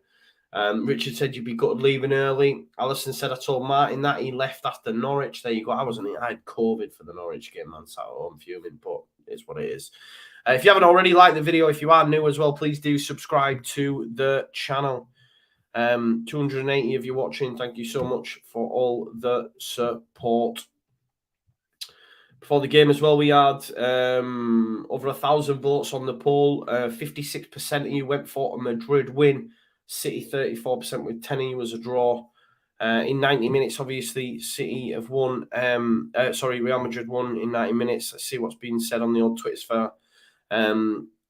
Speaker 1: Richard said you'd be good leaving early. Alison said I told Martin that he left after Norwich. There you go. I had COVID for the Norwich game, man. Sat at home fuming, but it's what it is. If you haven't already liked the video, if you are new as well, please do subscribe to the channel. 280 of you watching. Thank you so much for all the support. Before the game as well, we had over 1,000 votes on the poll. 56% of you went for a Madrid win. City 34% with 10 of you as a draw. In 90 minutes, obviously, City have won. Real Madrid won in 90 minutes. Let's see what's been said on the old Twitter sphere.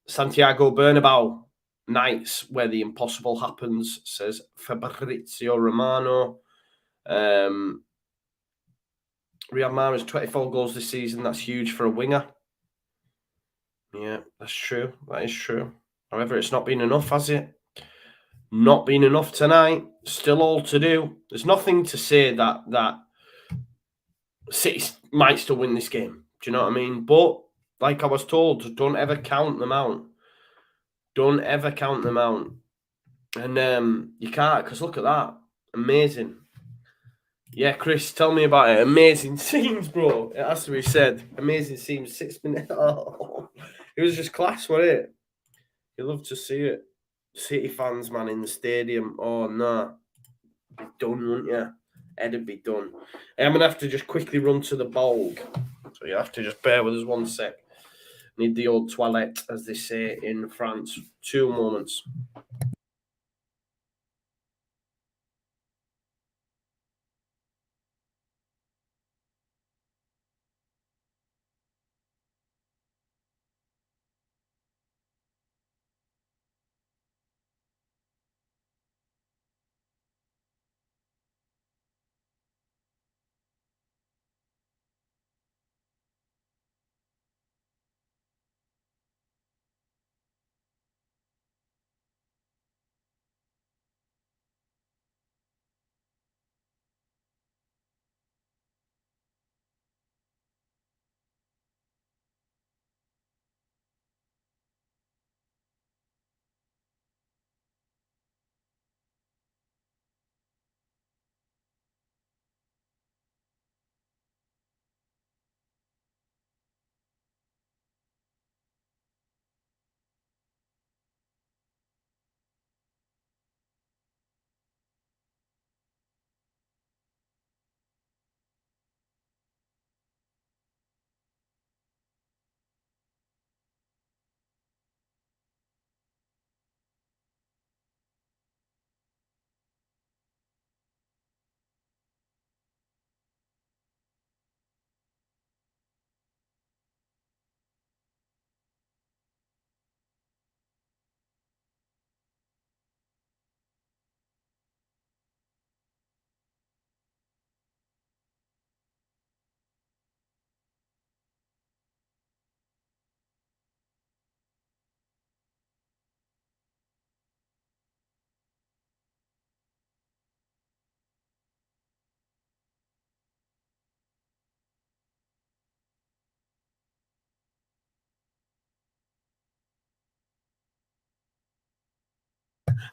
Speaker 1: Santiago Bernabeu, nights where the impossible happens, says Fabrizio Romano. Riyad Mahrez, 24 goals this season. That's huge for a winger. Yeah, that's true. That is true. However, it's not been enough, has it? Not been enough tonight. Still all to do. There's nothing to say that City might still win this game. Do you know what I mean? But like I was told, don't ever count them out. Don't ever count them out. And you can't, because look at that. Amazing. Yeah, Chris, tell me about it. Amazing scenes, bro. It has to be said. Amazing scenes. 6 minutes. Oh, it was just class, wasn't it? You love to see it. City fans, man, in the stadium. Oh, no. Be done, wouldn't you? It'd be done. I'm going to have to just quickly run to the bulg. So you have to just bear with us 1 sec. Need the old toilette, as they say in France. 2 moments.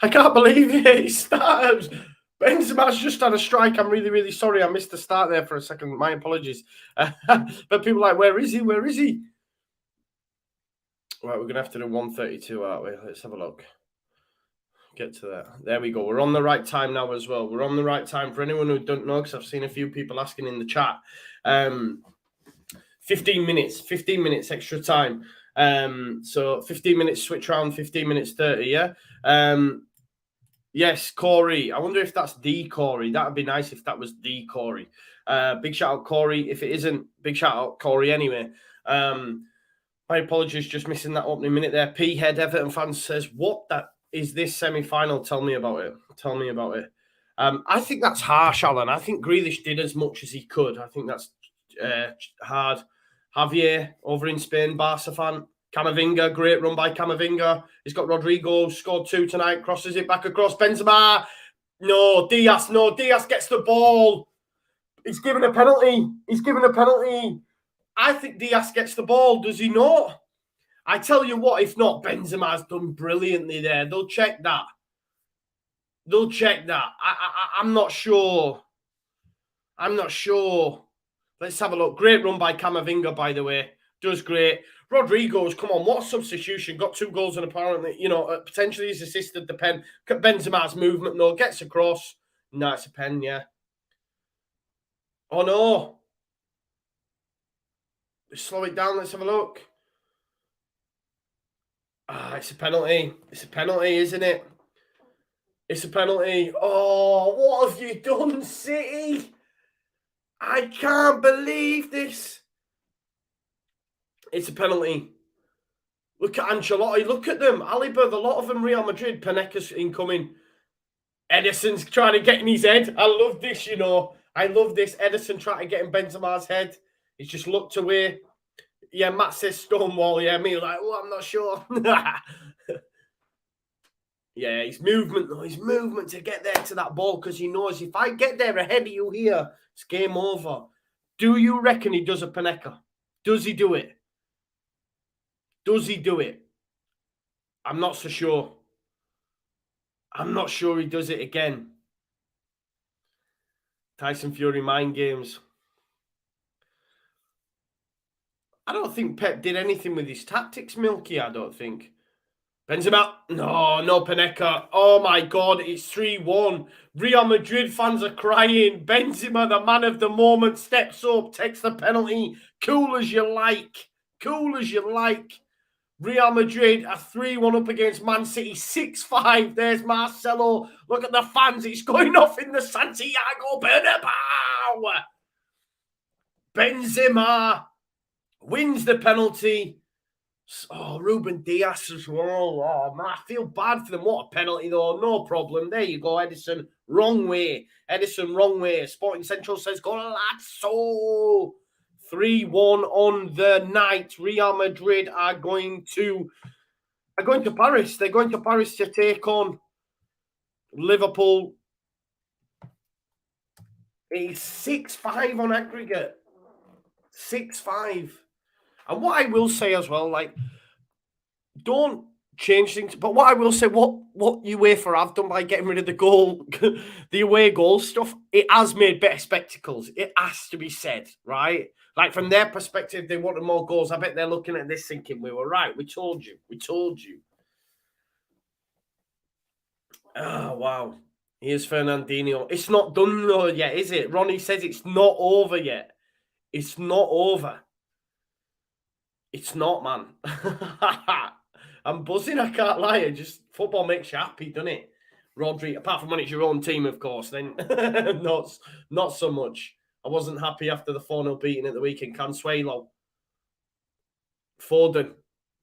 Speaker 1: I can't believe it. It starts. Benzema's just had a strike. I'm really, really sorry. I missed the start there for a second. My apologies. But people are like, where is he? Where is he? Right, we're going to have to do 132, aren't we? Let's have a look. Get to that. There we go. We're on the right time now as well. We're on the right time. For anyone who don't know, because I've seen a few people asking in the chat. 15 minutes extra time. So 15 minutes switch round, 15 minutes 30, yeah? Yes, Corey. I wonder if that's the Corey. That would be nice if that was the Corey. Big shout out, Corey. If it isn't, big shout out, Corey, anyway. My apologies, just missing that opening minute there. P Head Everton fan says, "What that is this semi-final? Tell me about it. Tell me about it." I think that's harsh, Alan. I think Grealish did as much as he could. I think that's hard. Javier over in Spain, Barca fan. Camavinga, great run by Camavinga. He's got Rodrigo, scored 2 tonight, crosses it back across Benzema. No, Diaz gets the ball. He's given a penalty. I think Diaz gets the ball. Does he not? I tell you what, if not, Benzema's done brilliantly there. They'll check that. I'm not sure. Let's have a look. Great run by Camavinga, by the way. Does great. Rodrigo's, come on, what a substitution. Got 2 goals and apparently, potentially he's assisted the pen. Benzema's movement, no, gets across. No, it's a pen, yeah. Oh, no. Slow it down, let's have a look. It's a penalty. It's a penalty, isn't it? It's a penalty. Oh, what have you done, City? I can't believe this. It's a penalty. Look at Ancelotti. Look at them. Alibaba, a lot of them Real Madrid. Paneca's incoming. Edison's trying to get in his head. I love this, I love this. Edison trying to get in Benzema's head. He's just looked away. Yeah, Matt says Stonewall. Yeah, me like, oh, I'm not sure. Yeah, his movement to get there to that ball, because he knows if I get there ahead of you here, it's game over. Do you reckon he does a Paneca? Does he do it? I'm not so sure. I'm not sure he does it again. Tyson Fury mind games. I don't think Pep did anything with his tactics, Milky, I don't think. Benzema, no Paneca. Oh my God, it's 3-1. Real Madrid fans are crying. Benzema, the man of the moment, steps up, takes the penalty. Cool as you like. Real Madrid are 3-1 up against Man City. 6-5. There's Marcelo. Look at the fans. It's going off in the Santiago Bernabéu. Benzema wins the penalty. Oh, Ruben Diaz as well. Oh, man, I feel bad for them. What a penalty, though. No problem. There you go, Edison. Wrong way. Sporting Central says, go Lazio. 3-1 on the night. Real Madrid are going to Paris. They're going to Paris to take on Liverpool. It's 6-5 on aggregate. 6-5. And what I will say as well, don't change things. But what I will say, what UEFA have done by getting rid of the away goal stuff, it has made better spectacles. It has to be said, right? From their perspective, they wanted more goals. I bet they're looking at this thinking, we were right. We told you. Oh, wow. Here's Fernandinho. It's not done though yet, is it? Ronnie says it's not over yet. It's not over. It's not, man. I'm buzzing, I can't lie. Football makes you happy, doesn't it? Rodri, apart from when it's your own team, of course, then not so much. I wasn't happy after the 4-0 beating at the weekend. Consuelo. Foden.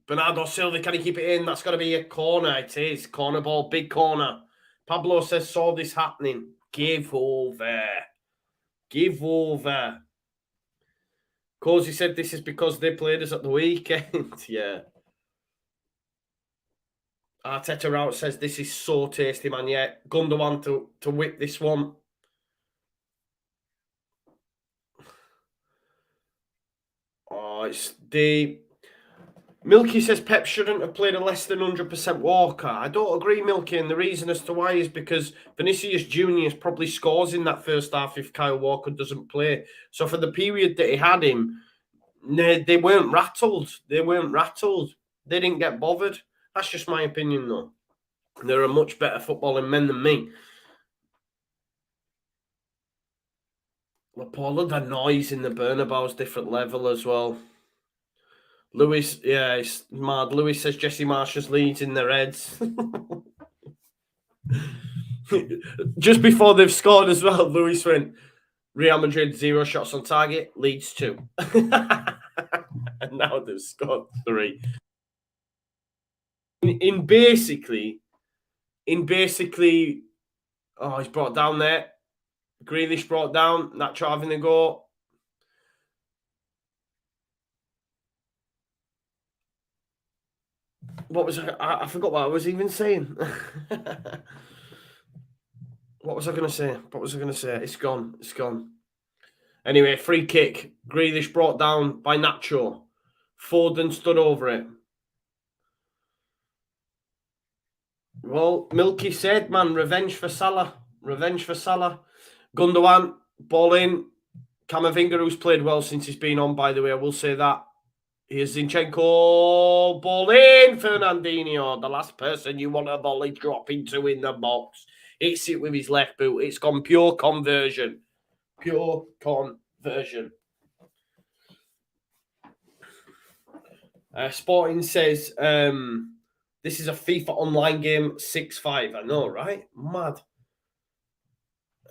Speaker 1: Bernardo Silva, can he keep it in? That's got to be a corner. It is. Corner ball, big corner. Pablo says, saw this happening. Give over. Cozy said this is because they played us at the weekend. Yeah. Arteta out says this is so tasty, man. Yeah. Gundogan to whip this one. Oh, it's the... Milky says Pep shouldn't have played a less than 100% Walker. I don't agree, Milky, and the reason as to why is because Vinicius Junior probably scores in that first half if Kyle Walker doesn't play. So for the period that he had him, they weren't rattled. They didn't get bothered. That's just my opinion, though. They're a much better footballing men than me. Laporte, the noise in the Bernabeu's different level as well. Lewis, yeah, it's mad. Lewis says Jesse Marsh's leads in their heads. Just before they've scored as well, Lewis went, Real Madrid 0 shots on target, Leeds 2. And now they've scored 3. In basically, oh, he's brought down there. Grealish brought down. Nacho having a go. What was I forgot what I was even saying. What was I going to say? It's gone. Anyway, free kick. Grealish brought down by Nacho. Foden stood over it. Well, Milky said, man, revenge for Salah. Gundogan, ball in. Camavinga, who's played well since he's been on, by the way, I will say that. Here's Zinchenko, ball in. Fernandinho, the last person you want a volley drop into in the box. Hits it with his left boot. It's gone pure conversion. Sporting says, this is a FIFA online game, 6-5. I know, right? Mad.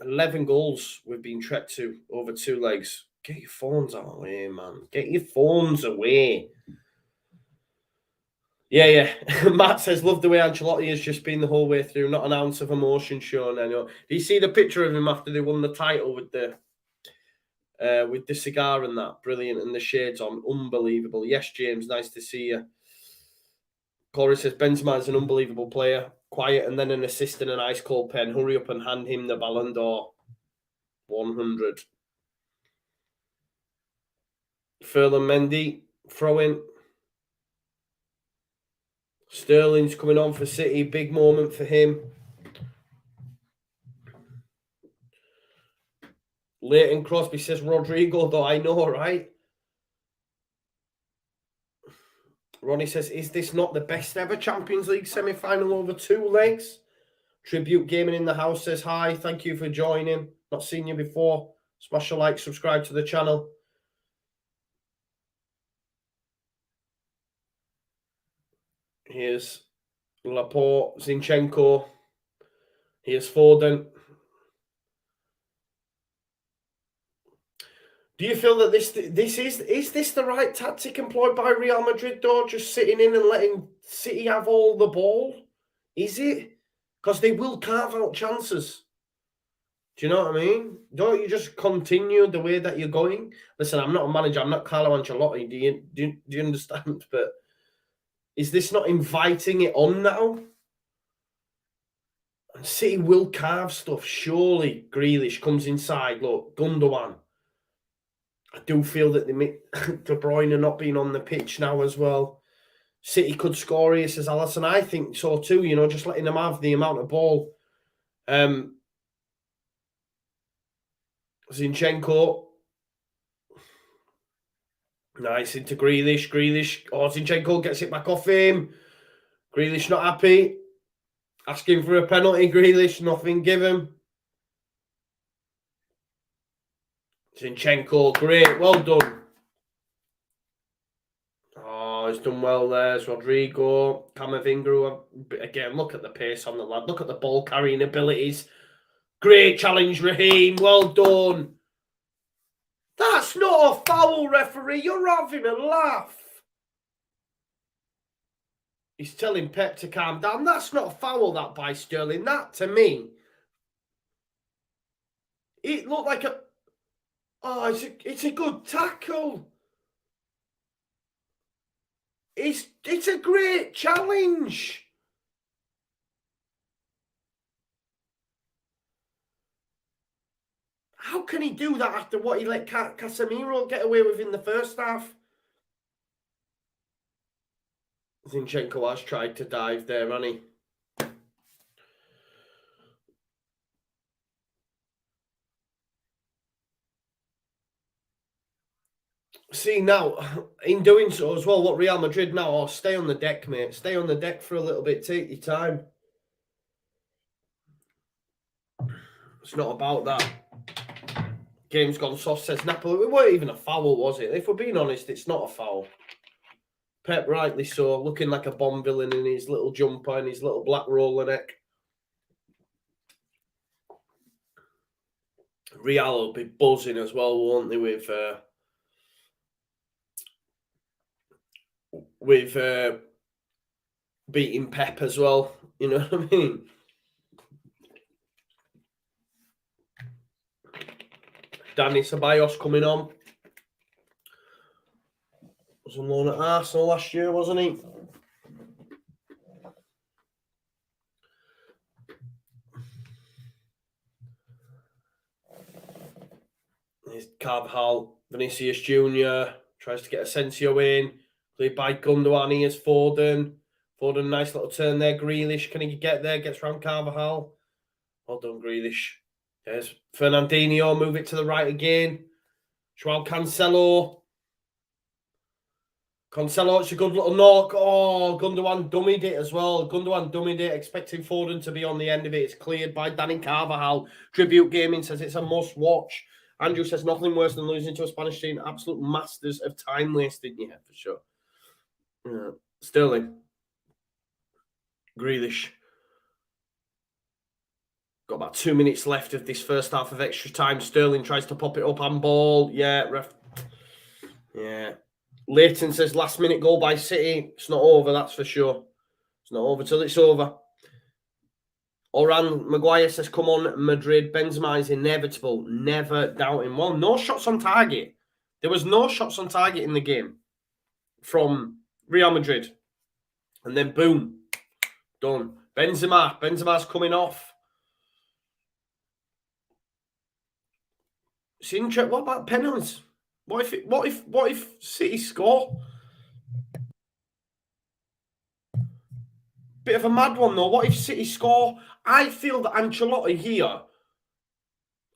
Speaker 1: 11 goals we've been trekked to over 2 legs. Get your phones out of the way, man. Get your phones away. Yeah. Matt says, love the way Ancelotti has just been the whole way through. Not an ounce of emotion shown. I know. Do you see the picture of him after they won the title with the cigar and that? Brilliant. And the shades on. Unbelievable. Yes, James. Nice to see you. Corey says, Benzema is an unbelievable player. Quiet and then an assist and an ice cold pen. Hurry up and hand him the Ballon d'Or. 100. Ferland Mendy, throw in. Sterling's coming on for City. Big moment for him. Leighton Crosby says Rodrigo, though. I know, right? Ronnie says, is this not the best ever Champions League semi-final over 2 legs? Tribute Gaming in the house says, hi, thank you for joining. Not seen you before. Smash a like, subscribe to the channel. Here's Laporte, Zinchenko. Here's Foden. Do you feel that this is this the right tactic employed by Real Madrid, though? Just sitting in and letting City have all the ball? Is it? Because they will carve out chances. Do you know what I mean? Don't you just continue the way that you're going? Listen, I'm not a manager. I'm not Carlo Ancelotti. Do you understand? But is this not inviting it on now? And City will carve stuff. Surely Grealish comes inside. Look, Gundogan. I do feel that De Bruyne not being on the pitch now as well. City could score here, says Allison. I think so too, you know, just letting them have the amount of ball. Zinchenko. Nice into Grealish. Oh, Zinchenko gets it back off him. Grealish not happy. Asking for a penalty, Grealish. Nothing given. Zinchenko, great. Well done. Oh, he's done well there. It's Rodrigo. Camavinga. Again, look at the pace on the lad. Look at the ball carrying abilities. Great challenge, Raheem. Well done. That's not a foul, referee. You're having a laugh. He's telling Pep to calm down. That's not a foul, that by Sterling. That, to me, it looked like a... Oh, it's a good tackle. It's a great challenge. How can he do that after what he let Casemiro get away with in the first half? Zinchenko has tried to dive there, hasn't he? See, now, in doing so as well, what Real Madrid now, oh, stay on the deck, mate. Stay on the deck for a little bit. Take your time. It's not about that. Game's gone soft, says Napoli. It weren't even a foul, was it? If we're being honest, it's not a foul. Pep, rightly so, looking like a Bond villain in his little jumper and his little black roller neck. Real will be buzzing as well, won't they, with with beating Pep as well. You know what I mean? Danny Ceballos coming on. Was on loan at Arsenal last year, wasn't he? There's Carvajal, Vinicius Jr. Tries to get Asensio in. Played by Gundogan. Here's Foden. Foden, nice little turn there. Grealish, can he get there? Gets round Carvajal. Well done, Grealish. There's Fernandinho. Move it to the right again. Joao Cancelo. Cancelo, it's a good little knock. Oh, Gundogan dummied it as well. Gundogan dummied it, expecting Foden to be on the end of it. It's cleared by Danny Carvajal. Tribute Gaming says it's a must watch. Andrew says nothing worse than losing to a Spanish team. Absolute masters of time wasting. Yeah, for sure. Yeah. Sterling. Grealish. Got about 2 minutes left of this first half of extra time. Sterling tries to pop it up on ball. Yeah, ref. Yeah. Leighton says last minute goal by City. It's not over, that's for sure. It's not over till it's over. Oran Maguire says, come on, Madrid. Benzema is inevitable. Never doubt him. Well, no shots on target. There was no shots on target in the game from Real Madrid. And then boom, done. Benzema's coming off. What about penalties? What if City score? Bit of a mad one though. What if City score? I feel that Ancelotti here,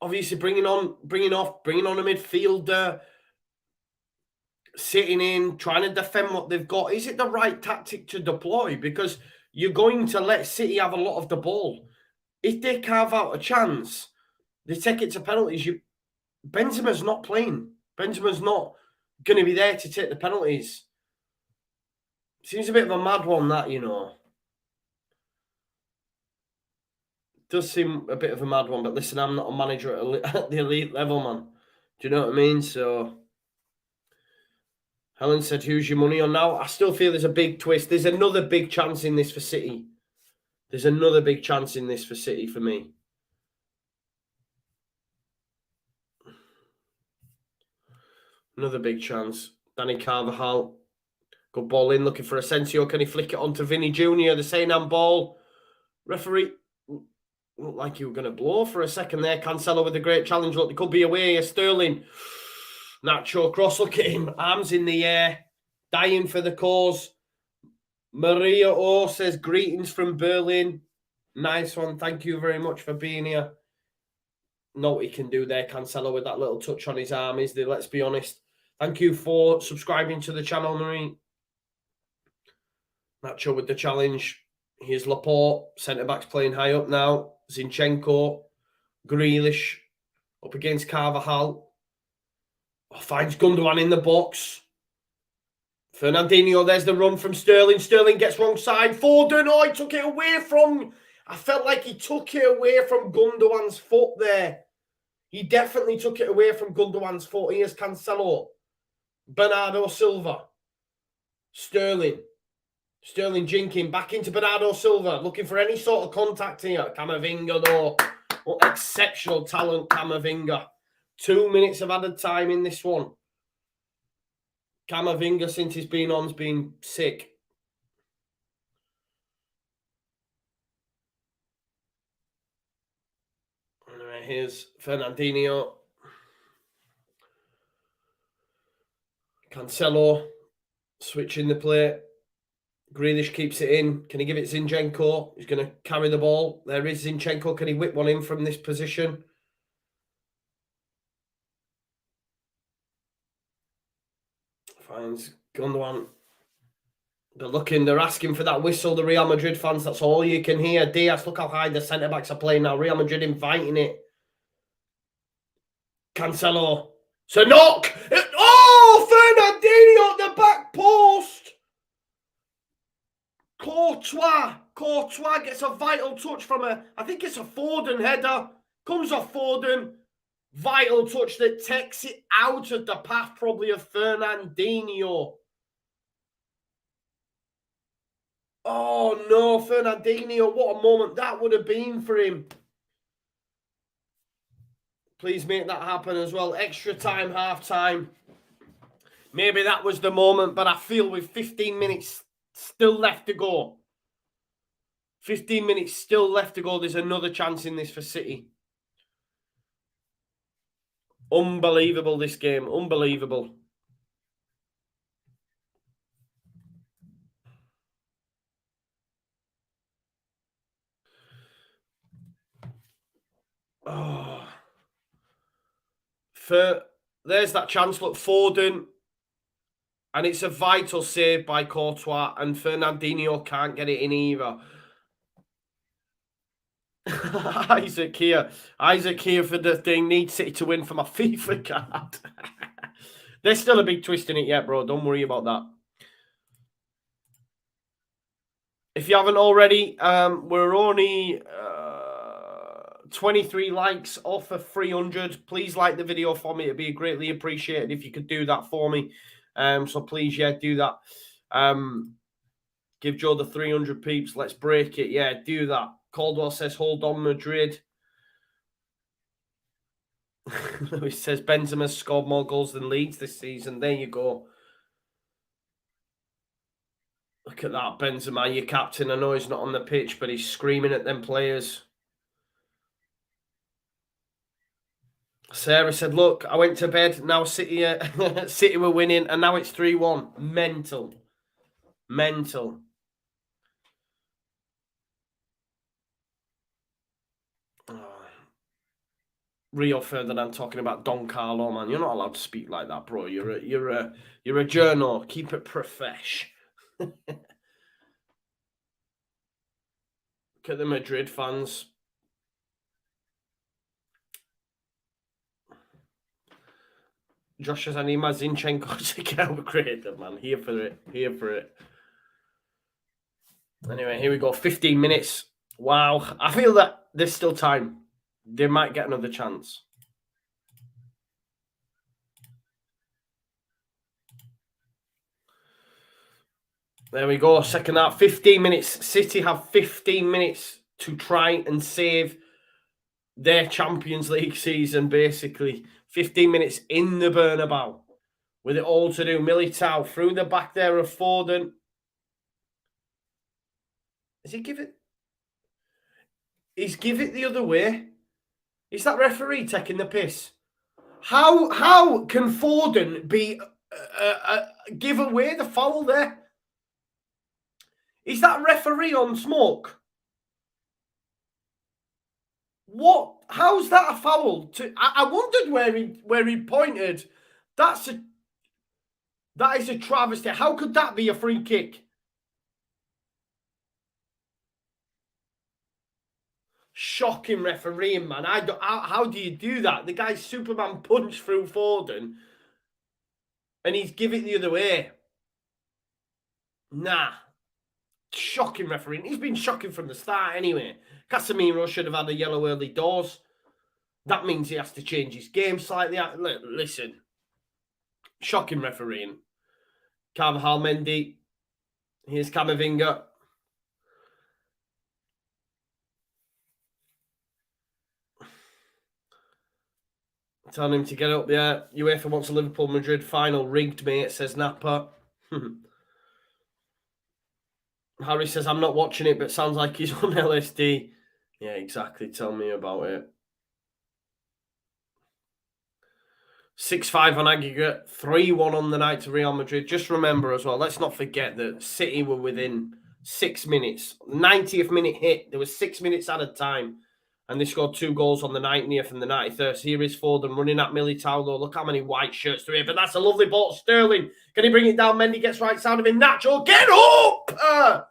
Speaker 1: obviously bringing on a midfielder, sitting in, trying to defend what they've got. Is it the right tactic to deploy? Because you're going to let City have a lot of the ball. If they carve out a chance, they take it to penalties. Benzema's not playing. Benzema's not going to be there to take the penalties. Seems a bit of a mad one, that, you know. Does seem a bit of a mad one, but listen, I'm not a manager at the elite level, man. Do you know what I mean? So, Helen said, who's your money on now? I still feel there's a big twist. There's another big chance in this for City. There's another big chance in this for City for me. Another big chance. Danny Carvajal. Good ball in, looking for Asensio. Can he flick it onto Vinny Jr.? The Sainan ball. Referee looked like you were going to blow for a second there. Cancelo with a great challenge. Look, they could be away here. Sterling. Nacho cross. Look at him. Arms in the air. Dying for the cause. Maria O says, greetings from Berlin. Nice one. Thank you very much for being here. Know what he can do there, Cancelo, with that little touch on his arm, is there? Let's be honest. Thank you for subscribing to the channel, Marie. Nacho with the challenge. Here's Laporte. Centre-back's playing high up now. Zinchenko. Grealish. Up against Carvajal. Oh, finds Gundogan in the box. Fernandinho, there's the run from Sterling. Sterling gets wrong side. Foden, oh, he took it away from... I felt like he took it away from Gundogan's foot there. He definitely took it away from Gundogan's foot. Here's Cancelo. Bernardo Silva. Sterling. Sterling jinking back into Bernardo Silva. Looking for any sort of contact here. Camavinga, though. What exceptional talent, Camavinga. 2 minutes of added time in this one. Camavinga, since he's been on, has been sick. Anyway, here's Fernandinho. Cancelo switching the play. Grealish keeps it in. Can he give it Zinchenko? He's going to carry the ball. There is Zinchenko. Can he whip one in from this position? Finds Gundogan. They're asking for that whistle, the Real Madrid fans. That's all you can hear. Diaz, look how high the centre-backs are playing now. Real Madrid inviting it. Cancelo. It's a knock. Oh, Fernandinho at the back post. Courtois gets a vital touch from I think it's a Foden header. Comes off Foden. Vital touch that takes it out of the path probably of Fernandinho. Oh no, Fernandinho, what a moment that would have been for him. Please make that happen as well. Extra time, half time. Maybe that was the moment, but I feel with 15 minutes still left to go. 15 minutes still left to go. There's another chance in this for City. Unbelievable, this game. Unbelievable. Oh. There's that chance. Look, Foden. And it's a vital save by Courtois. And Fernandinho can't get it in either. Isaac here for the thing. Need City to win for my FIFA card. There's still a big twist in it yet, bro. Don't worry about that. If you haven't already, we're only 23 likes off of 300. Please like the video for me. It'd be greatly appreciated if you could do that for me. So please, yeah, do that. Give Joe the 300 peeps. Let's break it. Yeah, do that. Caldwell says, hold on, Madrid. Lewis says, Benzema scored more goals than Leeds this season. There you go. Look at that, Benzema, your captain. I know he's not on the pitch, but he's screaming at them players. Sarah said, look, I went to bed. Now City, City were winning, and now it's 3-1. Mental. Mental. Rio Ferdinand talking about Don Carlo, man. You're not allowed to speak like that, bro. You're a journo. Keep it profesh. Look at the Madrid fans. Josh says, I need my Zinchenko to get upgraded, man. Here for it. Here for it. Anyway, here we go. 15 minutes. Wow. I feel that there's still time. They might get another chance. There we go. Second half. 15 minutes. City have 15 minutes to try and save their Champions League season, basically. 15 minutes in the Bernabeu. With it all to do. Militao through the back there of Foden. Does he give it? He's give it the other way. Is that referee taking the piss? How can Foden be give away the foul there? Is that referee on smoke? What? How's that a foul? I wondered where he pointed. That is a travesty. How could that be a free kick? Shocking refereeing, man. How do you do that? The guy's Superman punched through Foden and he's give it the other way. Nah. Shocking refereeing. He's been shocking from the start anyway. Casemiro should have had a yellow early doors. That means he has to change his game slightly. Listen. Shocking refereeing. Carvajal Mendy. Here's Camavinga. Telling him to get up there. UEFA wants a Liverpool-Madrid final rigged, mate, says Napa. Harry says, I'm not watching it, but sounds like he's on LSD. Yeah, exactly. Tell me about it. 6-5 on aggregate. 3-1 on the night to Real Madrid. Just remember as well, let's not forget that City were within 6 minutes. The 90th minute hit. There was 6 minutes at a time. And they scored 2 goals on the 90th and the 93rd. Here is Foden running at Militao, though. Look how many white shirts there are. But that's a lovely ball. Sterling. Can he bring it down? Mendy gets right sound of him. Nacho, get up!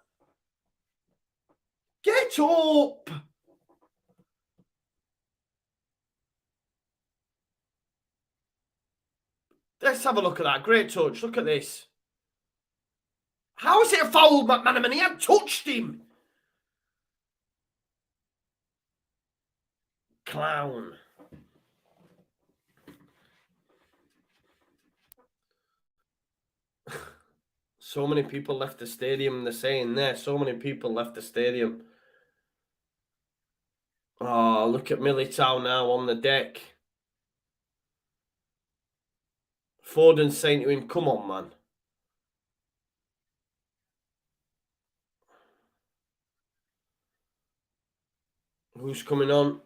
Speaker 1: Get up! Let's have a look at that. Great touch. Look at this. How is it a foul, McManaman? He hadn't touched him. Clown. So many people left the stadium. They're saying there. So many people left the stadium. Oh, look at Militao now on the deck. Foden's saying to him, "Come on, man." Who's coming on?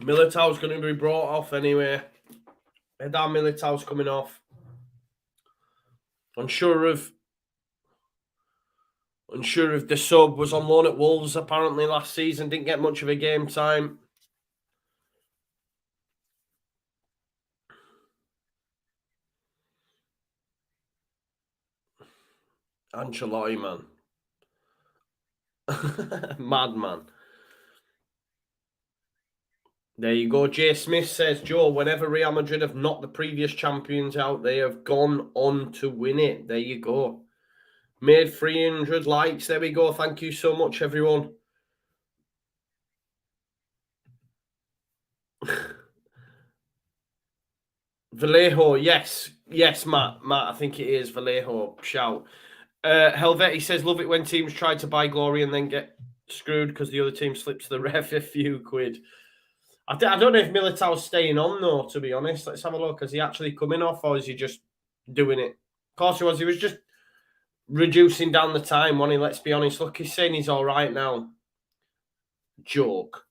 Speaker 1: Militao's going to be brought off anyway. Eder Militao's coming off. Unsure if the sub was on loan at Wolves apparently last season. Didn't get much of a game time. Ancelotti, man. Madman. There you go. Jay Smith says, Joe, whenever Real Madrid have knocked the previous champions out, they have gone on to win it. There you go. Made 300 likes. There we go. Thank you so much, everyone. Vallejo, yes. Yes, Matt, I think it is Vallejo. Shout. Helvetti says, love it when teams try to buy glory and then get screwed because the other team slips the ref a few quid. I don't know if Militao's staying on, though, to be honest. Let's have a look. Is he actually coming off or is he just doing it? Of course he was. He was just reducing down the time, wasn't he? Let's be honest. Look, he's saying he's all right now. Joke.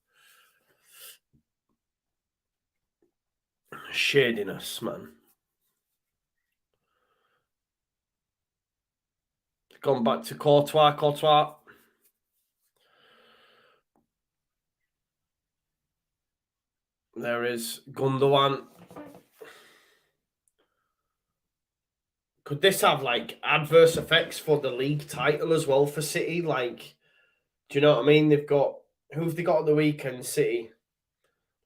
Speaker 1: Shadiness, man. Gone back to Courtois. There is Gundogan. Could this have like adverse effects for the league title as well for City? Like, do you know what I mean? Who have they got on the weekend? City,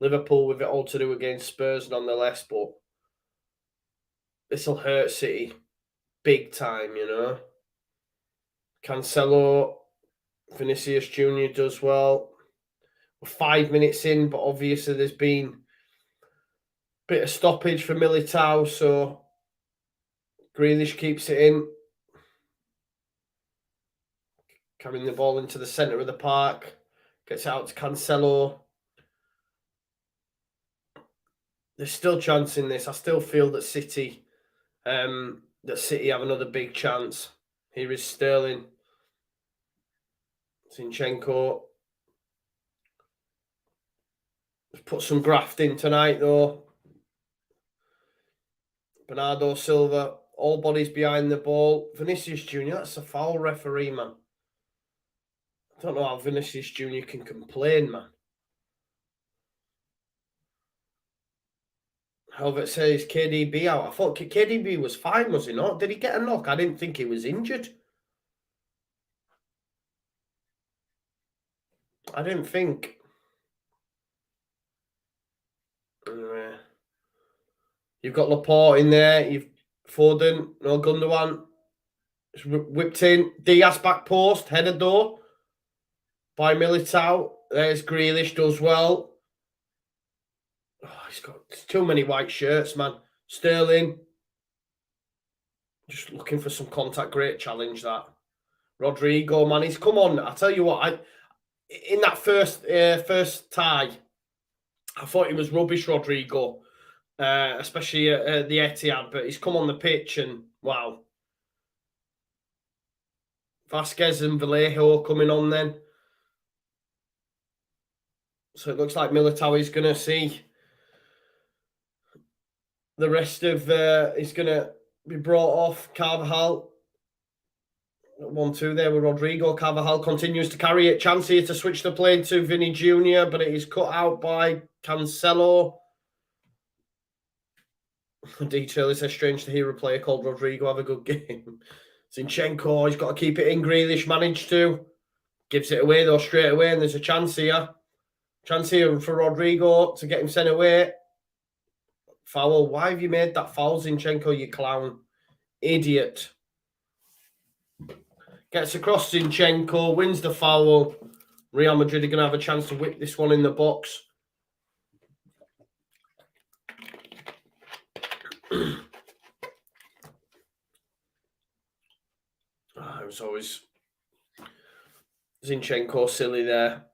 Speaker 1: Liverpool with it all to do against Spurs nonetheless, but this will hurt City big time, you know. Cancelo, Vinicius Jr. does well. We're 5 minutes in, but obviously there's been a bit of stoppage for Militao, so Grealish keeps it in. Carrying the ball into the centre of the park. Gets out to Cancelo. There's still chance in this. I still feel that City have another big chance. Here is Sterling. Zinchenko. Put some graft in tonight, though. Bernardo Silva. All bodies behind the ball. Vinicius Jr. That's a foul, referee, man. I don't know how Vinicius Jr. can complain, man. Helvet says KDB out. I thought KDB was fine, was he not? Did he get a knock? I didn't think he was injured. I didn't think. You've got Laporte in there. You've Foden, no Gundogan. It's whipped in. Diaz back post, header door by Militao. There's Grealish, does well. Oh, he's got too many white shirts, man. Sterling. Just looking for some contact. Great challenge, that. Rodrigo, man, he's come on. I tell you what, in that first tie, I thought he was rubbish, Rodrigo, especially at the Etihad, but he's come on the pitch and wow. Vasquez and Vallejo coming on then. So it looks like Militao is going to see the rest of, he's going to be brought off. Carvajal. 1-2 there with Rodrigo. Carvajal continues to carry it. Chance here to switch the play to Vinny Jr., but it is cut out by Cancelo. Detail, it's strange to hear a player called Rodrigo have a good game. Zinchenko, he's got to keep it in. Grealish managed to. Gives it away though straight away, and there's a chance here. Chance here for Rodrigo to get him sent away. Foul. Why have you made that foul, Zinchenko, you clown? Idiot. Gets across Zinchenko, wins the foul. Real Madrid are going to have a chance to whip this one in the box. It was always Zinchenko silly there.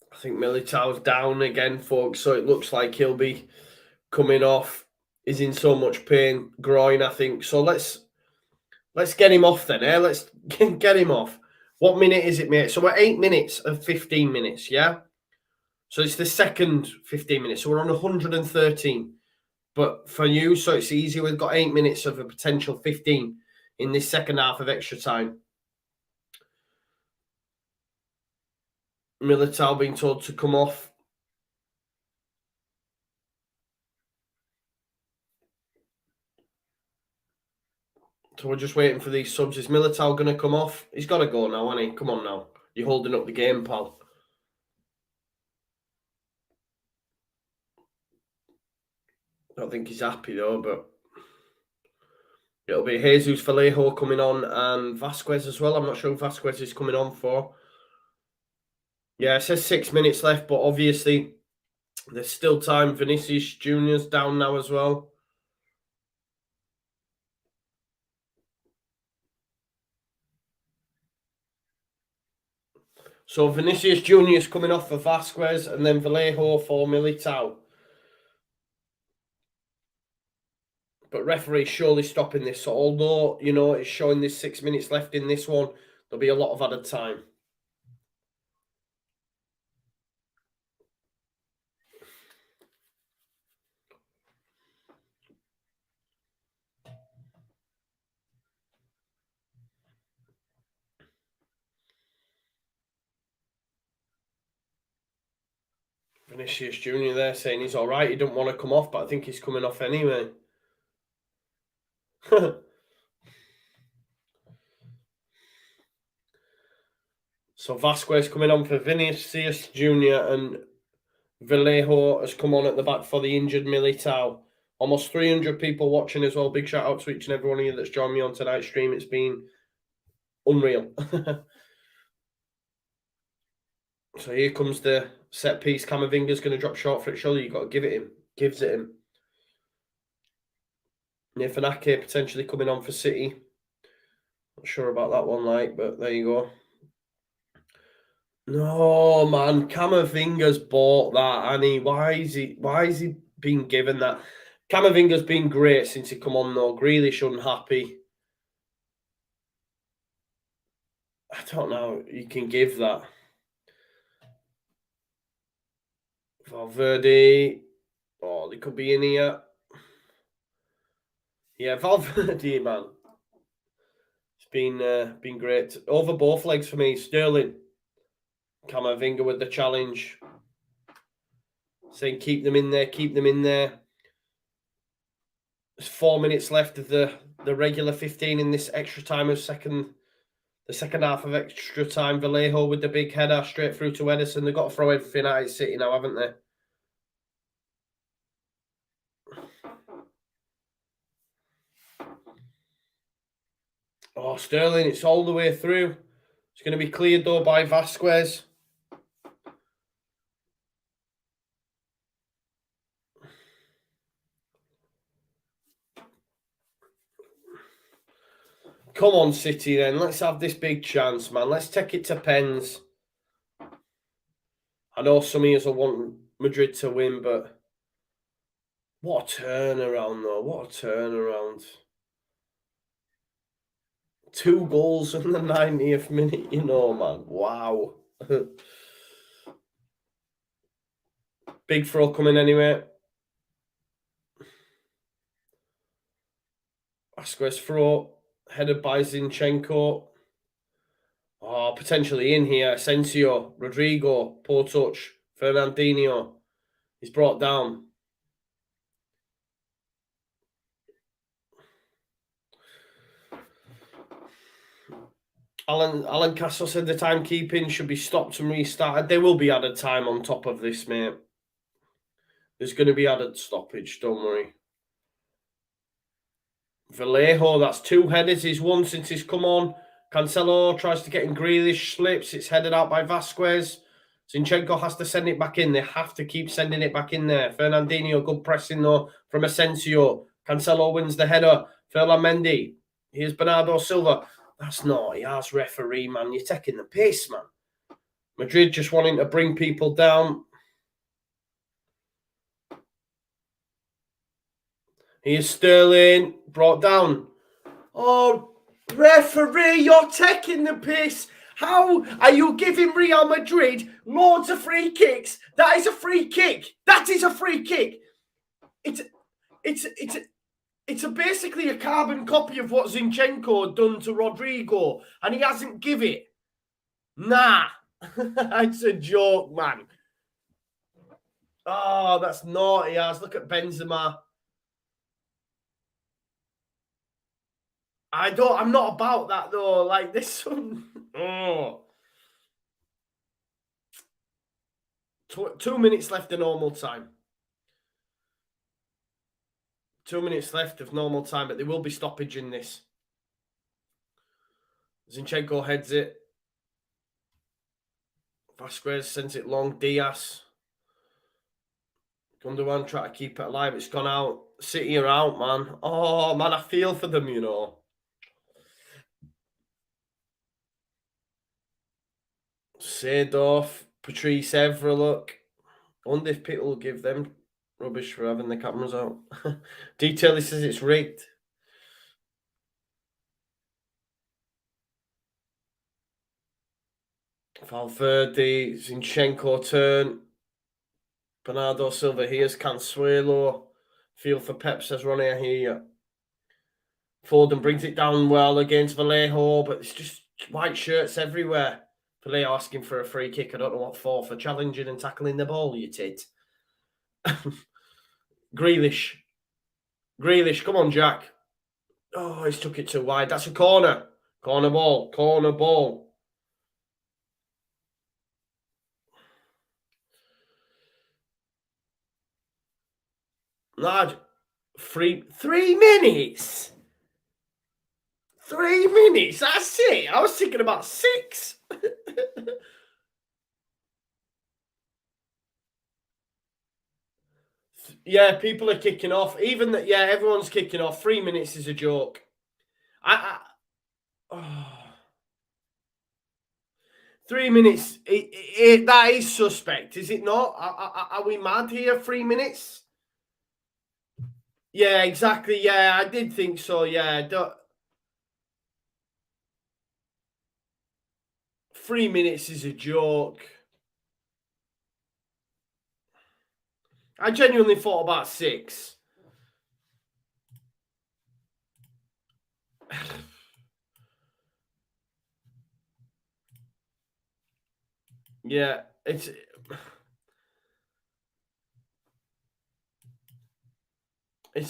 Speaker 1: I think Militao's down again, folks, so it looks like he'll be coming off. He's in so much pain, groin, I think. So let's get him off then, eh? Let's get him off. What minute is it, mate? So we're 8 minutes of 15 minutes, yeah? So it's the second 15 minutes. So we're on 113. But for you, so it's easy. We've got 8 minutes of a potential 15 in this second half of extra time. Militao being told to come off. So we're just waiting for these subs. Is Militao going to come off? He's got to go now, hasn't he? Come on now. You're holding up the game, pal. I don't think he's happy, though, but it'll be Jesus Vallejo coming on and Vasquez as well. I'm not sure who Vasquez is coming on for. Yeah, it says 6 minutes left, but obviously there's still time. Vinicius Junior's down now as well. So Vinicius Junior's coming off for Vasquez and then Vallejo for Militao. But referee surely stopping this. So although, you know, it's showing this 6 minutes left in this one, there'll be a lot of added time. Vinicius Junior there saying he's all right. He don't want to come off, but I think he's coming off anyway. So Vasquez coming on for Vinicius Junior and Vallejo has come on at the back for the injured Militao. Almost 300 people watching as well. Big shout out to each and every one of you that's joined me on tonight's stream. It's been unreal. So here comes the set piece. Camavinga's going to drop short for it. Surely you've got to give it him. Gives it him. Nathan Ake potentially coming on for City. Not sure about that one, but there you go. No, man. Camavinga's bought that, and he. Why is he being given that? Camavinga's been great since he come on, though. Grealish unhappy. I don't know. You can give that. Valverde. Oh, they could be in here. Yeah, Valverde, man. It's been great. Over both legs for me. Sterling. Camavinga with the challenge. Saying keep them in there, keep them in there. There's 4 minutes left of the regular 15 in this extra time of the second half of extra time. Vallejo with the big header straight through to Edison. They've got to throw everything at City now, haven't they? Oh, Sterling, it's all the way through. It's going to be cleared, though, by Vasquez. Come on, City, then. Let's have this big chance, man. Let's take it to pens. I know some of us will want Madrid to win, but what a turnaround, though. What a turnaround. 2 goals in the 90th minute, you know, man. Wow. Big throw coming anyway. Vasquez throw. Headed by Zinchenko. Oh, potentially in here. Asensio, Rodrigo, poor touch. Fernandinho. He's brought down. Alan Castle said the timekeeping should be stopped and restarted. There will be added time on top of this, mate. There's going to be added stoppage, don't worry. Vallejo, that's 2 headers. He's won since he's come on. Cancelo tries to get in. Grealish slips. It's headed out by Vasquez. Zinchenko has to send it back in. They have to keep sending it back in there. Fernandinho, good pressing though from Asensio. Cancelo wins the header. Ferland Mendy. Here's Bernardo Silva. That's not. He has referee, man. You're taking the piss, man. Madrid just wanting to bring people down. Here's Sterling. Brought down. Oh, referee, you're taking the piss. How are you giving Real Madrid loads of free kicks? That is a free kick. That is a free kick. It's basically a carbon copy of what Zinchenko done to Rodrigo, and he hasn't give it. Nah, it's a joke, man. Oh, that's naughty as. Look at Benzema. I'm not about that though. Like this one. Oh. 2 minutes left of normal time. 2 minutes left of normal time, but there will be stoppage in this. Zinchenko heads it. Vasquez sends it long. Diaz. Gundogan try to keep it alive. It's gone out. City are out, man. Oh, man, I feel for them, you know. Seedorf, Patrice Evra, look. I wonder if people will give them rubbish for having the cameras out. Detail, he says it's rigged. Valverde, Zinchenko turn. Bernardo Silva, here's Cancelo. Feel for Pep, says Ronnie, I hear you. Foden brings it down well against Vallejo, but it's just white shirts everywhere. Vallejo asking for a free kick. I don't know what for challenging and tackling the ball, you tit. Grealish, come on, Jack. Oh, he's took it too wide. That's a corner. Corner ball. Lad, 3 minutes. 3 minutes, that's it. I was thinking about 6. Yeah, people are kicking off. Even that, yeah, everyone's kicking off. 3 minutes is a joke. Oh. 3 minutes. That is suspect, is it not? Are we mad here? 3 minutes? Yeah, exactly. Yeah, I did think so. Yeah. 3 minutes is a joke. I genuinely thought about 6. Yeah, it's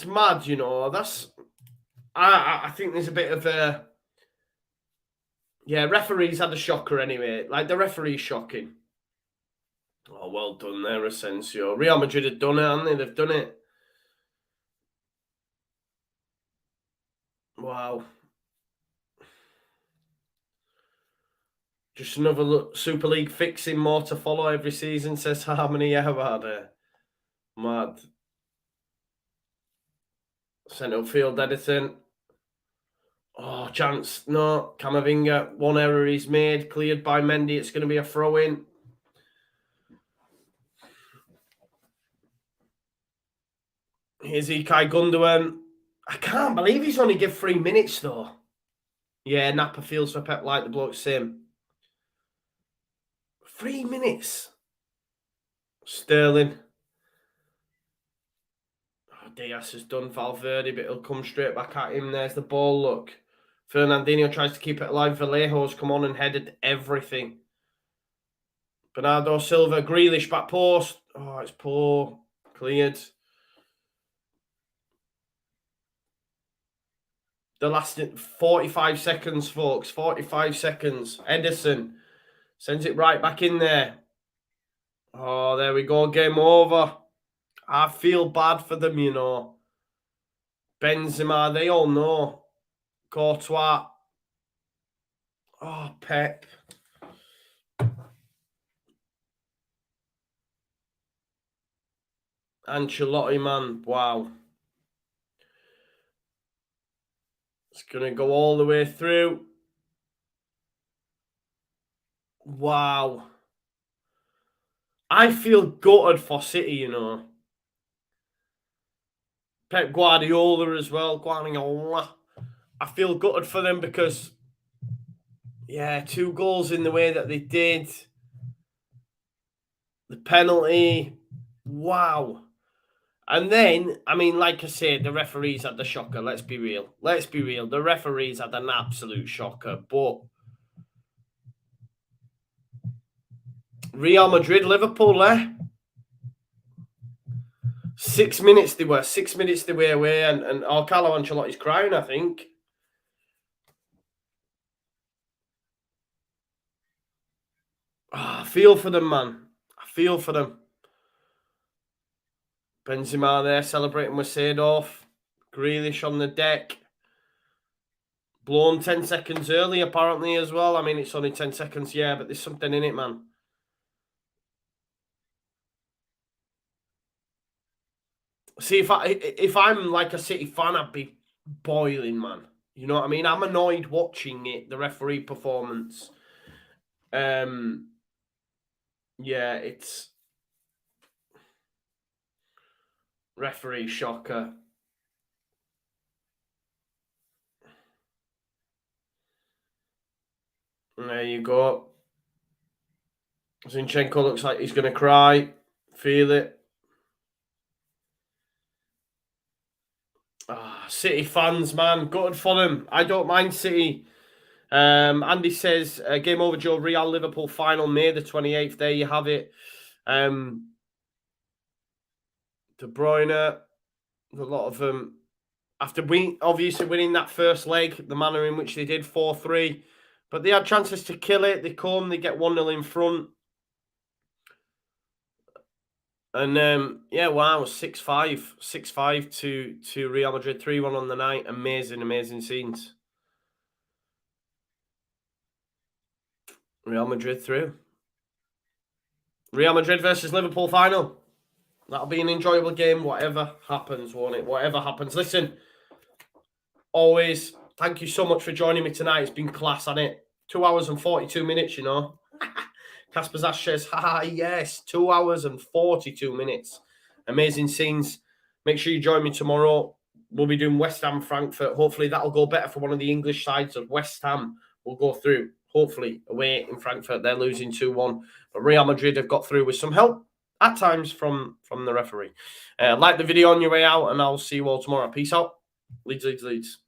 Speaker 1: mad, you know. That's I think there's a bit of a referees had a shocker anyway. Like the referee's shocking. Oh, well done there, Asensio. Real Madrid had done it, haven't they? They've done it. Wow. Just another Super League fixing, more to follow every season, says Harmony Everard. Mad. Centre field editing. Oh, chance. No. Camavinga. One error he's made. Cleared by Mendy. It's going to be a throw-in. Here's Ilkay Gundogan. I can't believe he's only give 3 minutes, though. Yeah, Napa feels for Pep like the bloke same. 3 minutes. Sterling. Oh, Diaz has done Valverde, but he'll come straight back at him. There's the ball, look. Fernandinho tries to keep it alive. Vallejo's come on and headed everything. Bernardo Silva, Grealish, back post. Oh, it's poor. Cleared. The last 45 seconds, folks. 45 seconds. Edison sends it right back in there. Oh, there we go. Game over. I feel bad for them, you know. Benzema, they all know. Courtois. Oh, Pep. Ancelotti, man. Wow. It's going to go all the way through. Wow. I feel gutted for City, you know. Pep Guardiola as well. Guardiola. I feel gutted for them because, yeah, 2 goals in the way that they did. The penalty. Wow. And then, I mean, like I said, the referees had the shocker. Let's be real. Let's be real. The referees had an absolute shocker. But Real Madrid, Liverpool, 6 minutes they were. 6 minutes they were away. And Carlo Ancelotti's crying, I think. Oh, I feel for them, man. I feel for them. Benzema there celebrating with Seedorf. Grealish on the deck. Blown 10 seconds early, apparently, as well. I mean, it's only 10 seconds, yeah, but there's something in it, man. See, if I'm like a City fan, I'd be boiling, man. You know what I mean? I'm annoyed watching it, the referee performance. Yeah, it's referee shocker. And there you go. Zinchenko looks like he's going to cry. Feel it. City fans, man, good for them. I don't mind City. Andy says, game over, Joe. Real Liverpool final, May the 28th. There you have it. De Bruyne, a lot of them. After obviously winning that first leg, the manner in which they did 4-3, but they had chances to kill it. They come, they get 1-0 in front. And yeah, wow, 6-5. 6-5 to Real Madrid, 3-1 on the night. Amazing scenes. Real Madrid through. Real Madrid versus Liverpool final. That'll be an enjoyable game, whatever happens, won't it? Whatever happens. Listen, always, thank you so much for joining me tonight. It's been class, hasn't it? 2 hours and 42 minutes, you know. Casper Zash says, yes, 2 hours and 42 minutes. Amazing scenes. Make sure you join me tomorrow. We'll be doing West Ham Frankfurt. Hopefully that'll go better for one of the English sides of West Ham. We'll go through, hopefully, away in Frankfurt. They're losing 2-1. But Real Madrid have got through with some help at times from the referee. Like the video on your way out, and I'll see you all tomorrow. Peace out. Leeds.